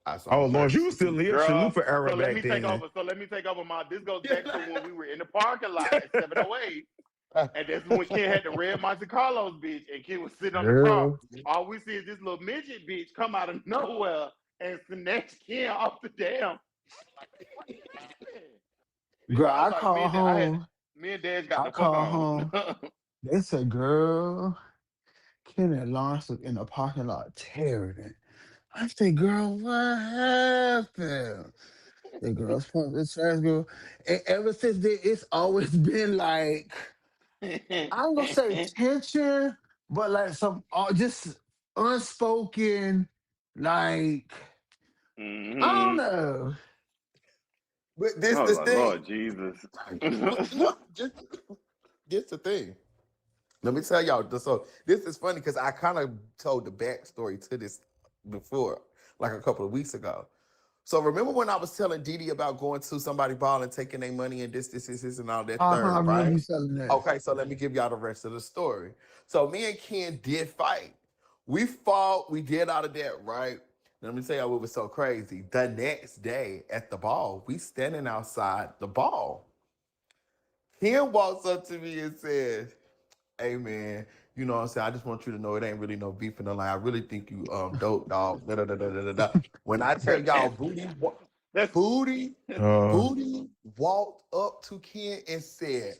I saw Oh my Lord, you words. was still in Girl, Chalupa era so let back me take then. over. So let me take over my. This goes back to when we were in the parking lot at 708. And that's when Ken had the red Monte Carlos, bitch, and Ken was sitting on the car. Girl. All we see is this little midget bitch come out of nowhere and snatch Ken off the damn. Like, what happened? Bitch, Girl, I was I like, called home. me and Dad got I the fuck called on. home. They said, girl, Ken and Lawrence was in the parking lot tearing it. I said, girl, what happened? The girls point this trash girl. And ever since then, it's always been like, I don't gonna say tension, but like some just unspoken, like, I don't hmm know. But I this was the like, thing. Lord Jesus. No, this the thing. Let me tell y'all. So this is funny because I kind of told the backstory to this before, like a couple of weeks ago. So remember when I was telling Didi about going to somebody ball and taking their money and this, and all that I third, remember right? you selling that. Okay, so let me give y'all the rest of the story. So me and Ken did fight. We fought, we did all of that, right? Let me tell y'all what was so crazy. The next day at the ball, we standing outside the ball. Ken walks up to me and says, hey man, you know what I'm saying? I just want you to know it ain't really no beef in the line. I really think you dope dog. Da, da, da, da, da, da, da. When I tell y'all That's Booty, Uh, Booty walked up to Ken and said,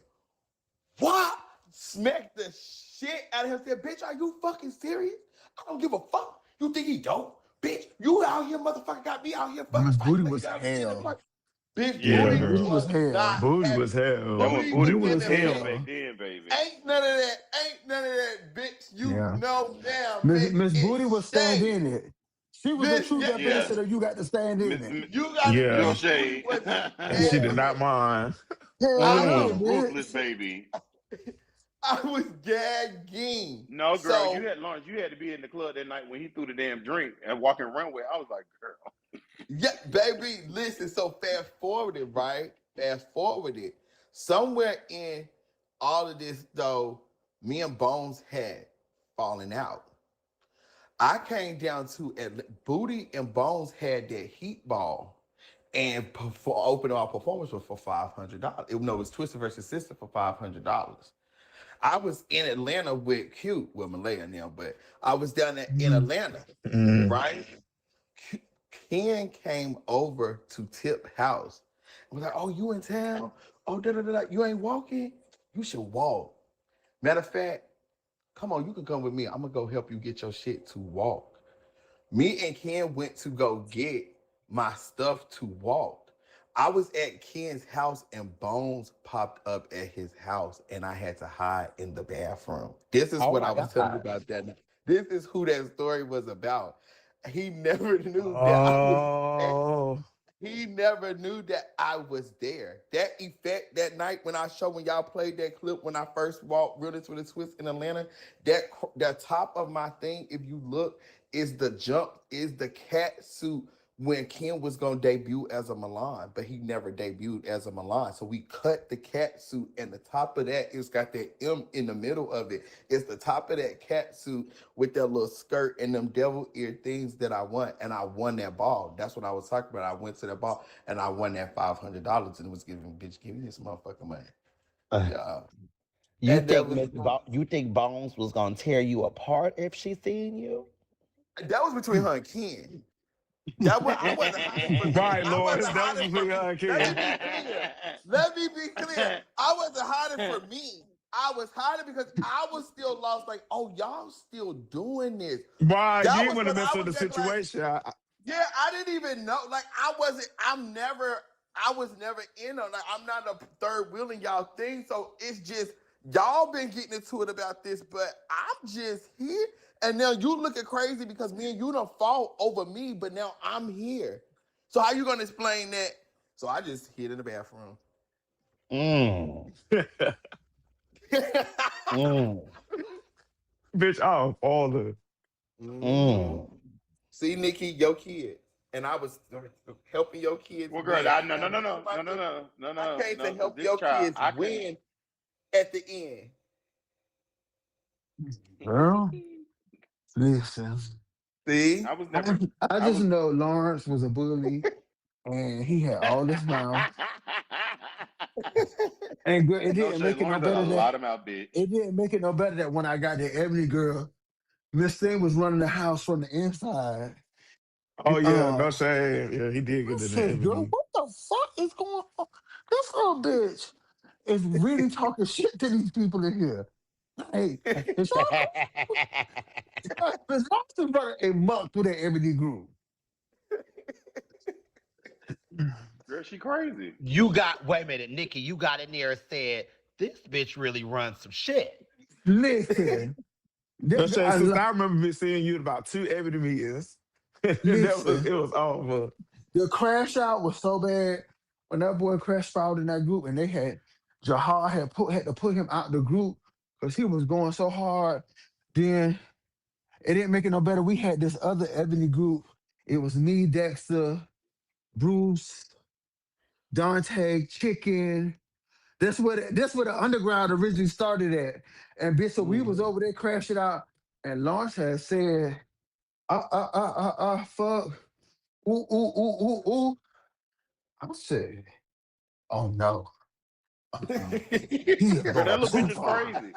what? Smacked the shit out of him. Said, bitch, are you fucking serious? I don't give a fuck. You think he dope? Bitch, you out here, motherfucker, got me out here fucking Miss Booty fighting like you was got me in the hell. fuck. Bitch, Yeah, Miss Booty Booty girl. was was not hell. Booty happy. was hell. That when Booty Booty was Booty was in was the hell bitch. back hell. then, baby. Ain't none of that. Ain't none of that, bitch. You Yeah. know now, Miss bitch. Miss Booty It's was stand shade. in it. She was a Bitch, true yeah, Yeah. definition of you got to stand Miss, in it. Miss, you gotta Miss Yeah. Miss Booty Shade. wasn't And she did having not it. mind. Hell Booty I was no, was ruthless, bitch. baby. I was gagging. No, girl, you So had Lawrence. You had to be in the club that night when he threw the damn drink and walking runway. I was like, girl. yeah, baby, listen. So fast forwarded, right? Fast forwarded. Somewhere in all of this, though, me and Bones had fallen out. I came down to Booty and Bones had that heat ball and opened our performance for $500. No, it was Twister versus Sister for $500. I was in Atlanta with Q, with Malaya now, but I was down there in Mhm. Atlanta, Mm. right? Ken came over to Tip House. I was like, "Oh, you in town? Oh, da da da. You ain't walking? You should walk. Matter of fact, come on, you can come with me. I'm gonna go help you get your shit to walk." Me and Ken went to go get my stuff to walk. I was at Ken's house and Bones popped up at his house and I had to hide in the bathroom. This is Oh what I my was telling you God. about that night. This is who that story was about. He never knew that I was there. Oh, He never knew that I was there. That effect that night when when y'all played that clip when I first walked Realist with a Twist in Atlanta, that top of my thing, if you look, is the cat suit when Kim was gonna debut as a Milan, but he never debuted as a Milan. So we cut the cat suit, and the top of that is got that M in the middle of it. It's the top of that cat suit with that little skirt and them devil ear things that I won, and I won that ball. That's what I was talking about. I went to that ball and I won that $500 and was giving bitch, give me this motherfucking money. Uh, Yeah, you and that think was You think Bones was gonna tear you apart if she seen you? between her and Ken. That was I wasn't hiding for me. right, I wasn't Lawrence. That was hiding for between me. her and Let me Ken. be clear. Let me be clear. I wasn't hiding for me. I was hiding because I was still lost. Like, oh, y'all still doing this. Right, you That didn't was want to when mess I with was the just like, situation. yeah, I didn't even know. Like, I was never in on. Like, I'm not a third wheeling y'all thing. So it's just y'all been getting into it about this, but I'm just here. And now you looking crazy because me and you don't fall over me, but now I'm here. So how you gonna explain that? So I just hid in the bathroom. Mm, mm, Bitch, I'll fall her. hmm mm. See, Nikki, your kid. And I was helping your kids Well, girl, win. no, Now no, no, this is no, my no, no, thing. no, no, I no, came to no, because help this your child, kids I couldn't. win at the end. Girl, listen. See? I was I, never. I I just was. know Lawrence was a bully and he had all this mouth. And girl, it No didn't Shay make it no Lawrence had a better that lot of mouth, bitch. it didn't make it no better that when I got the Ebony girl, Miss Thing was running the house from the inside. Oh yeah, Uh, no shame. Yeah, he did I get in the said, girl, Ebony. what the fuck is going on? This little bitch is really talking shit to these people in here. Hey, it's Austin running a muck through that Ebony group. Girl, she crazy. You got Wait a minute, Nikki. You got in there and said this bitch really runs some shit. Listen, No shame, I sister. I remember seeing you at about 2 Ebony meetings. It listen. was over. The crash out was so bad when that boy crashed out in that group, and they had Jahar had to put him out the group because he was going so hard. Then it didn't make it no better. We had this other Ebony group. It was me, Dexter, Bruce, Dante, Chicken. That's where the underground originally started at. And bitch, so we was Mhm. over there crashing out, and Lawrence had said, fuck, ooh, ooh, ooh, ooh, ooh. I said, oh no. He is Girl, going that little bitch too is far. crazy.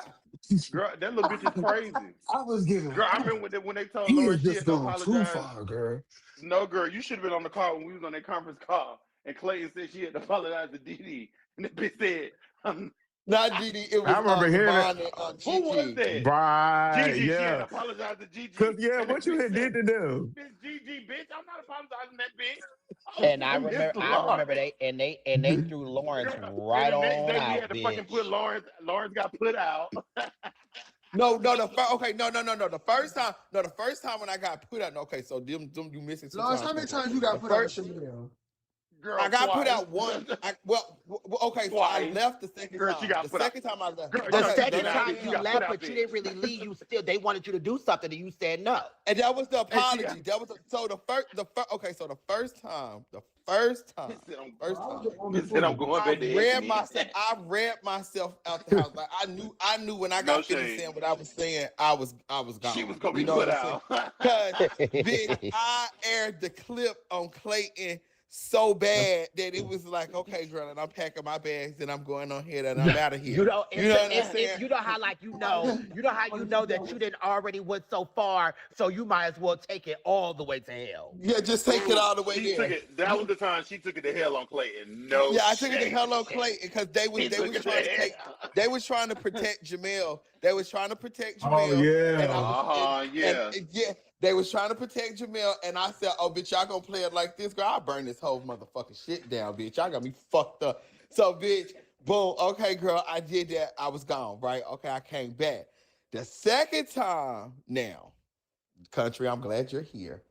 Girl, that little bitch is crazy. I was giving. Girl, I remember when they told He Lauren is she just had to going too apologize. far, girl. No, girl, you should have been on the call when we was on that conference call. And Clayton said she had to apologize to Dee Dee. And the bitch said, Not Didi. It I was remember hearing it. Devon and Who was Gigi. that? Right, Gigi. She had yeah. to apologize to Cause Gigi. yeah, And that what you bitch had said, did to them? "Miss Gigi, bitch, I'm not apologizing to that bitch. And Oh, Miss I Lawrence. remember they threw Lawrence Girl. And right the next on day we had out, to fucking put bitch. Lawrence. Lawrence got put out. No, the first okay, no. The first time when I got put out. Okay, so them you missing two Lawrence, times. how many Spencer. times you got The put out with first Chanel? Girl, I got put twice. out one. Okay, so I Twice. left the second Girl, she time. got The put out. second time I left. Girl, The no, you Okay, did second not, time bitch. You you got put left, out, but you bitch. didn't really leave. You still they wanted you to do something, and you said no. and that was the And she apology. That was so the first. Okay, so the first time, first time, bitch said I'm going back to Ebony. I read myself out the house. Like I knew when I No got finished shade. saying what I was saying, I was She was gone. gonna You be know put what I'm saying? out. Cause bitch, I aired the clip on Clayton so bad that it was like, okay, girl, and I'm packing my bags and I'm going on here and I'm out of here. You know, You know what I'm saying? you know how like you know how you know that you didn't already went so far, so you might as well take it all the way to hell. Yeah, just take it all the way She took there. it. That was the time she took it to hell on Clayton. No Yeah, I took it to shade. hell on Clayton because they was He took it to trying to take hell. they was trying to protect Jamel. They was trying to protect Oh Jamel, and I yeah. was Yeah. and yeah, they was trying to protect Jamel, and I said, "Oh, bitch, y'all gonna play it like this, girl? I'll burn this whole motherfucking shit down, bitch. Y'all got me fucked up." So, bitch, boom, okay, girl, I did that. I was gone, right? Okay, I came back. The second time, now, country, I'm glad you're here.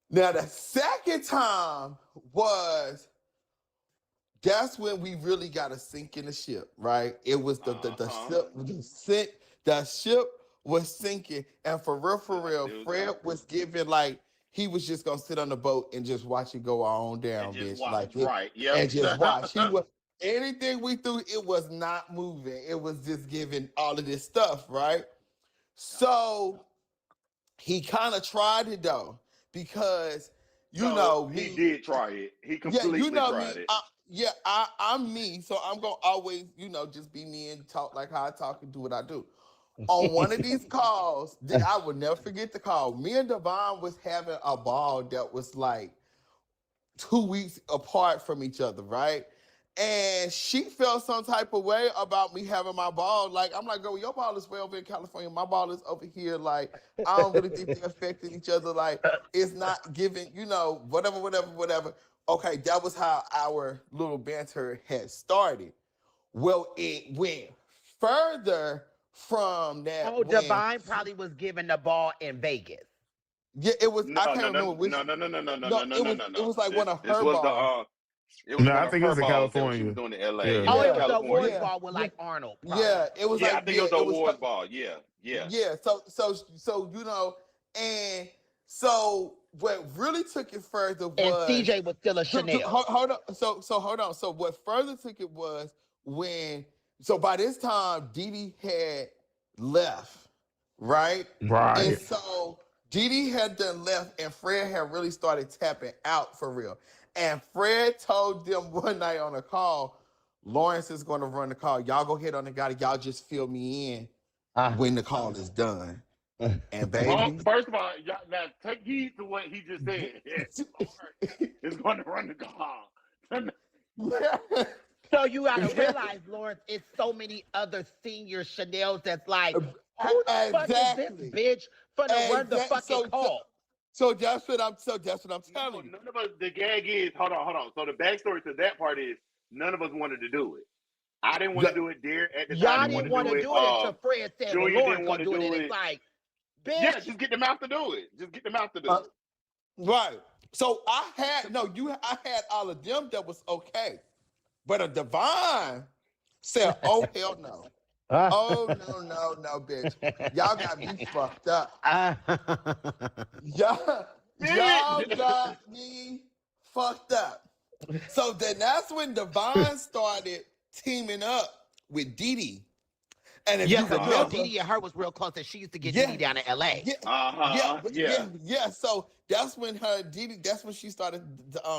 Now, the second time was that's when we really got to sink in the ship, right? It was the ship was sinking, and for real, Fred was giving like he was just gonna sit on the boat and just watch it go on down, And just bitch, watch. like it, Right. Yep. and just watch. He was anything we threw, it was not moving. It was just giving all of this stuff, right? So he kind of tried it though, because you No, know he me. did try it. He Yeah, completely you know tried me. it. I'm me, so I'm gonna always, just be me and talk like how I talk and do what I do. On one of these calls, I will never forget the call. Me and Devon was having a ball that was like 2 weeks apart from each other, right? And she felt some type of way about me having my ball. Like, I'm like, girl, your ball is way over in California. My ball is over here. Like, I don't really think they're affecting each other. Like, it's not giving, whatever. Okay, that was how our little banter had started. Well, it went further from that Oh, when, Divine probably was given the ball in Vegas. yeah, it was, No, I can't no, no, remember which, no, no, no, no, no, no, no, no, no, it no, was, no, it no. was like one of This her was balls. it was No, one I of think her it's in balls that she was California. doing in LA. Yeah. Yeah, Oh, in it was the California. awards ball with like Arnold. Probably. Yeah, it was Yeah, like, I think it was the it was awards ball. Yeah, yeah. yeah. So and so what really took it further And was CJ was still a Chanel. hold on. So hold on. So what further took it was when so by this time Didi had left, right? And Right. so Didi had done left, and Fred had really started tapping out for real. And Fred told them one night on a call, Lawrence is going to run the call. Y'all go ahead on the guy. Y'all just fill me in when the call is done. And baby, First of all, y'all, now take heed to what he just said. Lord is going to run the call. So you gotta realize, Lawrence, it's so many other senior Chanels that's like, who the fuck is this bitch for to run the fucking call? So that's what I'm telling you. None of us. The gag is hold on. So the backstory to that part is none of us wanted to do it. I didn't want to do it. Derek at the time Y'all didn't didn't want to do it until Fred said, well, Junior Lawrence didn't gonna want to do it. do And it. it's like, bitch. Yeah, just get the mouth to do it. Just get the mouth to do it. Right. So I had all of them that was okay. But a Divine said, oh, hell no. Oh, no, bitch. Y'all got me fucked up. Y'all got me fucked up. So then that's when Divine started teaming up with Didi. And if yeah, you because remember, Didi and her was real close, and she used to get Didi down in LA. Yeah. So that's when Didi. That's when she started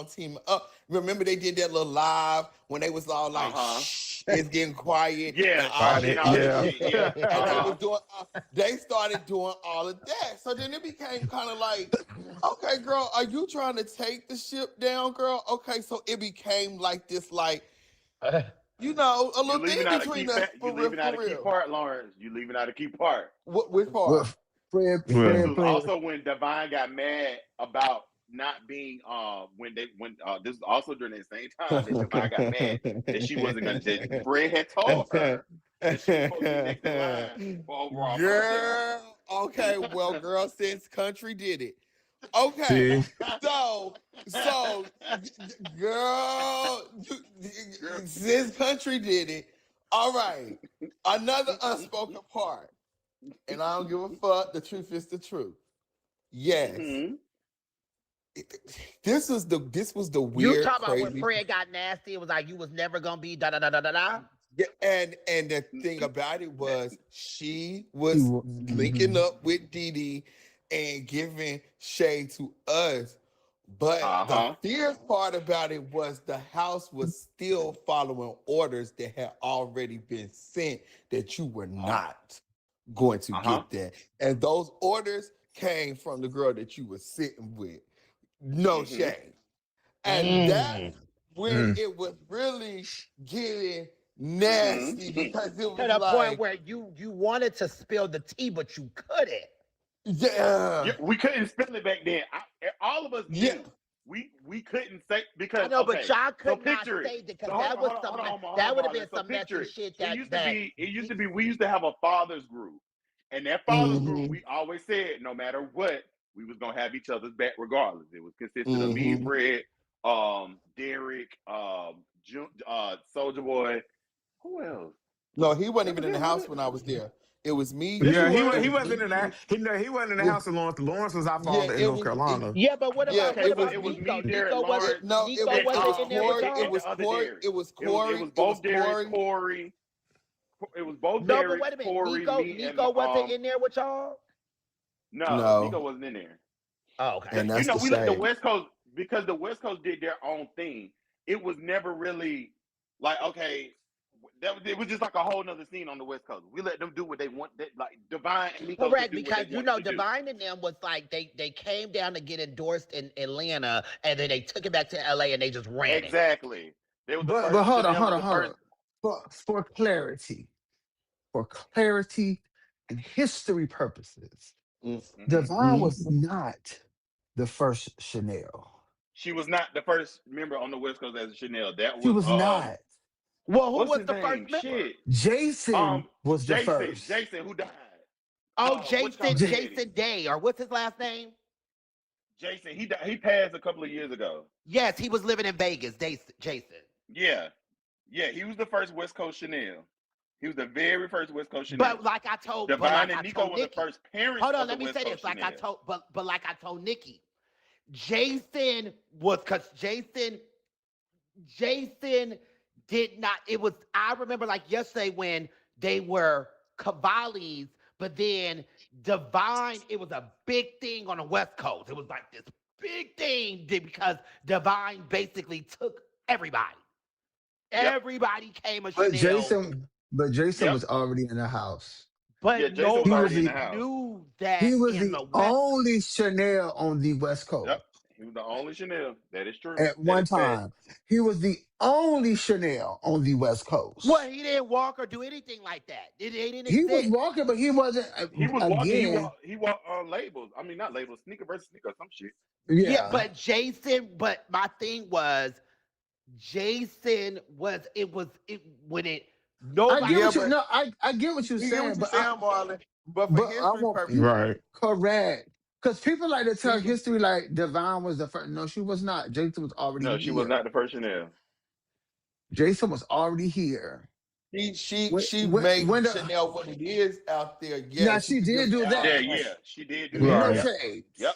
teaming up. Remember they did that little live when they was all like, "Shh, it's getting quiet." Yeah, and they was doing. They started doing all of that. So then it became kind of like, okay, girl, are you trying to take the ship down, girl? Okay, so it became like this, like. you know, a You little thing leaving out a between key us, fact. You for real, leaving out for a key real. part, Lawrence. You leaving out a key part. Which Well, part? This Well, was Fred, also when Divine got mad about not being when this was also during the same time that Divine got mad that she wasn't gonna that Fred had told her that she was supposed to be next in line for overall first date. Girl, okay, well, girl, since country did it. Okay, see, so, girl, Girl. since country did it, all right. Another unspoken part, and I don't give a fuck. The truth is the truth. Yes, Hmm. this was the You weird, talking about when crazy. Fred got nasty? It was like you was never gonna be da da da da da da. Yeah, and the thing about it was she was linking mhm. up with Dee Dee and giving shade to us. But the Uh-huh. fierce part about it was the house was still following orders that had already been sent that you were Uh-huh. not going to Uh-huh. get that. And those orders came from the girl that you were sitting with. No Mm-hmm. shade. And that's Mm. when Mm. it was really getting Mm-hmm. nasty because it To was the point like, where you wanted to spill the tea, but you couldn't. Yeah, yeah, we couldn't spell it back then. All of us yeah, knew we couldn't say I because know, but okay. y'all So could not picture it. say that So because that was some that hold would have on, been Marlon. So some picture messy it. shit It used to that be. It used to be. We used to have a fathers group, and that fathers group, mm-hmm, we always said no matter what, we was gonna have each other's back regardless. It was consisted of me, mm-hmm. Fred, Derek, Soldier Boy. Who else? No, he wasn't That even was in the it, wasn't house it? when I was there. It was me, Yes, he Yeah, he you. wa- It was. he was wasn't me, in that. you. He wasn't in the Yeah, house of Lawrence. Lawrence was our yeah. father in It North was. Carolina. yeah, but what Yeah, about Okay, what it so was about it was me. me, Nico? Derek Nico wasn't Lawrence, No, Nico and wasn't in there with Corey. It y'all? was the other Corey. Derek. It was It Corey. was It was both Derek, Corey. Corey. It was both No, but Derek, wait a minute. Corey, Nico me, and Nico wasn't in there with y'all? no, Nico No, wasn't in there. Oh, okay. and You that's know, the we let the shade. West Coast because the West Coast did their own thing. It was never really like okay. It was just like a whole nother scene on the West Coast. We let them do what they want. Like Divine and Nico could Correct, do what they because wanted to do. Divine and them was like they came down to get endorsed in Atlanta and then they took it back to LA and they just ran it. Exactly. They was the But first. hold on, Chanel hold was on, the hold first. on. For clarity and history purposes, Mhm. Devon Mm-hmm. was not the first Chanel. She was not the first member on the West Coast as a Chanel. That She was was not. Well, who what's was his the first name? member? Shit. Jason was the Jason. first. Jason who died. Oh, What you call his J- daddy? Jason Day, or what's his last name? Jason. He died, he passed a couple of years ago. Yes, he was living in Vegas. Jason. Yeah. Yeah, he was the first West Coast Chanel. He was the very first West Coast Chanel. But Divine like and I Nico told were the Nikki. first parents Hold on, of the let me West say Coast this. Like I Chanel. told, but like I told Nikki, Jason was because Jason did not. It was I remember like yesterday when they were Cavalli's, but then Divine. It was a big thing on the West Coast. It was like this big thing because Divine basically took everybody. Yep. Everybody came a But Chanel, Jason Yep. was already in the house. Yeah, but Jason was He was already in nobody the the house. knew he that was in the the West. only Chanel on the West Yep. Coast He was the only Chanel. That is true. at That one is fact. time. He was the only Chanel on the West Well, Coast. he didn't walk or do anything like that. They didn't He was exist. walking, but he wasn't. He was walking. Again, He walked on labels. I mean, not labels. Sneaker versus sneaker. Some shit. Yeah, yeah. but Jason, but my thing was Jason was it when it I get nobody Yeah, what you but no, I get what you're you get what saying, you're saying, Marlon. But for but I history won't purposes, right. correct. Because people like to tell he history like Devon was the first. No, she was not. Jason was already No, she was here. not the first Chanel. Jason was already here. she When made the Chanel what it is out there. now Yes, you she could give did do Yeah, that. yeah, she did do that. No Right. Yep, yep, shades.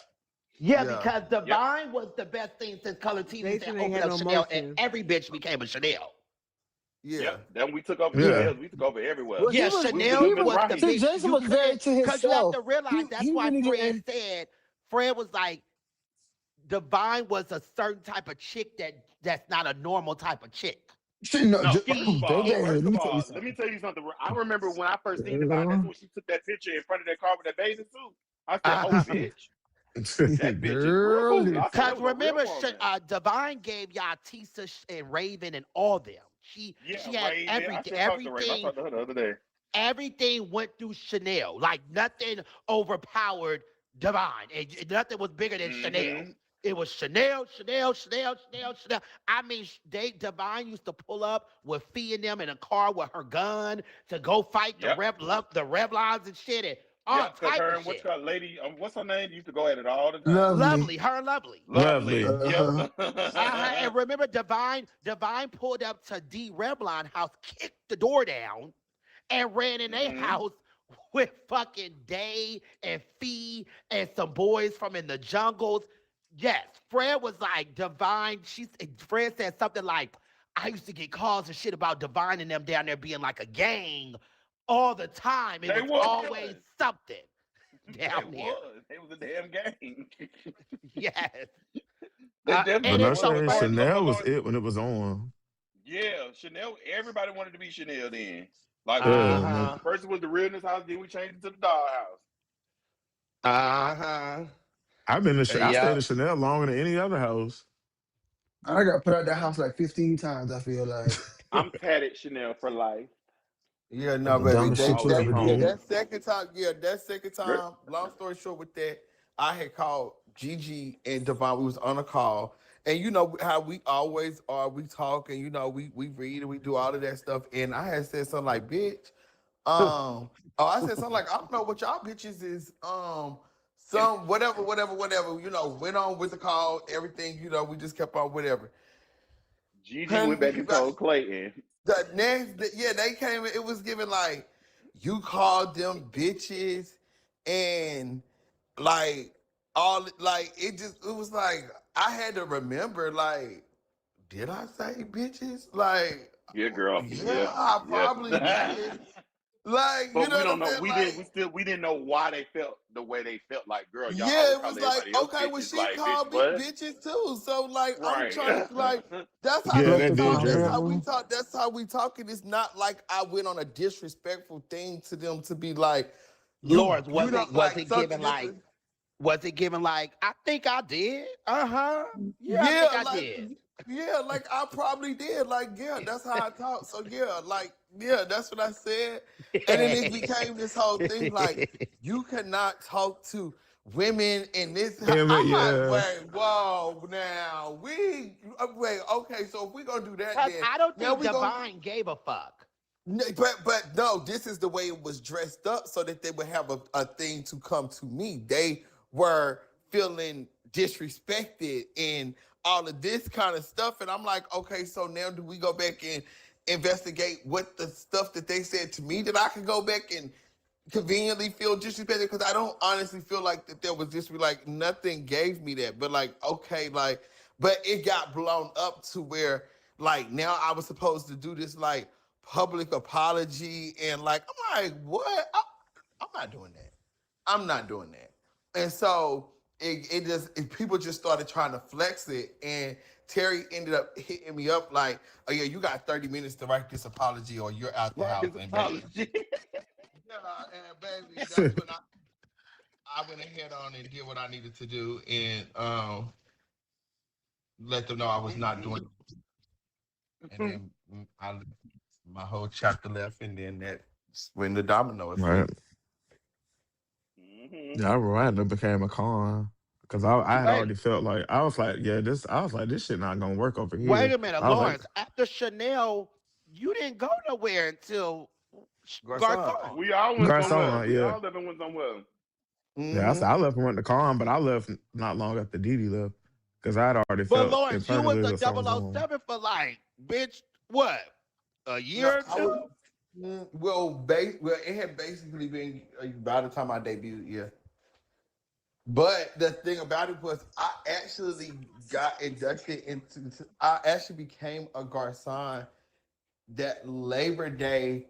Yeah, yeah, because yep. Divine was the best thing since color TV said Jason ain't open had up no Chanel and motion. every bitch became a Chanel. yeah. Yep. Then we took over Yeah. Chanel's. We took over everywhere. Well, Yeah, We was the Chanel new he Miss was was the Right. see big Jason you was very couldn't to because you have himself. to realize that's He why really Fred didn't. said Fred was like Divine was a certain type of chick that's not a normal type of chick. No, No, It, JJ, let me tell you let me something. tell you something. I remember when I first seen Divine. That's Girl, when she took that picture in front of that car with that bathing suit. I said, "Oh, uh, bitch, that bitch is girl, real." I said, listen. "That Cause was a real remember, woman." Divine gave y'all Tisa and Raven and all them. Yeah, She had Raven. I everything. still talk to Raven. I talked to her the other day. Everything went through Chanel. Like nothing overpowered Divine, and nothing was bigger than Chanel. Mm-hmm. It was Chanel, Chanel, Chanel, Chanel, Chanel. I mean, they Divine used to pull up with Fee and them in a car with her gun to go fight Yep. the Rev lines and shit, and all Yep. Because type her of and what's shit. called lady, what's her name? Used to go at it all the time. Lovely. Lovely, her lovely. Lovely. Lovely. Yep. Uh-huh. And remember, Divine pulled up to D Revlon house, kicked the door down, and ran in their Mm-hmm. house with fucking Day and Fee and some boys from in the jungles. Yes, Fred was like Divine. Fred said something like, "I used to get calls and shit about Divine and them down there being like a gang all the time. It They was always was. something They down there." was. They was a damn game. Yes, They But and definitely no it's was. so But shade, Lord, funny. but Chanel was Lord, it when it was on. yeah, Chanel. Everybody wanted to be Chanel then. Like Uh Yeah. when huh. first it was the realness house, then we changed it to the dollhouse. Uh huh. I've been I stayed Yep. at Chanel longer than any other house. I got put out that house like 15 times, I feel like. I'm tatted Chanel for life. Yeah, That's no, the baby. dumbest shit That you Always that ever yeah, on. did. that second time, that second Girl, time. Long story short, with that, I had called Gigi and Devon. We was on a call, and you know how we always are. We talk, and you know we read and we do all of that stuff. And I had said something like, "Bitch," I said something like, "I don't know what y'all bitches is." and Some whatever. You know, went on with the call, everything. You know, we just kept on whatever. Gigi went And back and told Clayton. the yeah, they came. It was given like you called them bitches, and like all like it was like I had to remember like, did I say bitches? Like, Yeah, girl. yeah, Yeah, I yeah. probably did. Like, you But know we what don't I'm know. saying? Like, We didn't know why they felt the way they felt. Like, girl, y'all yeah, always it call was like, everybody else okay, well, bitches. she Like, bitch, called me what? bitches too. So like, I'm Right. trying to like, that's how Yeah, she that Collective did talk. That's how trigger. we combo. talk. That's how we talk. And it's not like I went on a disrespectful thing to them to be like, Lawrence, you know, was like it something given just like was it given like I think I did? Uh-huh. Yeah, I think yeah, I like did. yeah, like I probably did. Like, yeah, that's how I talk. So yeah, like, yeah, that's what I said. And then it became this whole thing like you cannot talk to women in this Yeah, but I'm like, yeah. wait, whoa, now wait, okay, so if we're gonna do that Cause then I don't now think we're gonna Divine gave a fuck. but no, this is the way it was dressed up so that they would have a thing to come to me. They were feeling disrespected and all of this kind of stuff. And I'm like, okay, so now do we go back and investigate what the stuff that they said to me that I can go back and conveniently feel disrespected? Because I don't honestly feel like that there was just like nothing gave me that. But like, okay, like, but it got blown up to where like now I was supposed to do this like public apology and like I'm like, what? I'm not doing that. I'm not doing that. And so people just started trying to flex it and Terry ended up hitting me up like, oh yeah, you got 30 minutes to write this apology or you're out the Right, house. his And baby, apology. yeah, and baby, that's when I went ahead on and did what I needed to do and let them know I was not doing it. And then my whole chapter left, and then that's when the domino Right. effect. Hmm. Yeah, I remember I had to became a con because I had Wait, already felt like I was like this shit not gonna work over wait here. a minute, I was like, Lawrence. After Chanel, you didn't go nowhere until Garcon. Garcon. We all went somewhere. Garcon, We yeah. all living went somewhere. Yeah, Mm-hmm. I left and went to con, but I left not long after Didi left because I had already But felt Lawrence, you was internally a that something was wrong. 007 for like, bitch, what? A No, year or I two? was well, it had basically been by the time I debuted, yeah. But the thing about it was, I actually got inducted into. I actually became a Garcon that Labor Day.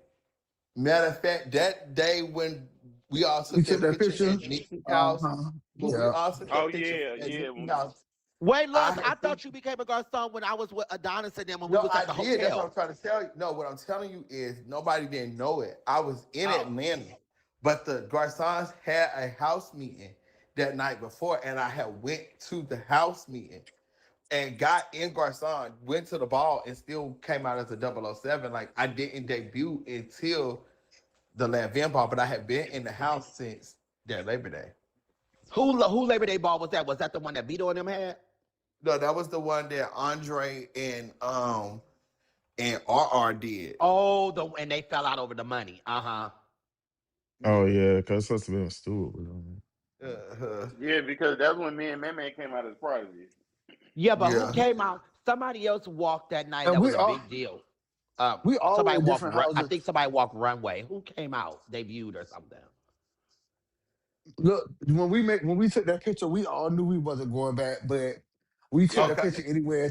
Matter of fact, that day when we all You took took that that picture picture? at Niecy's house, Uh-huh. when we Yeah. all took Oh that picture yeah, at yeah. Niecy's house, Wait, I Lawrence, I had seen. thought you became a Garcon when I was with Adonis and them when we No, was at I the did. That's what I'm hotel. trying to tell you. No, what I'm telling you is nobody didn't know it. I was in Oh. Atlanta, but the Garcons had a house meeting that night before, and I had went to the house meeting. and got in Garcon, went to the ball, and still came out as a 007. Like I didn't debut until the Lanvin ball, but I had been in the house since that Labor Day. Who Labor Day ball was that? Was that the one that Vito and them had? No, that was the one that Andre and RR did. Oh, and they fell out over the money. Oh Yeah. yeah, because it's been stupid. Uh-huh. Yeah, because that's when me and Man came out as prodigy. Yeah, but who Yeah. came out? Somebody else walked that night. And That was a big deal. we all Somebody in walked. different I houses. think somebody walked runway. Who came out? Debuted or something. Look, when we took that picture, we all knew we wasn't going back, but we took that Okay. picture anyway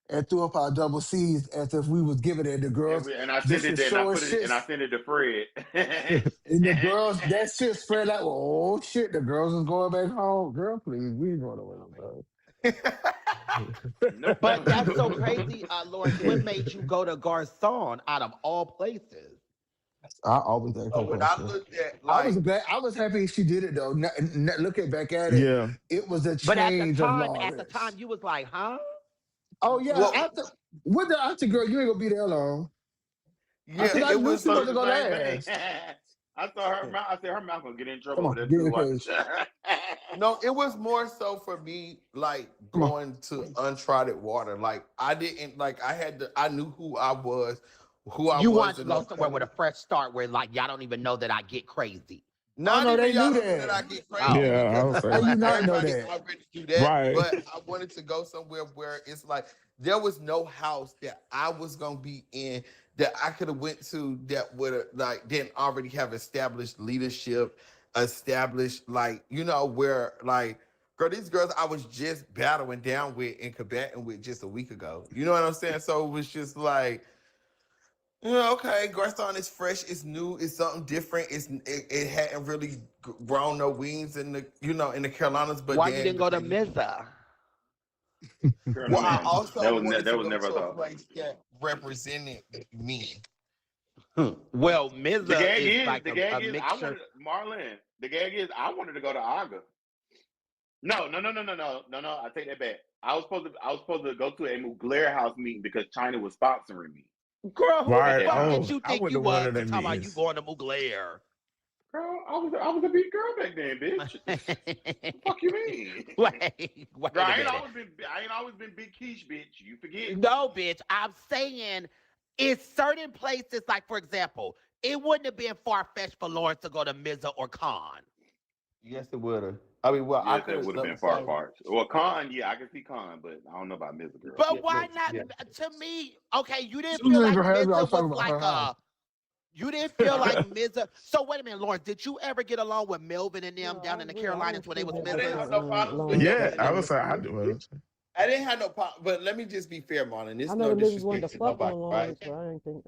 and threw up our double C's as if we was giving it. The girls And I sent just it as there, and I showing put it, shit. and I sent it to Fred. And the girls, that shit spread out. Oh shit, the girls is going back home. Girl, please, we ain't going away, bro. Nope. But that's so crazy, Lawrence. What made you go to Garcon out of all places? I always ask So that when I question. looked at I was happy she did it though. Looking back at it, Yeah. it was a But change of at the time, Lawrence. you was like, huh? Oh yeah, well, with the after girl, you ain't gonna be there long. yeah, Cause I it knew was she Thought wasn't the gonna same thing. last. I saw her mouth. I said her mouth gonna get in trouble Come over on, there get in too. the Watch. cage. no, it was more so for me like Come on. going to untrodden water. Like I didn't like I knew who I was, You want to and go no somewhere color. with a fresh start where like y'all don't even know that I get crazy. Oh Not no, even they y'all knew don't know that I that. get Oh. crazy Yeah, I because would I How say feel you like not know everybody that? already knew that. right. But I wanted to go somewhere where it's like there was no house that I was gonna be in that I could have went to that would have like didn't already have established leadership, established like where like girl these girls I was just battling down with and combating with just a week ago. You know what I'm saying? So it was just like. Yeah, okay. Garcon is fresh. It's new. It's something different. It hadn't really grown no wings in the Carolinas. But Why you then didn't go to like, Mizza? Girl, no well, I ma'am. also wanted That to was go never a to a thought. place that represented me. Well, The Mizza gag is is, like the a gag is, I mixture. wanted Marlon. The gag is, I wanted to go to Aga. No, no, no, no, no, no, no, no. I take that back. I was supposed to go to a Mugler house meeting because China was sponsoring me Girl, who the at Right. that fuck time. did Oh, you I think went you to one was of to them talk about you meetings. going to Mugler? Girl, I was a big girl back then, bitch. The fuck you mean? Wait Girl, a minute. I ain't always been big quiche, bitch. You forget. No, bitch. I'm saying it's certain places, like for example, it wouldn't have been far fetched for Lawrence to go to Mizza or Con. Yes, it would have. I mean, well, I Yes, that could would have let been me far say. apart. Well, Con, yeah, I can see Con, but I don't know about Mr. Girl. Yeah, But why not? yeah. To me, okay, you didn't feel Susan ain't like gonna have me. I was Mizza was talking about like her house. you didn't feel like Mizza. So wait a minute, Lawrence, did you ever get along with Melvin and them No, down I in the agree. I Carolinas didn't when they see was that I didn't Mizza? have Mr. no problems with Lawrence Yeah, Melvin was and I them. would doing. say I do. I didn't have no problem, but let me just be fair, Marlon. I It's know no the niggas wanted to disrespect to fuck nobody, on right? Lawrence, but I ain't think.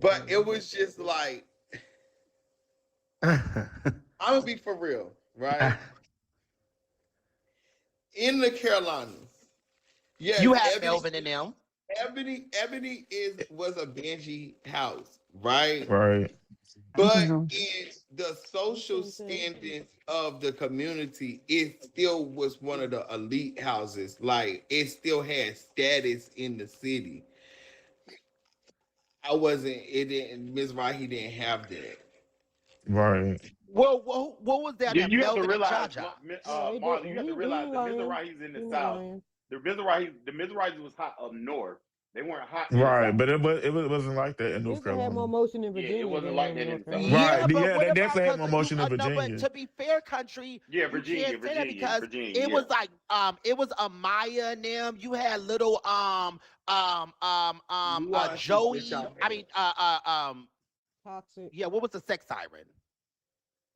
But it was just like I'm gonna be for real, right? In the Carolinas, yes, You had Melvin and them. Ebony was a Benji house, right? Right. But Mhm. in the You social shouldn't say. standings of the community, it still was one of the elite houses. Like it still had status in the city. I wasn't. It didn't. Ms. Rahi didn't have that. Right. Well, what was down there? You have to Melvin and realize, Jaja. No, they Marlon, you didn't. have to He realize ain't the lying. Mizrahi's in the He not south. lying. The Mizrahi was hot up north. They weren't hot in the Right. south. But it wasn't like that in North Mr. had more Carolina. motion in Yeah, it Virginia wasn't than like in that North in the south. Carolina. Yeah, Right. but Yeah, what they about definitely had because more you motion in no? But Virginia. to be fair, country, Yeah, you can't say that because Virginia. it Yeah. was like it was Amaya and them. You had little Nuances that Joey. y'all I had. mean Toxic. yeah. What was the sex siren?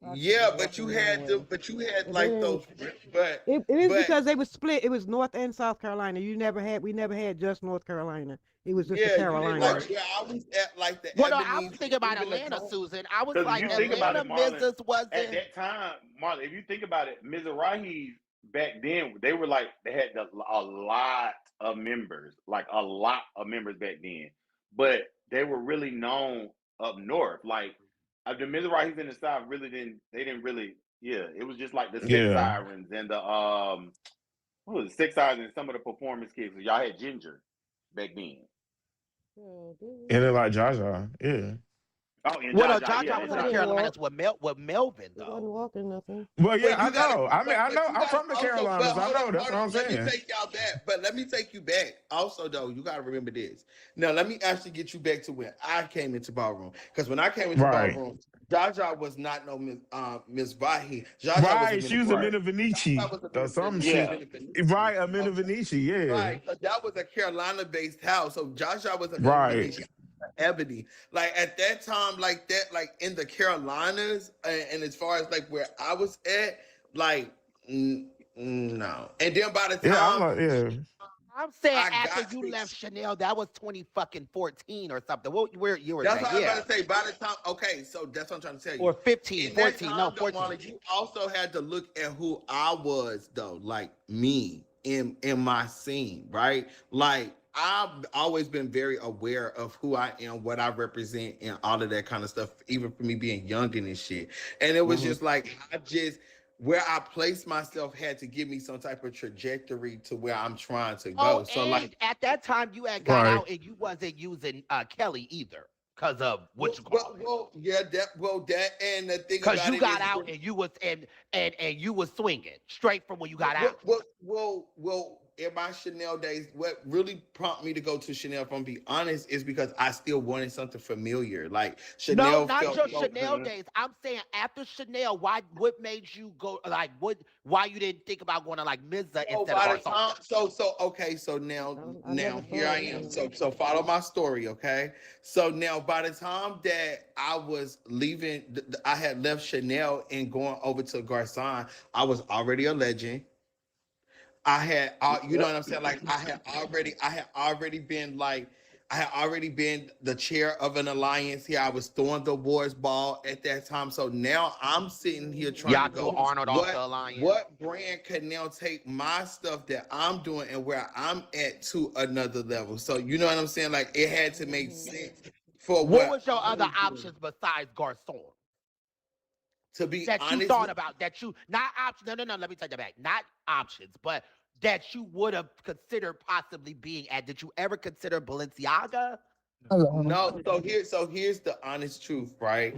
Toxic Yeah, was but you walking that had way. But they like didn't. those, but It is but because they was split. It was North and South Carolina. We never had just North Carolina. It was just the yeah, you didn't Right. like Carolinas. where I was at, like the Well, no, I was Ebony's, thinking about even the Atlanta, Cone. Susan. I was Because if like you Oh think no. about Atlanta, it, Marlon, Mrs. at wasn't. that time, Marlon, if you think about it, Mizrahi's back then, they were like, they had a lot of members, like a lot of members back then. But they were really known up north. Like, the Mizrahi's in the south they didn't really, yeah, it was just like the sex Yeah. sirens and the, what was it, 6 eyes and some of the performance kids. Y'all had Ginger back then. And then like Jaja, yeah. Oh, and Well, no, Jaja, Jaja yeah, was and in the Jaja didn't Jaja. walk. Carolinas with Melvin He wasn't though. walking nothing. Well, yeah, But I you gotta, know. I mean, I know. but you I'm gotta from the also, but Carolinas. I hold know. on, That's what I'm let me saying. take y'all back. But let me take you back. Also, though, you gotta remember this. Now, let me actually get you back to when I came into ballroom. Because when I came into Right. ballroom, Jaja was not no Miss Vahi. Jaja was a Right. She was a Right. Mina Jaja was a or some Yeah. Right, a Mina Okay. yeah. Right. So that was a Carolina-based house. So Jaja was a Right. Venice. Ebony, like at that time, like that, like in the Carolinas, and as far as like where I was at, like no. And then by the Yeah, I'm time like, yeah. I'm saying I after got you to, left Chanel, that was 2014 or something. What where you were that's saying? what I was Yeah. about to say. By the time, okay, so that's what I'm trying to tell you. Or 15, In that 14. No, time, though, 14. Marlon, you also had to look at who I was, though, like me in my scene, right? Like I've always been very aware of who I am, what I represent, and all of that kind of stuff. Even for me being young and shit, and it was Hmm. just like I just where I placed myself had to give me some type of trajectory to where I'm trying to Oh, go. So and like. at that time you had got Right. out and you wasn't using Kelly either because of what Well, you well, call it. well, yeah, that, and the thing Because about you it got is, out and you was and you was swinging straight from when you got out. well, in my Chanel days, what really prompted me to go to Chanel, if I'm be honest, is because I still wanted something familiar. Like No, Chanel not felt your so. Chanel days. I'm saying after Chanel, what made you go like why you didn't think about going to like Mizza So instead of by the Garcon? time, okay, so I never now here saw I it. am. So follow my story, okay? So now by the time that I was leaving, I had left Chanel and going over to Garcon. I was already a legend. I had, you know what I'm saying? Like I had already been the chair of an alliance here. I was throwing the awards ball at that time. So now I'm sitting here trying to Y'all threw go, Arnold off the alliance. what brand can now take my stuff that I'm doing and where I'm at to another level? So you know what I'm saying? Like it had to make sense for What what was your other I'm doing. options besides Garcon To be that you honest thought with about that you not options? No. Let me take that back. Not options, but that you would have considered possibly being at. Did you ever consider Balenciaga? Hello. no, so here's the honest truth, right?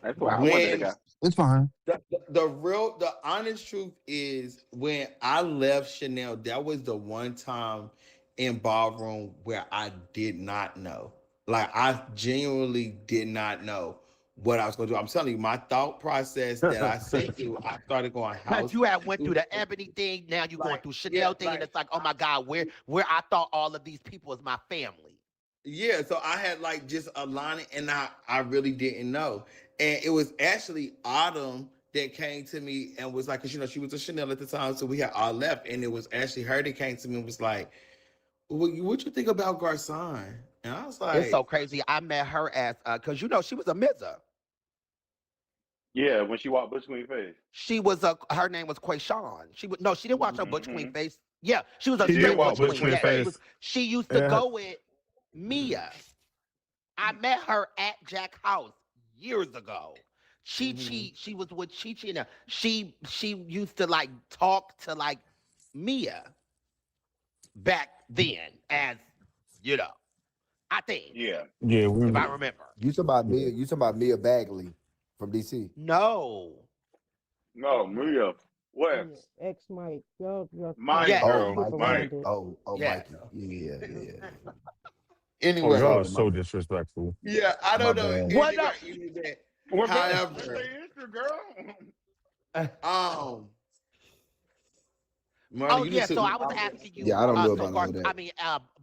That's why I wanted to When go. It's fine. the honest truth is when I left Chanel, that was the one time in ballroom where I did not know. Like I genuinely did not know what I was going to do. I'm telling you, my thought process that I said through, I started going Because house. you had went through the Ebony thing, now you going Like, through yeah, Chanel thing, and it's like, oh my God, where I thought all of these people was my family. yeah, so I had like just a line, and I really didn't know. And it was actually Autumn that came to me and was like, cause she was a Chanel at the time, so we had all left, and it was actually her that came to me and was like, what you think about Garcon? And I was It's so like, crazy. I met her as because she was a Mizza. Yeah, when she walked Butch Queen face. She was a her name was Quayshawn. She was no, she didn't watch her Butch Queen Mm-hmm. face. Yeah, she was a She She did did straight walk walk Butch Butch Butch Queen. Queen Queen Yeah, face. face. she used to Yeah. go with Mia. I met her at Jack House years ago. Chi mhm. Chi, she was with Chi Chi, and she used to like talk to like Mia back then, as you know. I think, Yeah. Yeah, if I we remember. You talking about yeah. Mia? You talking about Mia Bagley from DC? No. No, Maria West. Yeah, ex Mike. Y'all Mine Yes. Oh, girl. skip Mikey. Mine. around it. Oh, Yes. Mikey. Yeah, yeah. Oh, Anyway, y'all are Sorry, so Mikey. disrespectful. yeah, I My don't know bad. What anyway, up? any of that. Well, girl, that's However, the history, girl. um, Marley, Oh you yeah. just took So me I was out of asking you. Yeah, I don't know So about all that.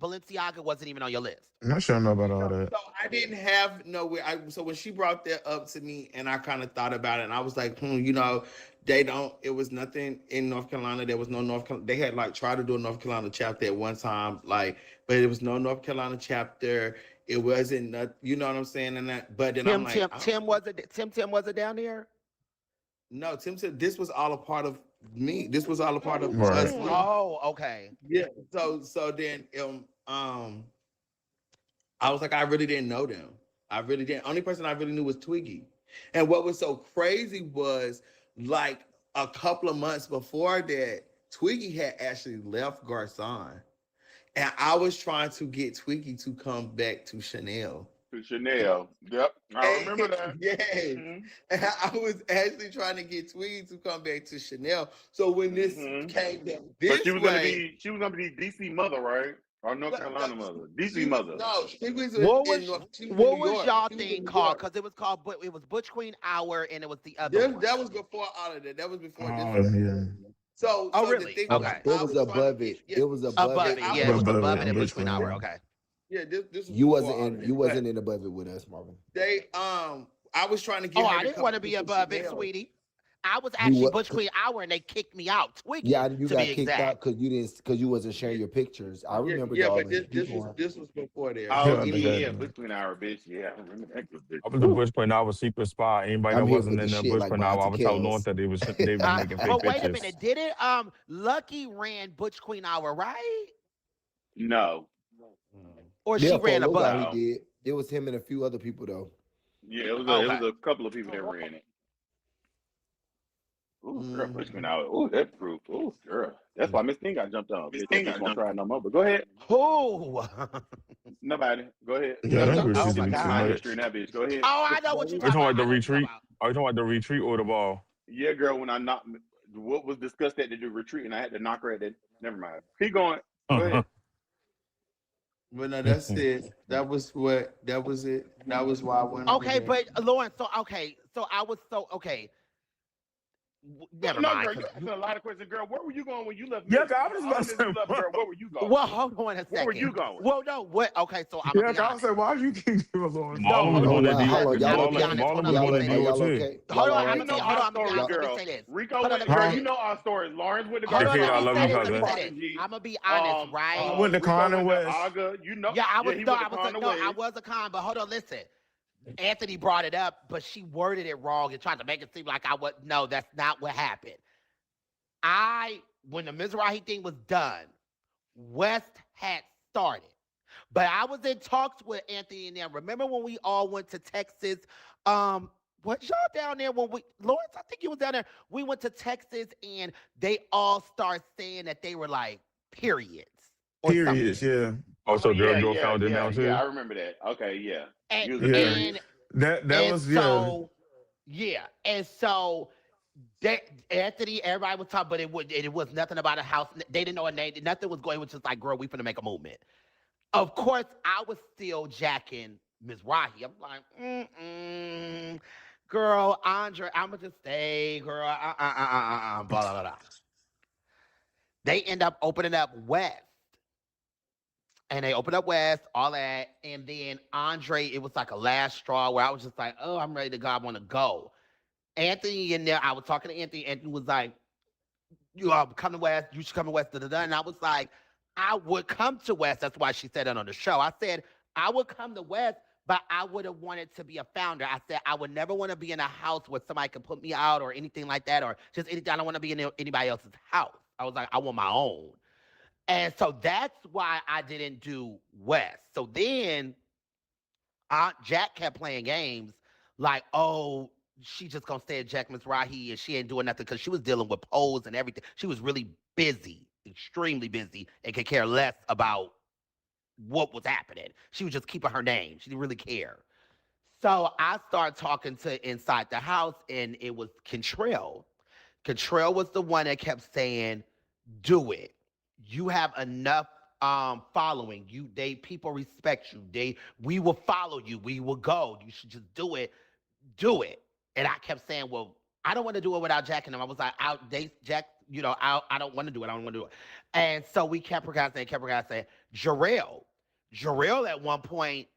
Balenciaga wasn't even on your list. I'm not sure I know about all so, that. so I didn't have nowhere. So when she brought that up to me, and I kind of thought about it, and I was like, they don't. It was nothing in North Carolina. There was no North Carolina. They had like tried to do a North Carolina chapter at one time, like, but it was no North Carolina chapter. It wasn't, you know what I'm saying? And that, but then I'm like, I don't know. Tim wasn't down there. No, Tim said this was all a part of me. This was all a part of Right. us. Yeah. Oh, okay. Yeah. So then I was like, I really didn't know them. I really didn't. Only person I really knew was Twiggy. And what was so crazy was like a couple of months before that, Twiggy had actually left Garcon, and I was trying to get Twiggy to come back to Chanel. To Chanel. Yep, I remember that. Yes. And I was actually trying to get Twiggy to come back to Chanel. So when this came down But this way, she was gonna be DC mother, right? Or North Carolina mother. DC mother. No, she was What in was she was in what New was York. y'all She was in thing New called? York. Because it was called, it was Butch Queen Hour, and it was the other one. That was before all of that. That was before this. Oh, yeah. So, Oh, so really? the thing Okay. was, It was above it. It was above Above it. it, yeah, it was Above above it, it and Butch Butch Queen Queen Hour. Hour. Okay. Yeah, this was You before wasn't all in. of You that. wasn't in above it with us, Marvin. They I was trying to get Oh, her I to didn't come want to to be above it, Chanel. sweetie. I was You actually what? Butch Queen Hour, and they kicked me out. Twiggy, Yeah, you to got be kicked exact. out because you wasn't sharing your pictures. I remember Yeah, all but this. this was before there. Oh Yeah, nigga. yeah, Between our bitch. Yeah, I remember that good bitch. I was the Bush Point. I was secret spy. Anybody that I'm here wasn't with the in the shit Bush like Point, I Monte would tell Lawrence Kells. that they was making fake But wait a pictures. minute, didn't Lucky ran Butch Queen Hour, right? No. Or Yeah, she for a ran little while above? he No. did. It was him and a few other people though. Yeah, it Okay. was a couple of people that ran it. Ooh, girl, Bushman out. Ooh, that proof. Ooh, girl. That's why Miss Thing got jumped on. Bitch, that bitch won't try it no more. But go ahead. Who? Nobody. Go ahead. Yeah, That's them my, Oh bitches my do that's too my God. history in that bitch. Go ahead. Oh, I know what you're Are you talking talking about. about the I know what you're talking retreat? about. Are you talking about the retreat or the ball? Yeah, girl, when I knocked, what was discussed at the retreat, and I had to knock her at that. Never mind. Keep going. Go ahead. But no, that's it. That was it. That was why I went over Okay, there. but Lauren, so I was okay. Never No, mind. girl, you asking a lot of questions, girl. Where were you going when you left Yeah, Memphis? I was All about them to niggas you say, left, girl. Where were you going? Well, hold on a Where were second. you going? Well, no, what? Okay, so I'm yeah, gonna be I honest. said, why you keep doing Lawrence? No, Marlon hold was on. going to Hold on, D. hold on. I'm Y'all gonna be okay? Marlon, honest. Hold Marlon on. was Let me going Y'all to say New this. York y'all too. okay? Hold Y'all on. all I'm You right? gonna know say. Hold on. our I'm gonna be story, honest. Let me girl. say this. Rico Hold on. went, Let me girl. say You this. know our stories. Lawrence went to Hold on. Garcon. Let I me love say you, this. Let me cousin. say this. Prodigy. I'm gonna be honest, right? I went to Rico Con went to West. Aga. You know, Yeah, I was. he No, went I to was. Con No, I West. was a con. But hold on. Listen. Anthony brought it up, but she worded it wrong and tried to make it seem like I was. No, that's not what happened. When the Mizrahi thing was done, West had started. But I was in talks with Anthony and them. Remember when we all went to Texas? Was y'all down there when Lawrence, I think you was down there. We went to Texas and they all start saying that they were like periods or something. Periods, yeah. Oh Also, yeah, girl yeah, found it yeah, now yeah. too. I remember that. Okay, yeah. And You was a Yeah. period. and That and was, yeah. so yeah. And so that Anthony, everybody was talking, but it was nothing about a house. They didn't know a name. Nothing was going. It was just like, girl, we finna make a movement. Of course, I was still jacking Ms. Rahi. I'm like, girl, Andre, I'ma just stay, girl. Blah, blah, blah, blah. They end up opening up West. And they opened up West, all that. And then Andre, it was like a last straw where I was just like, oh, I'm ready to go. I want to go. Anthony in there, I was talking to Anthony. Anthony was like, you come to West, you should come to West, da, da, da. And I was like, I would come to West. That's why she said it on the show. I said, I would come to West, but I would have wanted to be a founder. I said, I would never want to be in a house where somebody could put me out or anything like that, or just anything. I don't want to be in anybody else's house. I was like, I want my own. And so that's why I didn't do West. So then Aunt Jack kept playing games like, oh, she just gonna stay at Jack Mizrahi and she ain't doing nothing because she was dealing with polls and everything. She was really busy, extremely busy, and could care less about what was happening. She was just keeping her name. She didn't really care. So I started talking to inside the house, and it was Contrell. Contrell was the one that kept saying, do it. You have enough following. People respect you. We will follow you. We will go. You should just do it. Do it. And I kept saying, well, I don't want to do it without Jack and them. I was like, Jack, I don't want to do it. I don't want to do it. And so we kept saying, Jarrell at one point,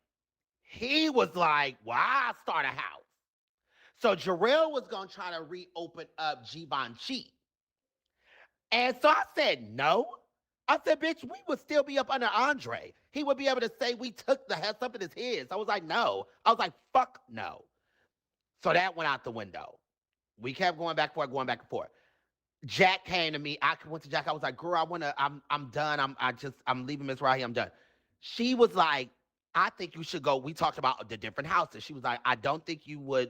he was like, well, I'll start a house. So Jarrell was going to try to reopen up Givenchy. And so I said, no. I said, bitch, we would still be up under Andre. He would be able to say we took the hell, something is his. I was like, no. I was like, fuck no. So that went out the window. We kept going back and forth. Jack came to me. I went to Jack. I was like, girl, I'm done. I'm leaving Miss Rahi. I'm done. She was like, I think you should go. We talked about the different houses. She was like, I don't think you're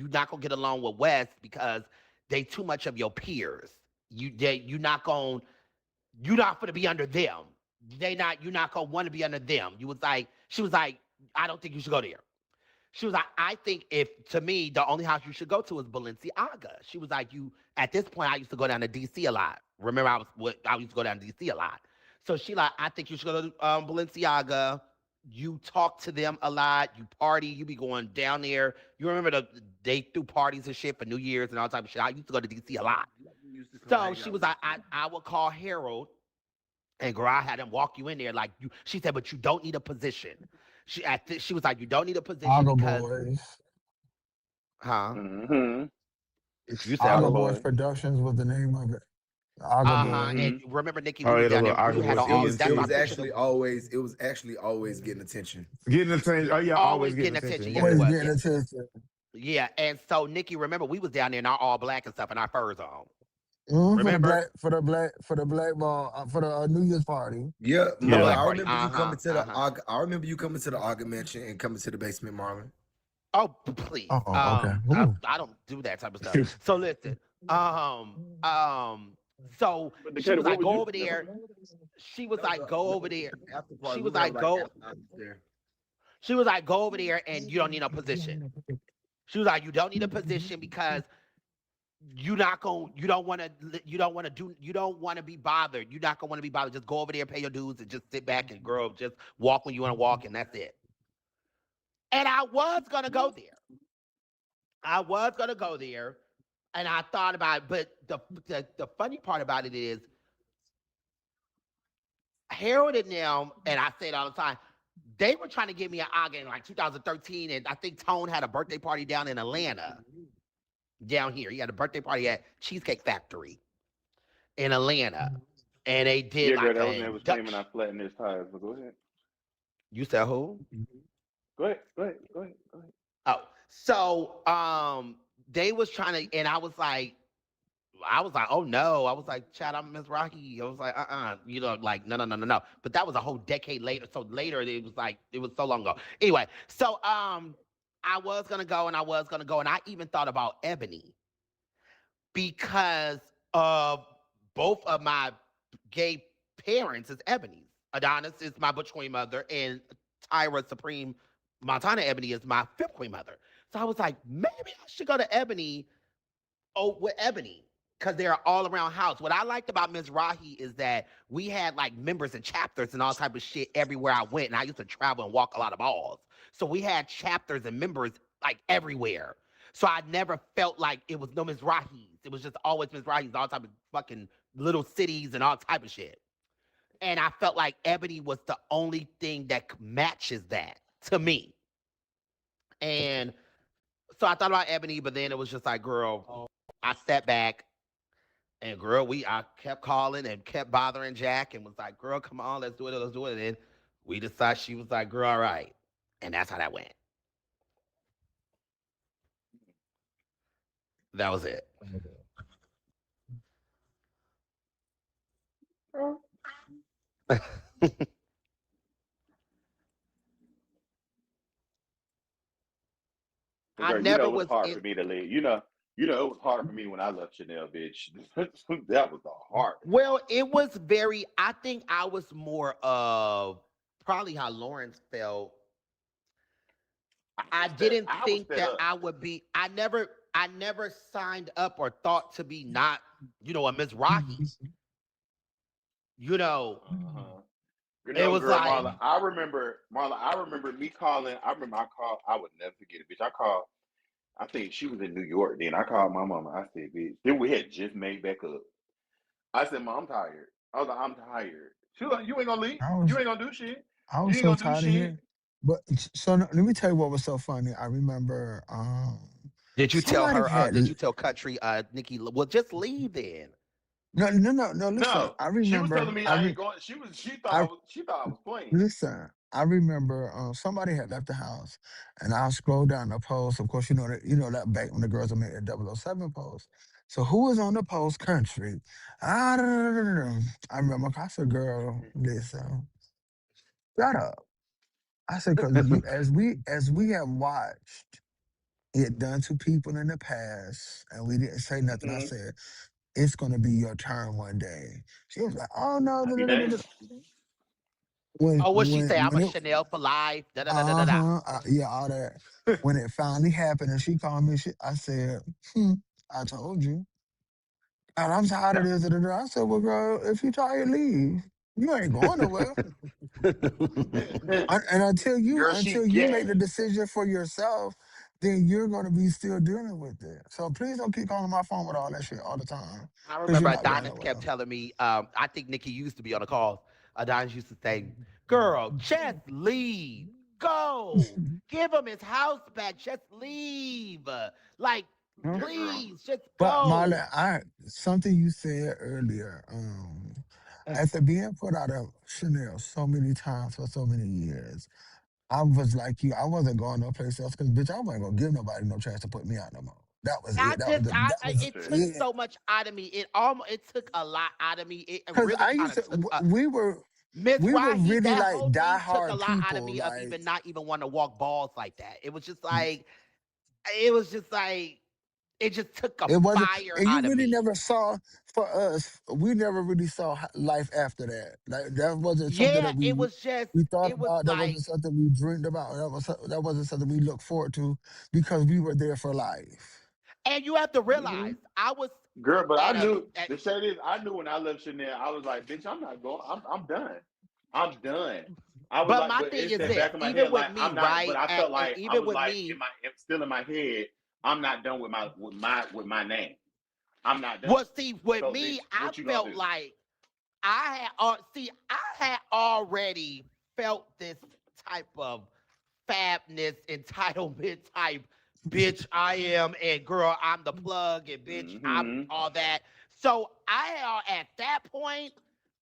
not going to get along with West because they too much of your peers. you're not going you're not gonna be under them. You're not gonna want to be under them. She was like, I don't think you should go there. She was like, I think if to me, the only house you should go to is Balenciaga. She was like, you at this point, I used to go down to DC a lot. Remember, I used to go down to DC a lot. So she like, I think you should go to Balenciaga. You talk to them a lot. You party. You be going down there. You remember they threw parties and shit for New Year's and all type of shit. I used to go to DC a lot. So she was like, I would call Harold and girl, I had him walk you in there like you. She said, but you don't need a position. She was like, you don't need a position Aga because, Boys. huh? Mm-hmm. It's You said Aga Aga who? Boys boy. Productions was the name of it. Aga And Boys. Mm-hmm. you remember, Nikki, Oh we was yeah, the down there. little We Aga had Boys It all. was it That's ENT. my was picture. actually always always getting attention. Getting attention. Oh yeah, always Always getting getting attention. attention. Yes, it Yeah. Always was. getting Yes. attention. Yeah. And so Nikki, remember, we was down there in our all black and stuff and our furs on. For the Remember? black ball for the New Year's party. Yeah, For the Yeah. Marlon, black party. I remember you coming to the Ogden mansion and coming to the basement, Marlon. Oh, please. Oh, okay. Ooh. I don't do that type of stuff. So listen. So But she Decatur, was what like, was go you? over there. She was That was like, go that over was there. the after She party. We was went over like, like go. there. She was like, go over there and you don't need no position. She was like, you don't need a position because you don't want to do you don't want to be bothered. You're not gonna want to be bothered. Just go over there, pay your dues, and just sit back and girl, just walk when you want to walk, and that's it. And I was gonna go there. I was gonna go there, and I thought about it, but the funny part about it is Harold and them, and I say it all the time, they were trying to give me an aga in like 2013, and I think Tone had a birthday party down in Atlanta, down here. He had a birthday party at Cheesecake Factory in Atlanta, and they did Yeah, girl, like that was a when they was claiming I flattened his tires. But go ahead. You said who? Go ahead. Go ahead. Go ahead. Go ahead. Oh, so they was trying to, and I was like, oh no. I was like, Chad, I'm Miss Rocky. I was like, you know, like, no, no, no, no, no. But that was a whole decade later. So later, it was so long ago. Anyway, so I was gonna go and I was gonna go, and I even thought about Ebony because both of my gay parents is Ebony's. Adonis is my butch queen mother, and Tyra Supreme Montana Ebony is my fifth queen mother. So I was like, maybe I should go to Ebony. Oh, with Ebony, because they're all around house. What I liked about Ms. Rahi is that we had like members and chapters and all type of shit everywhere I went. And I used to travel and walk a lot of balls. So we had chapters and members like everywhere. So I never felt like it was no Ms. Rahi's. It was just always Ms. Rahi's, all type of fucking little cities and all type of shit. And I felt like Ebony was the only thing that matches that to me. And so I thought about Ebony, but then it was just like, girl, I sat back and girl, I kept calling and kept bothering Jack and was like, girl, come on, let's do it, let's do it. And then we decided she was like, girl, all right. And that's how that went. That was it. But I girl, never it was was hard in. for me to leave. It was hard for me when I left Chanel, bitch. That was the hardest. Well, it was very, I think I was more of probably how Lawrence felt. I didn't I was think fed that up. I would be, I never signed up or thought to be not, a Miss Rocky. Uh-huh. It was Girl, like, Marla, I remember me calling. I called, I would never forget it, bitch. I called, I think she was in New York then. I called my mama. I said, bitch, then we had just made back up. I said, Mom, I'm tired. I was like, I'm tired. She was like, you ain't gonna leave. I You was ain't gonna do shit. I You was ain't so gonna do tired of shit. hearing. But so let me tell you what was so funny. I remember did you tell somebody her, had did you tell Country, Nikki, well, just leave then. no. Listen, No, she was telling me I ain't going. I She thought I was playing. listen. I remember somebody had left the house, and I scrolled down the post. Of course, that back when the girls would make a 007 post. So who was on the post? Country. Ah, da, da, da, da, da. I remember. I said, "Girl, listen, shut up." I said, "Cause as we have watched it done to people in the past, and we didn't say nothing." I Mm-hmm. said. it's gonna be your turn one day. She was like, oh no, I be damned. when Oh, what she say? when I'm when a it Chanel for life. Da da da da da da. uh-huh, yeah, all that. When it finally happened and she called me, I said, I told you. And I'm tired of No. this. Da, da, da. I said, well, girl, if you tired, leave. You ain't going nowhere. And Girl, she until you make the gay. decision for yourself, then you're gonna be still dealing with it. So please don't keep calling my phone with all that shit all the time, I because you're remember not going Adonis kept nowhere. telling me, I think Nikki used to be on the calls. Adonis used to say, girl, just leave. Go. Give him his house back. Just leave. Like, Girl. please, just But go. Marla, something you said earlier, after being put out of Chanel so many times for so many years, I was like you. I wasn't going no place else because bitch, I wasn't gonna give nobody no chance to put me out no more. That was I it. That was just, the, I, that I was it Shit. took it. so much out of me. It almost, it took a lot out of me. It Cause really I kind used of to, took a, we Miss were Rahi, really that like whole thing took a diehard lot out of people. me of Like even not even wanting to walk balls like that. It was just like, it was just like, it just took a it wasn't, fire and out you of really me. never saw for us. We never really saw life after that. Like that wasn't something Yeah, that it was just, we thought it was about. That like, wasn't something we dreamed about. That wasn't something we looked forward to because we were there for life. and you have to Hmm. realize, I was Girl, but I at a, knew at, the shit is I knew when I left Chanel, I was like, bitch, I'm not going. I'm done. I'm done. I was but like, my but thing it's is that this, back of my even head, with like me, I'm not. But right? I felt And like I even was with like me, still in my head. I'm not done with my name. I'm not done. well, see, with So, bitch, me, I what you gonna felt do? like I had already felt this type of fabness, entitlement type, bitch, I am, and girl, I'm the plug, and bitch, I'm Hmm. all that. So I had, at that point,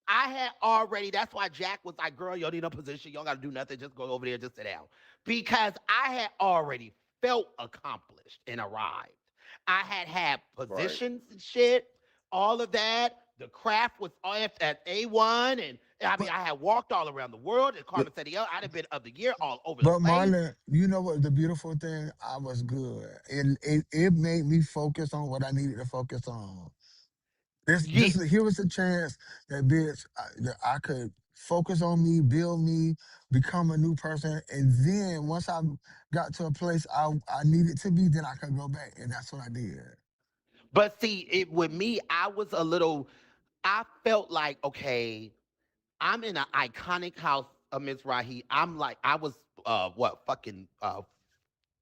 I had already, that's why Jack was like, girl, you don't need no position, you don't gotta do nothing, just go over there, just sit down. Because I had already felt accomplished and arrived. I had Right. positions and shit, all of that. The craft was at A1, and I mean, But I had walked all around the world. And Carmen said, I'd have been of the year all over the but place. Marlon, you know what the beautiful thing? I was good. It made me focus on what I needed to focus on. Yeah, Here was a chance that bitch that I could focus on me, build me, become a new person, and then once I got to a place I needed to be, then I could go back, and that's what I did. but see, it with me, I was a little. I felt like, okay, I'm in an iconic house of Miss Rahi. I'm like, I was what fucking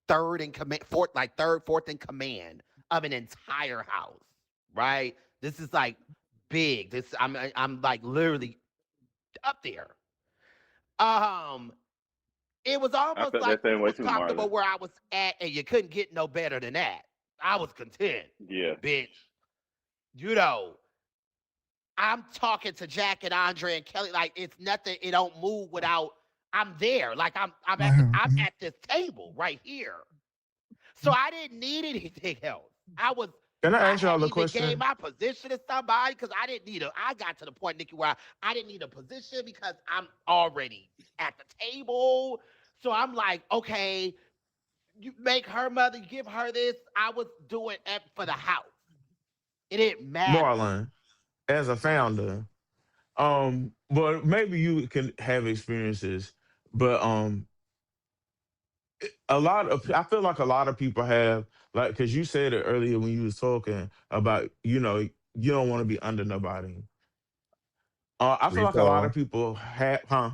third in command, fourth, like third, fourth in command of an entire house, right? This is like big. This I'm like literally up there. Um, it was I almost felt like that you same way was too, comfortable Marlon. where I was at, and you couldn't get no better than that. I was content, Yeah. bitch. You know, I'm talking to Jack and Andre and Kelly like it's nothing. It don't move without I'm there. Like I'm Mhm. at this table right here. So I didn't need anything else. Can I I ask y'all hadn't a even gave question? my position to somebody because I didn't need a. I got to the point, Nikki, where I didn't need a position because I'm already at the table. So I'm like, okay, you make her mother, give her this. I was doing it for the house. It didn't matter. Marlon, as a founder, but maybe you can have experiences, but I feel like a lot of people have, like, because you said it earlier when you was talking about, you don't want to be under nobody. I feel like a lot of Rico. people have, huh?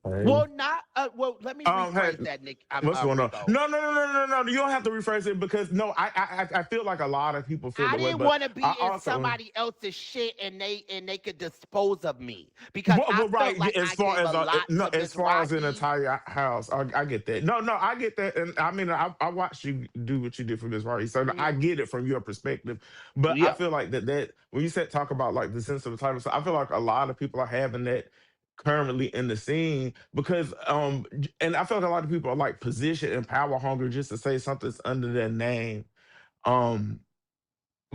Hey. Well, not. Well, let me Hey, rephrase that, Nick. what's going on? Rico. No, no, no, no, no, no. You don't have to rephrase it because no, I feel like a lot of people feel I the way, didn't but want to I be in also, somebody else's shit and they could dispose of me because I well, felt right, like as I far gave as a lot no, to as Miss far as an Rahi. entire house, I get that. No, no, I get that, and I mean, I watched you do what you did for this party, so I Mhm. get it from your perspective. But I Yeah, feel like that when you said talk about like the sense of entitlement, so I feel like a lot of people are having that currently in the scene because and I feel like a lot of people are like position and power hungry just to say something's under their name. Um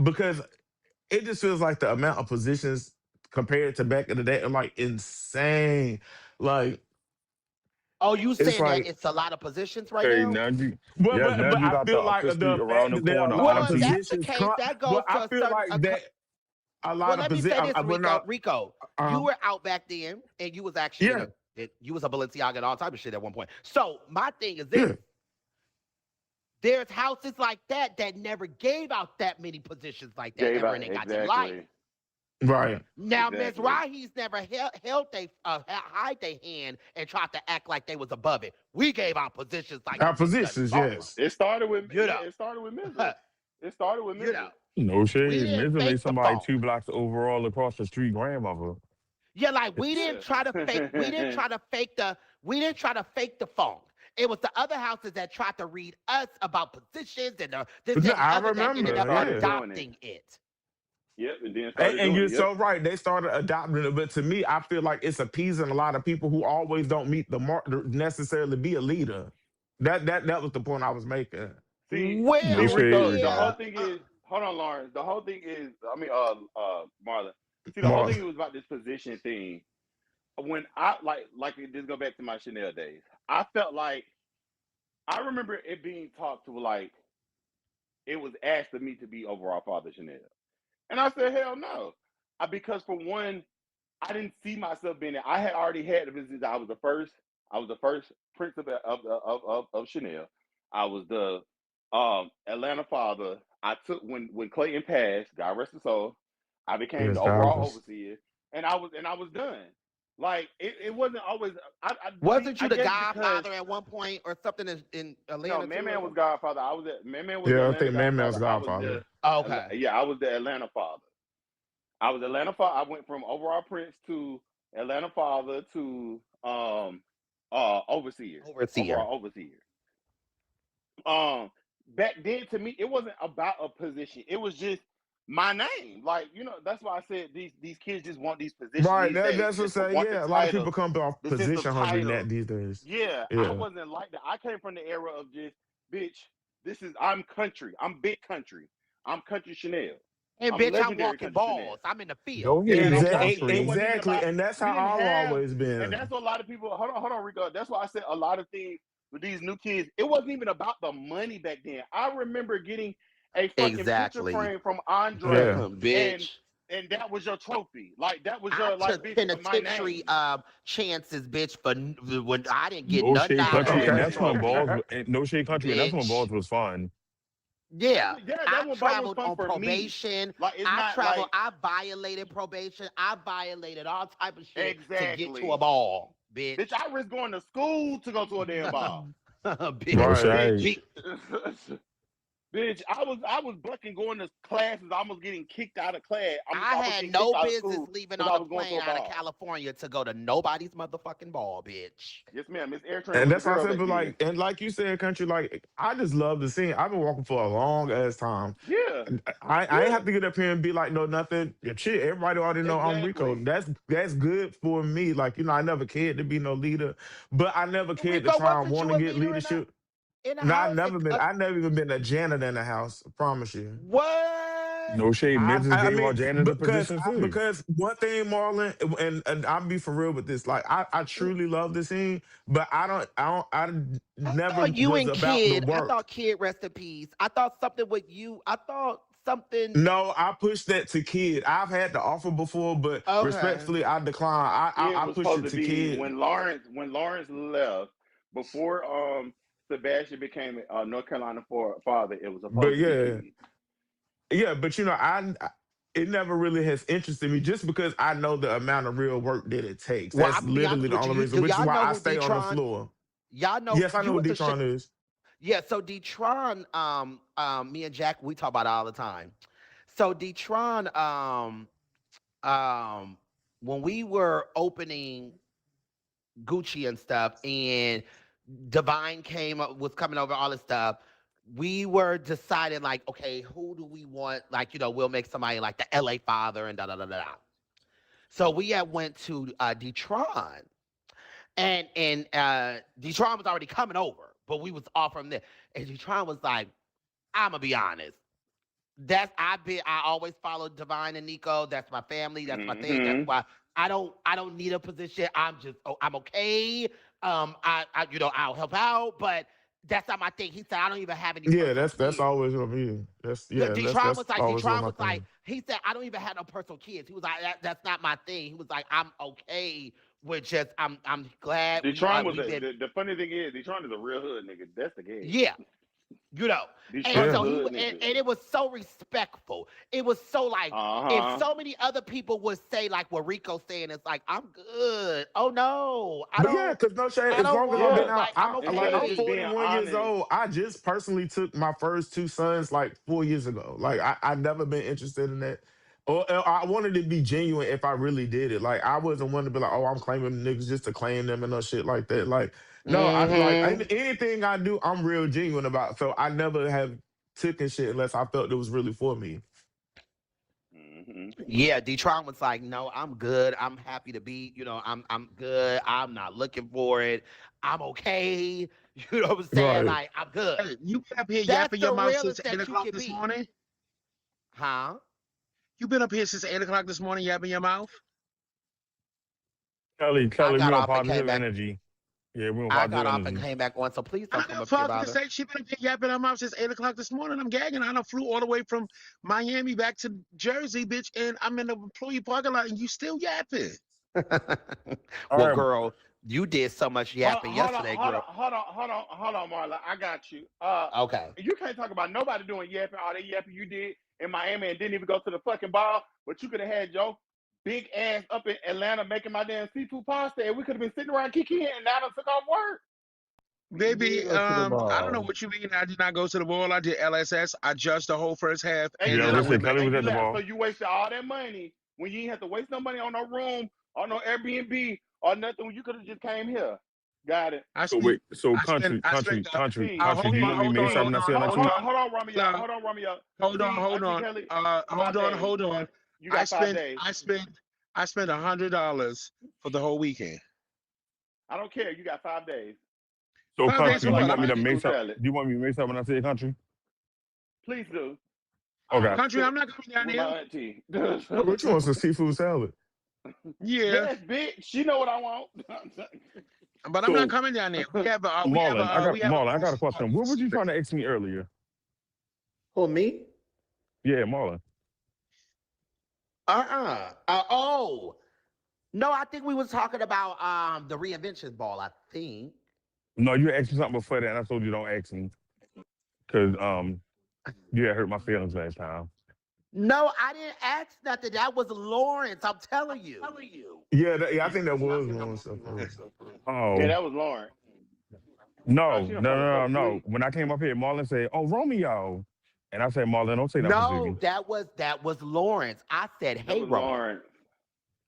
because it just feels like the amount of positions compared to back in the day are like insane. Like oh, you it's saying that like it's a lot of positions right Hey, now? now you, well, yeah, now but you I got the feel like upper street the around fact the that there are a corner lot of Well, on if G. that's the positions case, that goes but to I a feel certain. like that a Well, lot of let me say position. this, I went Rico. out. Rico, you were out back then, and you was actually Yeah, you was a Balenciaga and all type of shit at one point. So my thing is this: yeah, there's houses like that that never gave out that many positions like that Gave ever out in their goddamn life. exactly, right. Now, Miss exactly. Rahi's never held they hide their hand and tried to act like they was above it. We gave out positions like Our the bitch doesn't positions, ballroom. yes. It started with You know, It started with Mizza. It started with you know, Mizza. No we shade. didn't Mizza made fake the somebody funk. 2 blocks overall across the street grandmother. Yeah, like we didn't Yeah. try to fake. We didn't try to fake the. We didn't try to fake the funk. It was the other houses that tried to read us about positions and this, that, and the I other that And ended remember, up started yeah. doing it. adopting it. Yep. And then And, started and doing you're it. Yep. so right. They started adopting it, but to me, I feel like it's appeasing a lot of people who always don't meet the mark to necessarily be a leader. That was the point I was making. No See, Well, Rico. shade, The whole dog. yeah. thing is, hold on, Lawrence. The whole thing is, I mean, Marlon. See, the whole More, thing was about this position thing. When like this go back to my Chanel days. I felt like I remember it being talked to like it was asked of me to be overall father Chanel, and I said hell no, because for one, I didn't see myself being there. I had already had the business. I was the first. I was the first prince of Chanel. I was the Atlanta father. I took when Clayton passed. God rest his soul. I became yes, the God overall was. overseer, and I was done. Like it wasn't always. I see. Wasn't you I the guess because Godfather at one point or something in no, Atlanta Man too or Man was something? Godfather. I was at Man Man was the Yeah, I Atlanta think Man Man's Godfather. I was Godfather. the Okay. yeah, I was the Atlanta father. I was Atlanta father. I went from overall prince to Atlanta father to overseer, Overseer. overall overseer. Um Back then to me it wasn't about a position. It was just my name. Like, that's why I said these kids just want these positions Right. these days That's what I'm just to saying. want the Yeah, a lot of title, people come off the sense of position hungry title. net these days. Yeah, I Yeah. wasn't like that. I came from the era of just, bitch, I'm country. I'm big country. I'm country Chanel. And I'm bitch, I'm legendary walking country Chanel. balls. I'm in the field. Go Bitch, ahead I'm and walking Exactly. It it. country. wasn't even Exactly. about, And that's we how didn't I've have, always and been. that's what a lot of people, hold on, Rico. That's why I said a lot of things with these new kids. It wasn't even about the money back then. I remember getting a fucking picture Exactly. frame from Andre, Yeah. and Bitch. and that was your trophy. Like, that was I your, like, took bitch, my penitentiary name. chances, bitch, for when I didn't get No nothing shade out of country, it and but a Okay. that's when trophy. balls. No shade country, and that's when Bitch. balls was fun. Yeah. Yeah, I that one bar was traveled fun on for me. probation. Like, it's I not traveled, like, I violated probation. I violated all type of shit to get to a exactly. ball, Bitch, bitch. I risked going to school to go to a damn ball. No Bitch. Right. Bitch. shade. Be- Bitch, I was bucking going to classes, almost getting kicked out of class. I Almost had getting kicked no out of business school leaving because on I a was going to plane a out of ball. California to go to nobody's motherfucking ball, bitch. Yes, ma'am. Miss Airtrain And was the that's why I girl said, back but then. like, and like you said, country, like, I just love the scene. I've been walking for a long ass time. Yeah, I ain't yeah, have to get up here and be like, no, nothing. Yeah, shit, everybody already know I'm Rico. exactly. That's good for me. Like, I never cared to be no leader, but I never cared to Rico, try and wasn't want you to a get leader leadership. in the No, house? I never even been a janitor in the house. I promise you. What? No shade. Mrs. I gave mean, our janitor positions too. because one thing, Marlon, and I'll be for real with this. Like, I truly love the scene, but I I never thought you was and about the Kid, I work. thought Kid, rest in peace. I thought something with you. I thought something. No, I pushed that to Kid. I've had the offer before, but Okay. respectfully, I declined. It I was pushed supposed it to to be Kid. when Lawrence left before Sebastian became North Carolina father. It was But supposed to be yeah, Key. yeah, but it never really has interested me just because I know the amount of real work that it takes. Well, That's I'm gonna be literally honest the with you. only reason, Do which is y'all why know I who stay on the Detron? floor. Y'all know Yes, I know you who was the shit. Detron is. Yeah, so Detron, me and Jack, we talk about it all the time. So Detron, um, when we were opening Gucci and stuff, and Divine came up, was coming over, all this stuff. We were deciding like, okay, who do we want? Like, we'll make somebody like the LA father and da da da da. Da. So we had went to Detron, and Detron was already coming over, but we was off from there. And Detron was like, I'm gonna be honest. I always followed Divine and Nico. That's my family. That's my thing. That's Hmm. why I don't need a position. I'm okay. I'll help out, but that's not my thing. He said I don't even have any Yeah, personal that's kids. always gonna be. Yeah, That's Detron always one Detron of my was like, things. He said, I don't even have no personal kids. He was like, that's not my thing. He was like, I'm okay with just I'm glad Detron was we've been the funny thing is Detron is a real hood nigga. That's the game. yeah. You know, and Detron Yeah. a so hood nigga. and it was so respectful. It was so like if Uh-huh. so many other people would say like what Rico's saying, it's like I'm good. Oh no, But yeah, because no shade, I as don't long as I've been want Yeah. out, like I'm Instead of I'm just okay. being 41 years honest. old. I just personally took my first two sons like 4 years ago. Like I never been interested in that. Or I wanted to be genuine if I really did it. Like I wasn't one to be like, oh, I'm claiming niggas just to claim them and no shit like that. Like, no, I like Hmm. anything I do, I'm real genuine about. So I never have taken shit unless I felt it was really for me. Mm-hmm. Yeah, Detron was like, no, I'm good. I'm happy to be, I'm good. I'm not looking for it. I'm okay. You know what I'm saying? Right. Like, I'm good. Hey, you been up here That's yapping the your mouth since realest 8 that you o'clock can this be. morning? Huh? You been up here since 8 o'clock this morning yapping your mouth? I Kelly, we got on off and came positive back. energy. Yeah, we on I got positive off and energy. came back on. So please I don't come got up here father about to it. say she been up here yapping her mouth since 8 o'clock this morning. I'm gagging. I done flew all the way from Miami back to Jersey, bitch, and I'm in the employee parking lot and you still yapping. All Well, right, girl, you did so much yapping yesterday, girl. Hold on, Marla. I got you. Okay. You can't talk about nobody doing yapping, all that yapping you did in Miami and didn't even go to the fucking bar, but you could have had your big ass up in Atlanta making my damn seafood pasta, and we could have been sitting around kicking and now I took off work. Baby, Go to the I don't know bar. what you mean. I did not go to the ball. I did LSS. I judged the whole first half, And and you yeah, I then was I gonna say went left. back Kelly to was And at you the left. So ball. you wasted all that money when you ain't have to waste no money on no room or no Airbnb or nothing when you could have just came here. Got it. I So wait, spent so I spent country, I spent country, country, T. country. hold Do you on, want me to hold make on, something T. I hold see on, on next hold week? on. Uh, Hold on, Romeo. hold Auntie on. Kelly, Hold 5 on, days. hold on. You I got 5 spent days. I spent I spent $100 for the whole weekend. I don't care. You got 5 days. So 5 days Would country, for you do you like what? my want me I'm to make seafood some? salad? Do you want me to make something when I say country? Please do. I Okay. will country. cook I'm not coming down with there. my auntie. What you want, some seafood salad? Yeah, Yes, bitch. She know what I want. but I'm not So coming down there. Marlon, We have a I got a booster question. What was you secret. trying to ask me earlier? Who, me? Yeah, Marlon. Oh. No, I think we was talking about the reinvention ball, I think. No, you asked me something before that, and I told you don't ask me because you had hurt my feelings last time. No, I didn't ask nothing. That was Lawrence. I'm telling you. Yeah, I think that was one stuff. Yeah, Oh that was Lauren. Oh, no, she done no, fell no, no, so no. asleep. When I came up here, Marlon said, "Oh, Romeo," and I said, "Marlon, don't say nothing for No, Jiggy." that was Lawrence. I said, That "Hey, was Romeo." Lauren.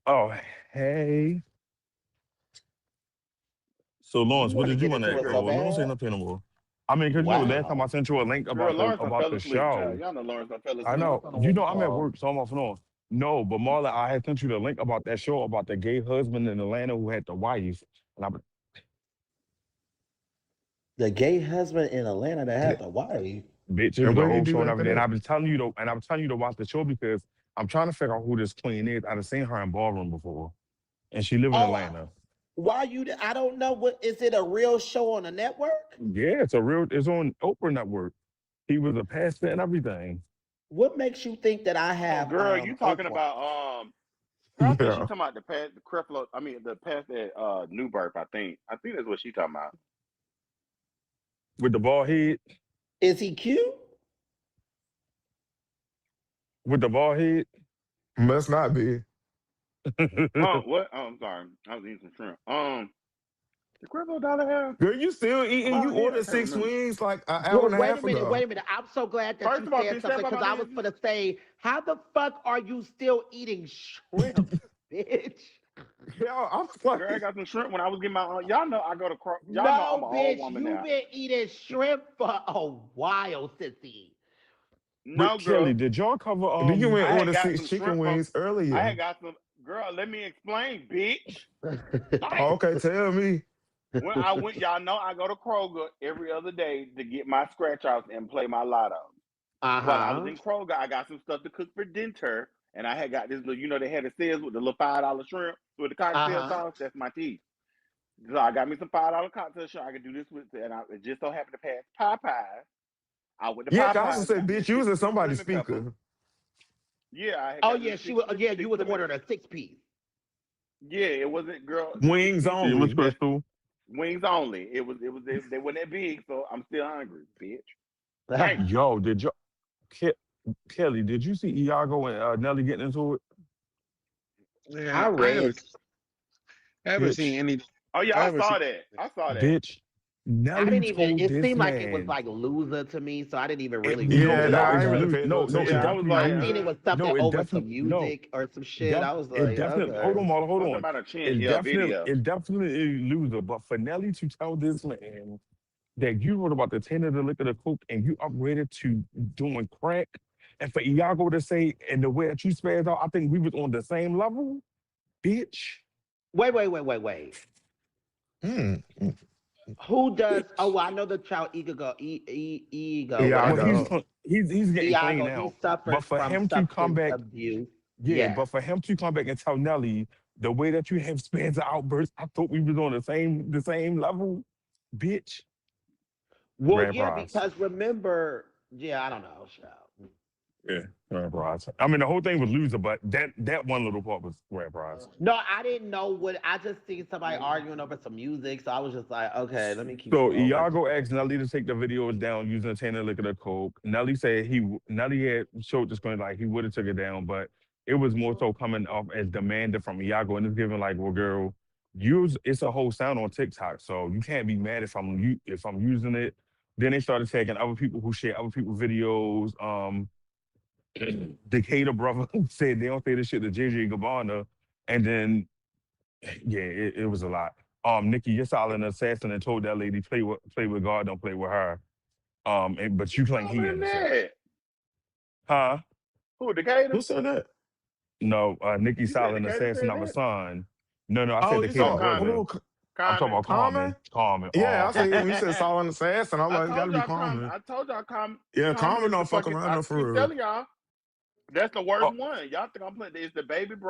Oh, hey. So You Lawrence, what want to did you get want to into ask? it so Oh, don't say bad? nothing anymore. I mean, because last time I Wow. sent you a link Girl, Lawrence done about fell the asleep, child. show. Y'all know Lawrence done fell I asleep. know. I'm at work, so I'm off and on. No, but Marla, I had sent you the link about that show about the gay husband in Atlanta who had the wife. And I, The gay husband in Atlanta that And, had the wife. bitch, it and was a what he whole show do and after everything. And that? I've been telling you to, and I'm telling you to watch the show because I'm trying to figure out who this queen is. I've seen her in ballroom before, and she live in Oh, Atlanta. why you? I don't know. What is it? A real show on the network? Yeah, it's on Oprah Network. He was a pastor and everything. What makes you think that I Oh, have girl, you talking Oprah? about girl, I think she Yeah. talking about the past the Creflo. I mean the past at New Birth, I think. I think that's what she talking about. With the bald head, Is he cute? with the bald head. Must not be. Oh, what? Oh, I'm sorry. I was eating some shrimp. The Creflo Dollar hair? Girl, you still A eating? You bald head? I ordered can't six remember. wings like an hour Well, and a wait a half minute, ago. wait a minute. I'm so glad that First you of all, can said you step something on my because I was business? gonna say, how the fuck are you still eating shrimp, bitch? Yeah, I'm like, Girl, I got some shrimp when I was getting my y'all know I go to y'all know I'm No, an old bitch, woman you've now. been eating shrimp for a while, sissy. With No, Kelly, girl. did y'all cover then you went and I had ordered got six some chicken shrimp from wings earlier. girl, let me explain, bitch. Oh, Damn. okay, tell me. When I went, y'all know I go to Kroger every other day to get my scratch offs and play my lotto. While I was Uh-huh. in Kroger, I got some stuff to cook for dinner, and I had got this little, they had the sales with the little $5 shrimp with the cocktail Uh-huh. sauce. That's my tea. So I got me some $5 cocktail shrimp. I could do this with, and I it just so happened to pass Popeyes. I went to Yeah, 'cause I also Popeyes, said, got me a bitch, using chicken Caesar somebody's lemon pepper. speaker. Yeah, I had Oh got me yeah, a she was. Yeah, you was 6 ordering a 6-piece. Yeah, it wasn't girl. The six Wings piece See you, Miss only. that Crystal. wings only. They weren't that big, so I'm still hungry, bitch. Damn. Yo, Kelly, did you see Iago and Nelly getting into it? I Yeah, read. I haven't seen Bitch, any. Oh yeah, I I haven't seen. saw that. I saw that. bitch. I Nelly didn't even. told It this seemed like it was man, like loser to me, so I didn't even it, really no, Yeah, read nah, it. no, I it's ain't really lo- paid no no, no, it attention. Yeah, I was definitely like, I seen it loser. was something No, it over some definitely no, music or some shit. def, I was it like, definitely. Hold okay. on, Marla, hold something on. about a chin. Yeah, video. It definitely is loser. But for Nelly to tell this man that you wrote about the 10 of the liquor, the coke, and you upgraded to doing crack, and for Iago to say, and the way that you spazzed out, I think we was on the same level, bitch. Wait. Mm, mm, Who does? Oh, Bitch. well, I know the child ego, ego, yeah, I Well, whatever his go. name. he's getting clean Iago. He now. But suffered for from him to come substance back, abuse. yeah, Yes. but for him to come back and tell Nelly the way that you have Spanza outbursts, I thought we was on the same level, bitch. Well, Grand yeah, prize. because remember, yeah, I don't know, child. Yeah, grand prize. I mean, the whole thing was loser, but that one little part was grand prize. No, I didn't know what. I just seen somebody arguing over some music, so I was just like, okay, let me keep So scrolling. Iago asked Nelly to take the videos down using a Tanner liquor of coke. Nelly said Nelly had showed the screen like he would have took it down, but it was more so coming off as demanded from Iago, and it's giving like, well, girl, it's a whole sound on TikTok, so you can't be mad if I'm using it. Then they started tagging other people who share other people's videos. Decatur brother said they don't say this shit to JJ Gabbana, and then yeah, it was a lot. Nikki, you're solid assassin and told that lady play with God, don't play with her. But you claim Who he in innocent, that? huh? Who, Decatur? Who said that? No, Nikki You said solid Decatur assassin said of a that? son. No, I said Oh, you Decatur Oh, said Common. brother. who? I'm talking Common. about Carmen. Common? Carmen. Yeah, I say when you said I silent assassin, I'm like, it's told gotta be y'all Common. common. I told y'all Common. Yeah, Common common is the don't fuck fucking. around I though for keep real. telling y'all. That's the worst Oh, one. Y'all think I'm playing? It's the baby bro.